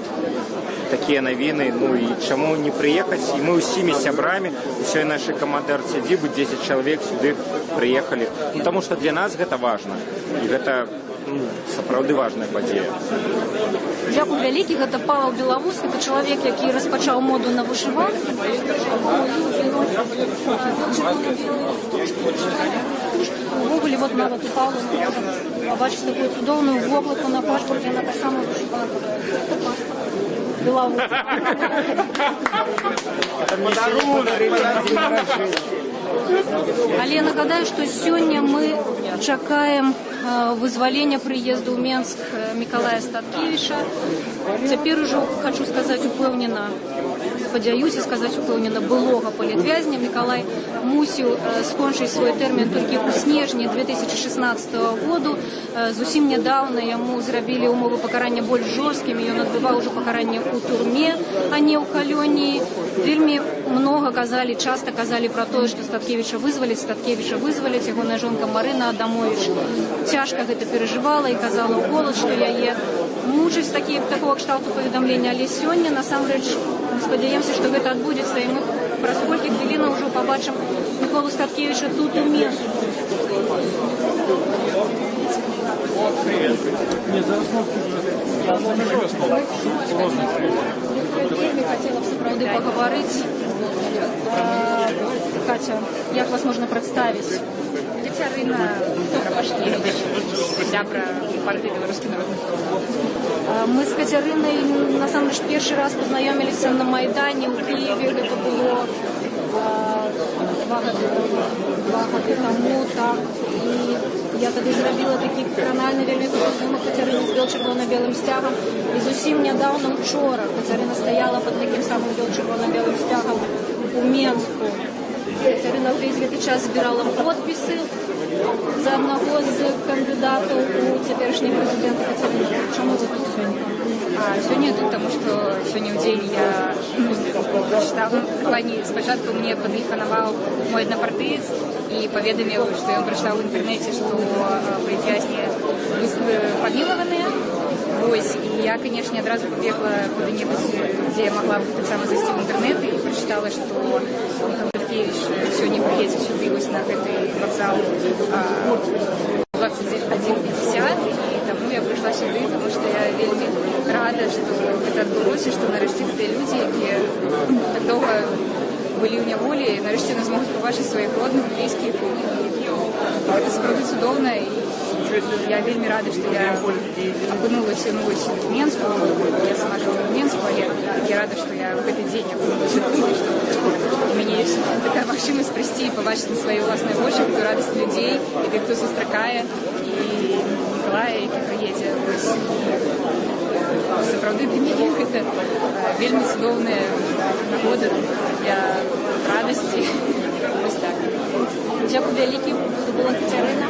[SPEAKER 7] такія навіны, ну і чаму не прыехаць, і мы ўсімі сябрамі, усёй нашай каманды арт-сядзібы 10 чалавек сюды прыехалі, потому што для нас гэта важна, і гэта сапраўды важная падзея.
[SPEAKER 1] Дякую вялікі, гэта Павел Белавус, гэта чалавек, які распачаў моду на вышыванкі. Увогуле, вот нават у Павла мы можам пабачыць такую цудоўную воблаку на пашпарце, яна таксама вышыванка. Белавус. Але я нагадаю, што сёння мы чакаем вызвалення прыезду ў Менск Миколая Статкевича. Цяпер ужо хочу сказаць упэўнена, спадзяюся сказаць упэўнена, былога палітвязня. Миколай мусіў скончыць свой тэрмін толькі ў снежні 2016 году. Зусім нядаўна яму зрабілі ўмовы пакарання больш жорсткімі. Ён адбываў ужо пакаранне ў турме, а не ў калоніі. Вельмі многа казалі, часта казалі пра тое, што Статкевича вызваляць, ягоная жонка Марына Адамович цяжка гэта перажывала і казала ў голас, што яе мучаць такого кшталту паведамлення, але сёння насамрэч спадзяемся, што гэта адбудзецца, і мы праз колькі хвілінаў ўжо пабачым Миколу Статкевича тут у Менску. Вельмі хацела б сапраўды пагаварыць. Катя, як вас можна прадставіць?
[SPEAKER 20] Кацярына Тохвашкевич, сябра партыі Беларускі народны фронт.
[SPEAKER 1] Мы з Кацярынай насамрэч першы раз пазнаёміліся на Майдане ў Киеве. Гэта было 2 гады таму, так. І я тады зрабіла такі кранальны вельмі здымак Кацярыны з бел-чырвона-белым сцягам. І зусім нядаўна учора Кацярына стаяла пад такім самым бел-чырвона-белым сцягам у Менску. Кацярына ўвесь гэты час збірала подпісы за аднаго з кандыдатаў у цяперашні прэзідэнт. Кацярына, чаму вы тут сёння?
[SPEAKER 20] Сёння тут, таму што сёння ў дзень я прачытала, спачатку мне падтэлефанаваў мой аднапартыец і паведаміў, што ён прачытаў у інтэрнэце, што палітвязні памілаваныя. Вось, і я, канешне, адразу пабегла куды-небудзь, дзе я магла бы таксама зайсці ў інтэрнэт, і прачытала, што Михаил Статкевич сёння прыедзе сюды вось на гэты вакзал 21:50, і таму я прыйшла сюды, таму што я вельмі рада, што гэта адбылося, што нарэшце тыя людзі, якія так доўга былі ў няволі, нарэшце нас змогуць пабачыць сваіх родных, блізкіх. Гэта сапраўды цудоўна, і я вельмі рада, што я апынулася в Менску. Я сама жыву в Менску, але я рада, што я ў гэты дзень апынулася тут, што у мяне ёсць такая магчымасць. магчымасць прыйсці і пабачыць на свае ўласныя вочы гэтую радасць людзей і тых, хто сустракае, і Мікалая, які прыедзе. Сапраўды для мяне гэта вельмі цудоўная нагода для радасці. Вось так.
[SPEAKER 1] Дзякуй вялікі, це була Кацярына.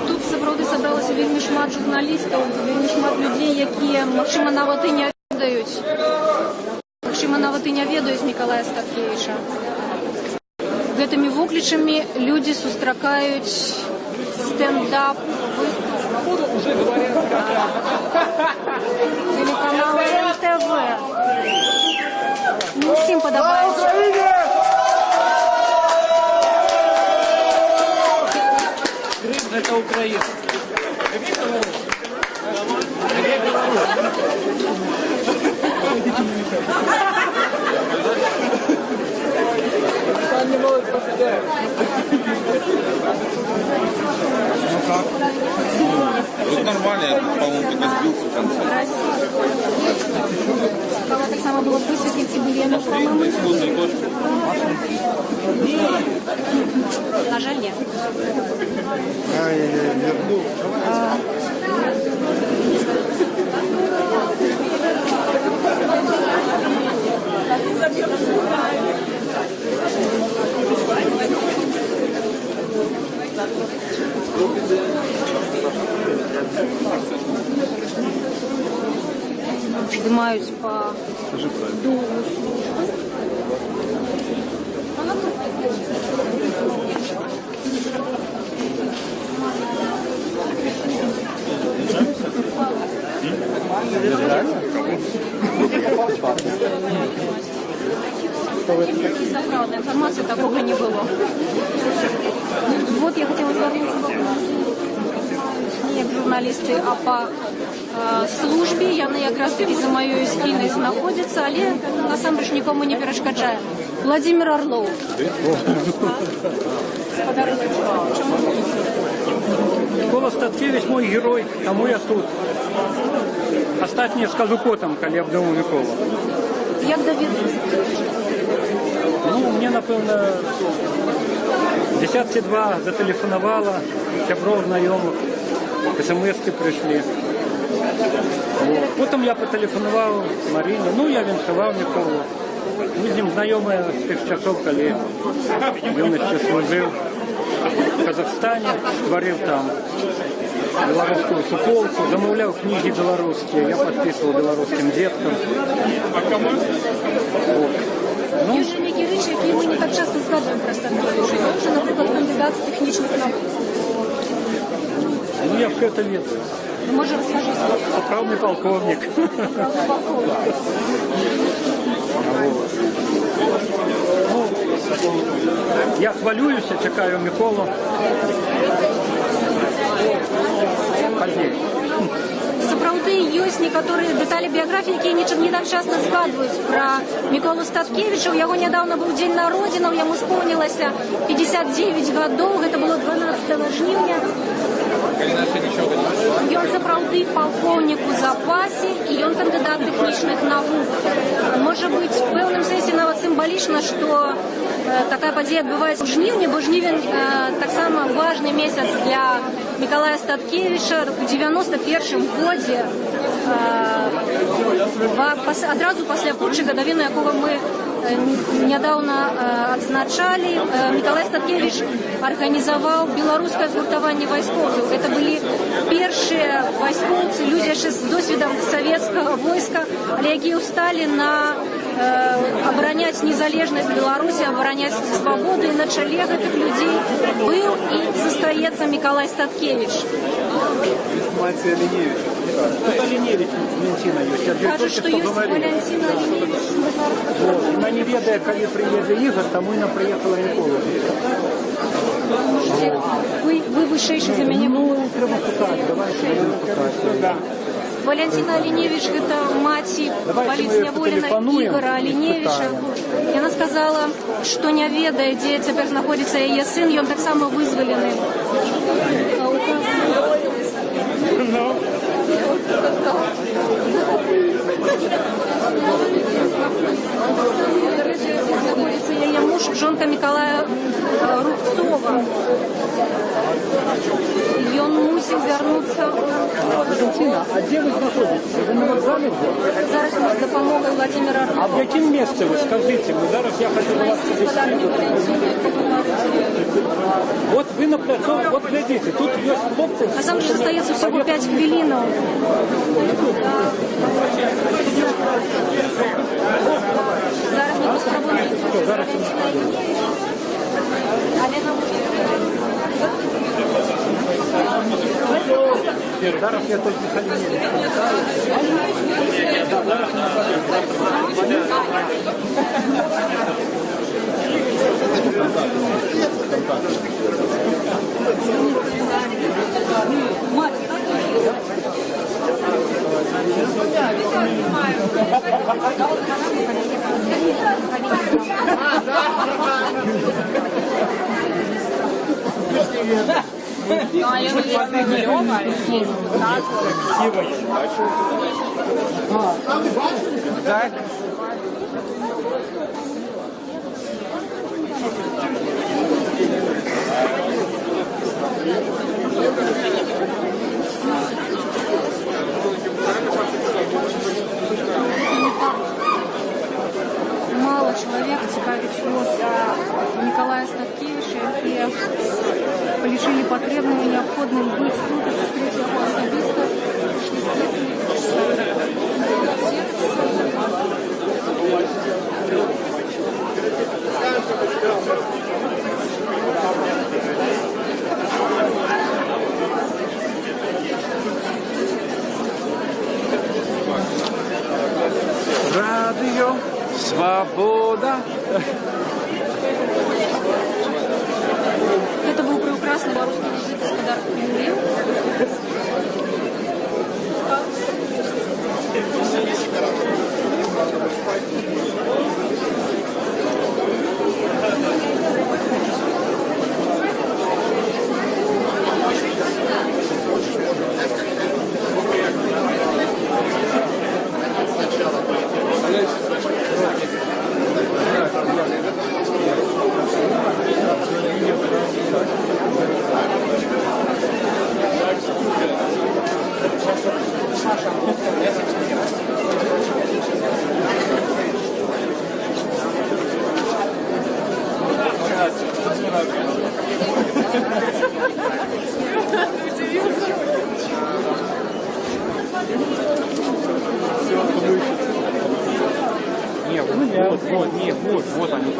[SPEAKER 1] Тут сапраўды сабралася вельмі шмат журналістаў, вельмі шмат людзей, якія, магчыма, нават і не ведаюць Мікалая Статкевіча. Гэтымі воклічамі людзі сустракаюць стендап телеканала НТВ. Не усім падабаецца.
[SPEAKER 22] Крым — это Украина.
[SPEAKER 9] Ну как? Вот нормально, я, по-моему, только сбился в конце.
[SPEAKER 1] Кого так само было высветлить и Белена, по-моему? На жаль, нет. Поднимаюсь по дугу службы. Сакральная информация, такого не было. Вот я хотела вернуться журналісты, а по службе яны якраз таки за маёй спінай знаходзяцца, але насамрэч нікому не перашкаджае. Владимир Орлов.
[SPEAKER 22] Микола Статкевич мой герой, тому я тут. Астатнє скажу потом, коли обдумаю Миколу.
[SPEAKER 1] Як довідатися?
[SPEAKER 22] Ну, мне, напевно, десятки два зателефонувала, сябров, знайомих, смс-ки прийшли. Потім я потелефонував Маріні, ну, я віншував Миколу. Ми з ним знайомі з тих часов, коли він ще служив в Казахстані, створив там белорусскую суполку, замовлял книги белорусские, я подписывал белорусским деткам. Вот. Ну,
[SPEAKER 1] Євгеній Кирич, який ми не так часто згадуємо про Статкевича, він же, наприклад, кандидат з технічних наук.
[SPEAKER 22] ну, я все это видел.
[SPEAKER 1] Може, розкажіть?
[SPEAKER 22] Поправный полковник. Ну, я хвалююсь, чекаю Миколу.
[SPEAKER 1] Сапраўды ёсць некаторыя дэталі біяграфіі, якія не так часто згадваюць пра Міколу Статкевіча. У яго нядаўна быў дзень народзінаў, яму споўнілася 59 гадоў, гэта было 12 жніўня. Ён сапраўды палкоўнік у запасе і ён кандыдат тэхнічных навук. Можа быць, в пэўным сэнсе нават сімвалічна, што такая падзея адбываецца ў жніўні, бо жнівень таксама важны месяц для Мікалая Статкевіча. У 91-м годзе, адразу пасля путчы, гадавіну якога мы нядаўна адзначалі, Мікалай Статкевіч арганізаваў беларускае згуртаванне вайскоўцаў. Гэта былі першыя вайскоўцы, людзі яшчэ з досведам савецкага войска, але якія ўсталі на абараняць незалежнасць Беларусі, абараняць свабоду, і на чале гэтых людзей быў і застаецца Мікалай Статкевіч.
[SPEAKER 22] Валентина Алиневич. Тут Алиневич, Валентина есть.
[SPEAKER 1] Кажуть, што ёсць Валентина Алиневич.
[SPEAKER 22] Вона не ведае, калі прыедзе Ігор, таму і нам прыехала Микола.
[SPEAKER 1] Вы вышэйшы за мяне.
[SPEAKER 22] Ну, трэба пытаць, давайте пытаць.
[SPEAKER 1] Валентина Алиневич – это маці палітзняволена Ігора Алиневича. Яна сказала, што не ведае, дзе цяпер знаходзіцца яе сын, ён таксама вызвалены. No. Лукашенка Миколая Рубцова. И он мусил вернуться.
[SPEAKER 21] Валентина, а где вы знаходитесь? Ви на вокзалі?
[SPEAKER 1] Зараз ми з допомогою Владимира Рыбова.
[SPEAKER 21] А в якому місці ви? Скажіть, ми зараз я хочу до вас підійти. Вот вы на пляцовке, вот глядите, тут есть хлопцы.
[SPEAKER 1] А там же остается всего 5 хвилин. Зараз ми поспробуємо.
[SPEAKER 21] Зараз я тільки халімію.
[SPEAKER 4] Так.
[SPEAKER 1] Мало человек цікавіться Николая Станкевича, які полишили потребным и необходным быть тут и встретить его особисто.
[SPEAKER 6] Радио Свобода.
[SPEAKER 1] Это был прекрасный белорусский язык из подарка Юрию.
[SPEAKER 4] Вот они.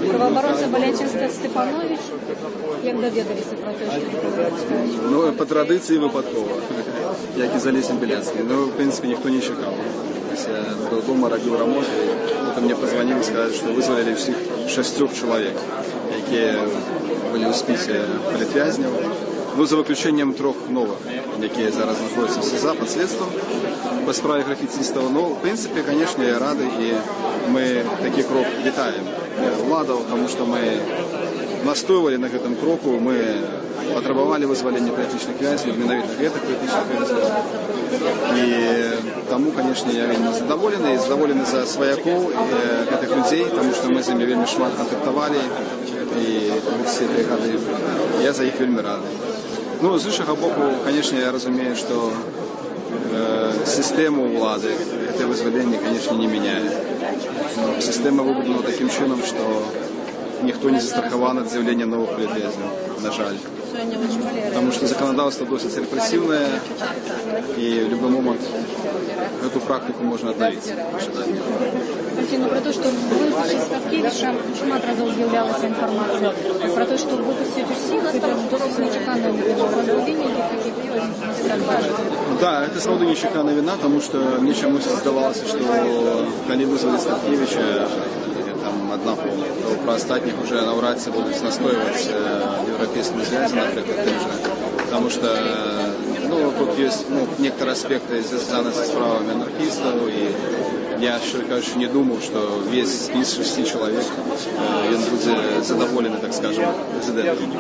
[SPEAKER 1] Правооборонца Валентин Степанович. Як довідалися про те, що Микола Рубцович?
[SPEAKER 11] Ну, по традиції випадково, як і Залесин Белянский. Ну, в принципе, никто не чекал. Я дома робив ремонт, і мне позвонили, сказали, что вызвали всех 6 человек, які були у списі політв'язнів. Ну, за виключенням 3 нових, які зараз знаходяться в СІЗА під слідством по справі графітистів. Ну, в принципі, звісно, я радий, і ми такий крок вітаємо владу, тому що ми настоювали на цьому кроку, ми потребовали визволення політичних в'язнів, ненавітних політичних в'язнів. І тому, звісно, я вельми задоволений. І задоволений за свояків цих людей, тому що ми з ними вельми шмат контактували. І всі бригады, я за їх вельми радий. Ну, з іншого боку, звісно, я розумію, що систему влади це визволення, звісно, не міняє. Система вибудована таким чином, що ніхто не застрахований від з'явлення нових політв'язнів, на жаль. Потому что законодательство досить репрессивное, и в любой момент эту практику можно отновить.
[SPEAKER 1] Ну, про те, що випустити Ставкевича, шмат разів з'являлася інформація. Про те, що випустити усіх, це досить нечекане визволення таких в'язнів.
[SPEAKER 11] Да, это сроду нечеканная вина, потому что мне чомусь здавалося, что коли вызвали Ставкевича, там одна помню, то про остальных уже навряд чи будут настаивать европейскими связи, например, тем же. Потому что тут есть некоторые аспекты, связанные со справами анархистов, и я, конечно, не думал, что весь список 6 человек он будет задоволен, так скажем, президентом.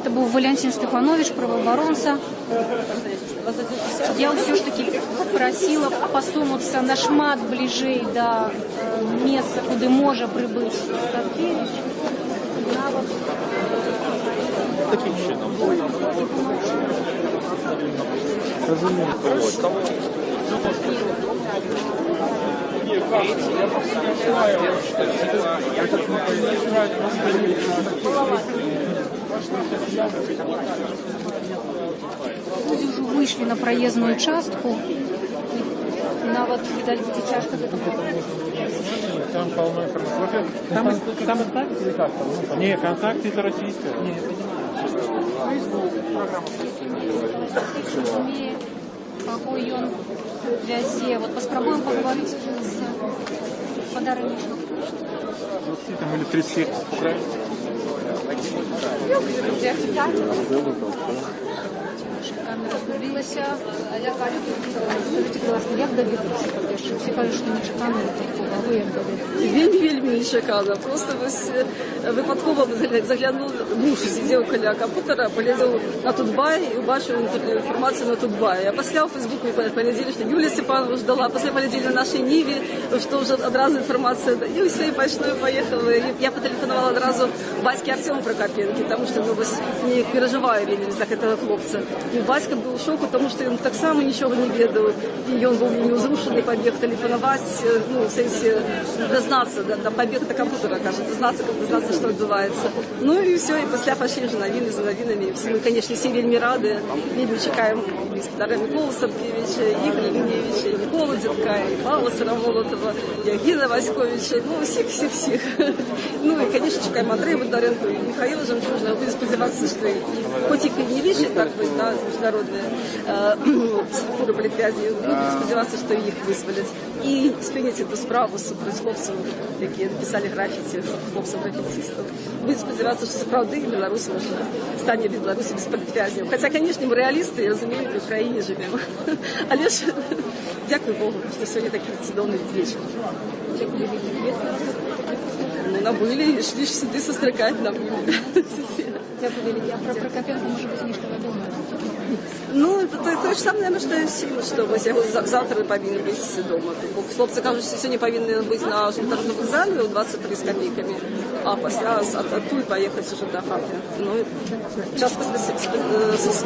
[SPEAKER 1] Це був Валентин Стефанович, правооборонця. Я все ж таки просила посунутися на шмат ближей до місця, куди може прибути Ставкевич.
[SPEAKER 13] Таким чином.
[SPEAKER 1] Люди уже вышли на проездную участку. Навод, видать, будет тяжко до этого.
[SPEAKER 12] Там полно информации. Там контакт или как там? Не, контакт это российское. Не,
[SPEAKER 1] какой он вязе. Вот попробуем поговорить уже с подарочным.
[SPEAKER 12] 20 там или 30 украинцев.
[SPEAKER 1] Камера з'явилася. Скажіть, будь ласка, як довідатися, по-перше? Всі кажуть, що нечекано такого, а ви як довідалися?
[SPEAKER 10] Вельми нечекано. Просто випадково заглянув, муж сидів біля комп'ютера, полізав на Тутбай і побачив інформацію на Тутбай. А після у Фейсбуку полетіли, що Юлія Степанова ждала, після полетіли на нашій Ниві, що вже одразу інформація. І все, і пішло, і поїхали. Я потелефонувала одразу батьки Артему Прокопенко, тому що не переживаю вельми за цього хлопця. І батько був в шоку, тому що він так само нічого не ведав. І він був неузрушений, побіг телефонувати, ну, в сенсі, дознатися, побіг до комп'ютера, каже, дознатися, що відбувається. Ну і все, і після пішли вже новини за новинами. Ми, звісно, всі вельми раді, вельми чекаємо інспектора Миколу Ставкевича, Ігоря Лінєвича, і Миколу Дідка, і Павла Сарамолотова, і Агіна Васьковича, ну, всіх. Ну і, звісно, чекаємо Андрея Бондаренко і Михаила Жемчужного. Будемо сподіватися, що хоч і підняліше, так би, да, міжнародні структури політв'язнів, будемо сподіватися, що їх визволять. І сприйняти ту справу супроти хлопців, які написали графіті, хлопців-графітистів. Будемо сподіватися, що справді Білорусь може стане від Білорусі без політв'язнів. Хоча, звісно, ми реалісти, розуміємо, в Україні живемо. Але ж, дякую Богу, що сьогодні такий чудовний вечір. Ну, набыли и шли сюда состракать набыли.
[SPEAKER 1] А про Прокопенко, может быть, нечто подумать?
[SPEAKER 10] Ну, это то же самое, наверное, что и всім, что ось завтра повинен быть дома. Бо хлопці кажуть, що сьогодні повинен бути на железнодорожному вокзалі у 23 з копійками, а після оттуда поїхати вже до хати. Ну, часто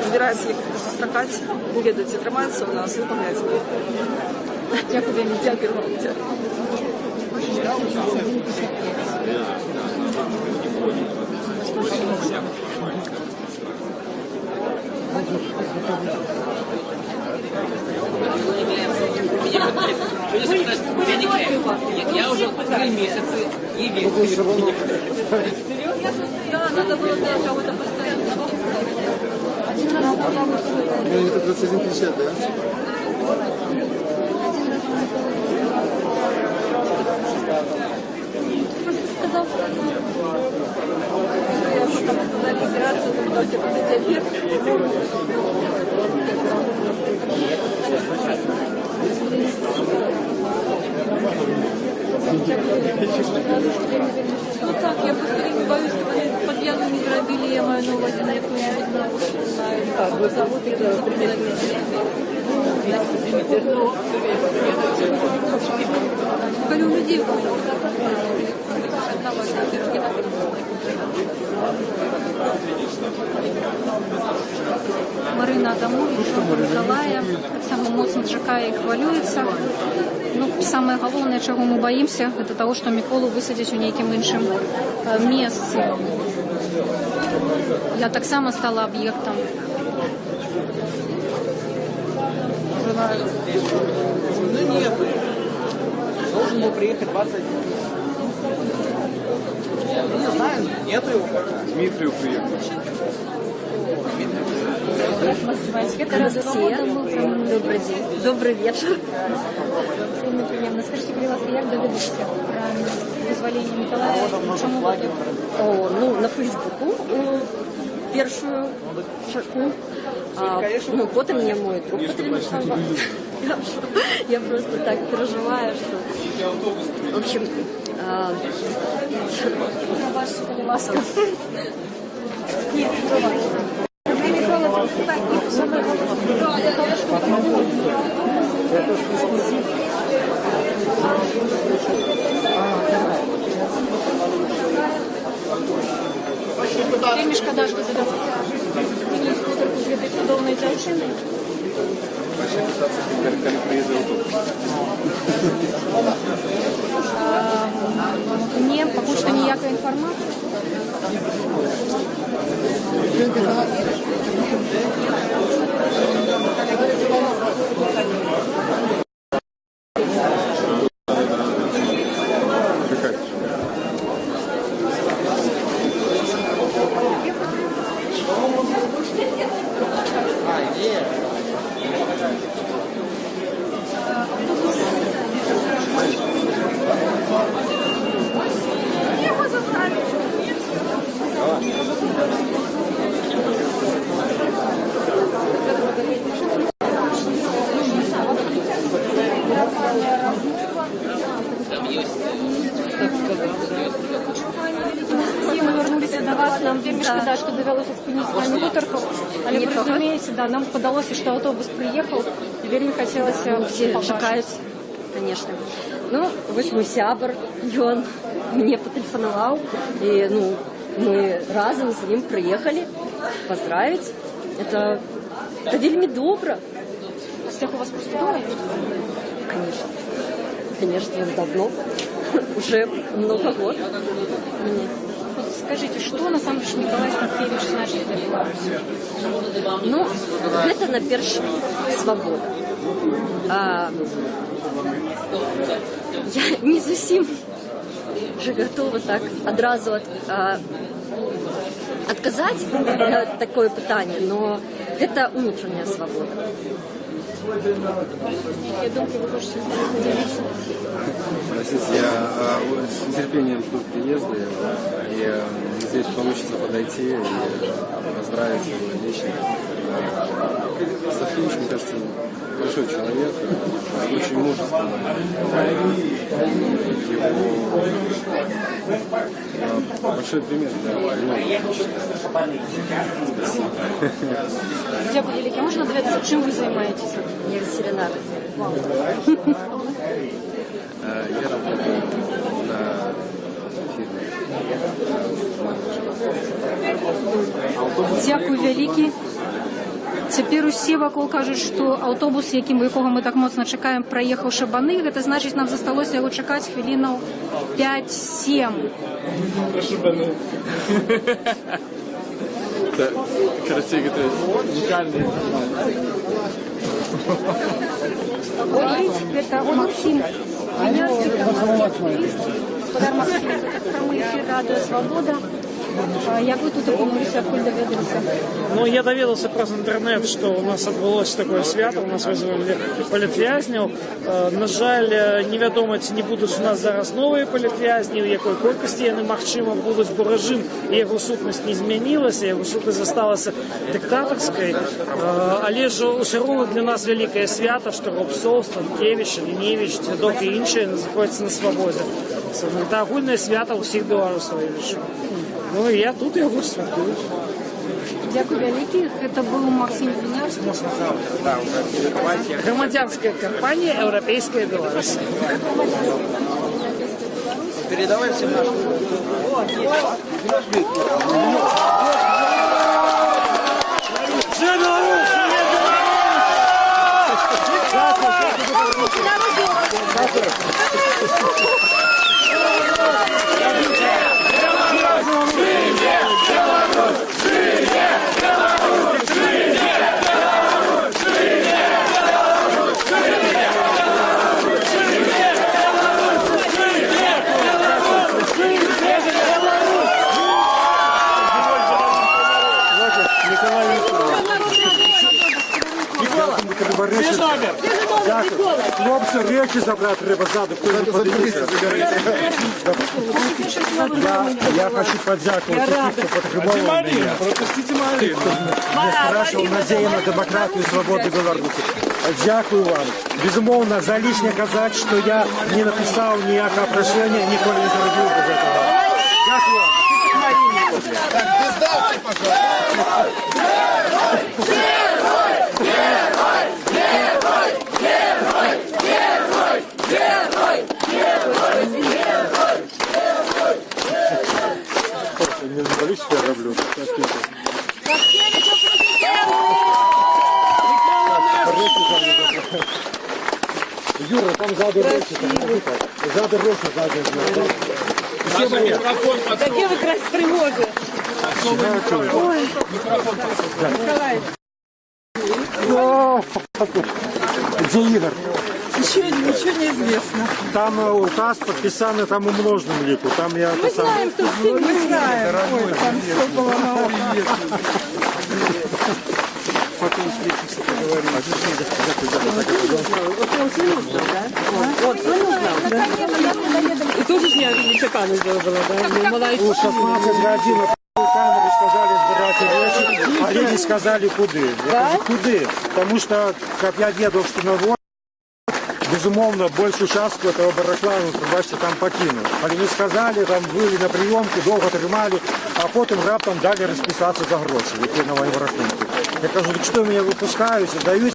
[SPEAKER 10] збирається їх состракати, ведуть, тримаються у нас, виповняють.
[SPEAKER 1] Дякую вам.
[SPEAKER 10] Дякую вам.
[SPEAKER 17] Я уже 3 месяца и вижу.
[SPEAKER 10] Да, надо было для кого-то постоянно.
[SPEAKER 11] Это 21:50, да?
[SPEAKER 1] Сказал,
[SPEAKER 10] Я бы там сказали, операцию, давайте подойти вверх. Ну так, я просто не боюсь, что они подъезду не зробили, я маю на увазі, на якусь знаю, завод, який коли у людей одна важна картина.
[SPEAKER 1] Марина Адамович, Миколая, саме моцно чекає і хвилюється. Ну, самое головне, чого ми боїмося, це того, що Миколу висадять у нейкім іншим місці. Я так само стала об'єктом.
[SPEAKER 4] Ну нет. Должен был приехать 20. Не знаю, нету его пока. Дмитрию приехал.
[SPEAKER 1] Это Россия. Добрый день. Добрый вечер. Очень приємно. Скажите, будь ласка, як доведеться про визволення Миколая? Чому ви тут?
[SPEAKER 18] Ну, на Фейсбуку першую шаку. Ну, потом мне мой друг потребовал. Я просто так переживаю, что... В общем...
[SPEAKER 1] Ласка.
[SPEAKER 18] Нет,
[SPEAKER 1] Мені шкода, що ти додав мені фотку з цієї чудовної дівчини. Ні, поки що ніякої інформації. Ми вернулися до вас, нам вельми шкода, що довелося спинити пані Гутерку, але ви розумієте, да, нам подалося, що автобус приїхав, і вельми хотілося
[SPEAKER 18] все чекають, конечно. Ну, ось мой сябр, ён мне потелефонував, і, ну, мы разом з ним приїхали поздравить. Это вельми добро.
[SPEAKER 1] Всех у вас просто дома?
[SPEAKER 18] Конечно. Конечно, давно. Уже много год.
[SPEAKER 1] Вот скажите, что на самом деле Николай Станкевич значит для Беларуси?
[SPEAKER 18] Ну, это на перш свобода. Я не зовсім же готова так одразу отказать такое питание, но это внутренняя свобода.
[SPEAKER 1] Я думаю, вы тоже с нами поделиться.
[SPEAKER 19] Простите, я с нетерпением жду приезда и надеюсь, получится подойти и поздравить его лично. Станкевич, мне кажется, большой человек, очень мужественный. Его большой пример для многих, я считаю. Спасибо.
[SPEAKER 1] Дякую, велике. Можна довідатися, чим ви займаєтесь?
[SPEAKER 18] Я ветеринар.
[SPEAKER 19] Я работаю на фирме.
[SPEAKER 1] Дякую, велике. Тепер усі вокруг кажуть, що автобус, якого ми так моцно чекаємо, проїхав Шабани. Це значить, нам залишилося його чекати хвилинів 5-7.
[SPEAKER 6] Это, короче, это уникальная
[SPEAKER 1] Это Максим Винявский, Господар Максим, это прямой эфир «Радио Свобода». Як ви тут опинилися, откуда довідалися?
[SPEAKER 2] Ну, я доведался про интернет, что у нас отбылось такое свято, у нас вызвали політв'язнів. На жаль, невідомо, чи не будуть у нас зараз нові політв'язні, у якої кількості немагчимо будуть, бо режим і його сутність не змінилася, його сутність залишилася диктаторською. Але ж усе одно для нас велике свято, що Рубцов, Станкевич, Лінєвич, Дідок і інші знаходяться на свободі. Це огульне свято усіх білорусів, я вважаю. Ну і я тут його святкую.
[SPEAKER 1] Дякую велике. Это был Максим Винярский.
[SPEAKER 2] Громадянская компания «Европейская Беларусь».
[SPEAKER 4] Передавай всем нашим.
[SPEAKER 21] Хлопці, речі забрати треба ззаду, хто не подивиться. Я хочу подякувати тих, хто підтримував мене. Я спрашивав надію на демократію і свободу Білорусі. Дякую вам. Безумовно, за лишнє казати, що я не написав ніякого прошення, ніколи не зробив без этого. Дякую вам.
[SPEAKER 9] Так, бездавки, пожалуйста.
[SPEAKER 21] Не заболишь, что я роблю? Юра, там сзади речи. Сзади речи, сзади.
[SPEAKER 15] Такі ви красиві.
[SPEAKER 21] Где Игорь?
[SPEAKER 16] Еще ничего не известно.
[SPEAKER 21] Там указ подписанный, там умноженным лику. Там я
[SPEAKER 16] Мы знаем, что все мы знаем. Ой, там все было на
[SPEAKER 21] Потом встретимся, поговорим.
[SPEAKER 15] Вот, и тоже ж не чекано зробила, да?
[SPEAKER 21] У 16 годин камеры сказали сбирать речи, а люди сказали куды. Я кажу, куды? Потому что, как я дедушка на двор, безумовно, большую частку этого барахла, бачите, там покинул. Они сказали, там были на прийомку, довго тримали, а потім раптом дали розписатися за гроші, які на моєму рахунку. Я кажу, так що мене випускають, дають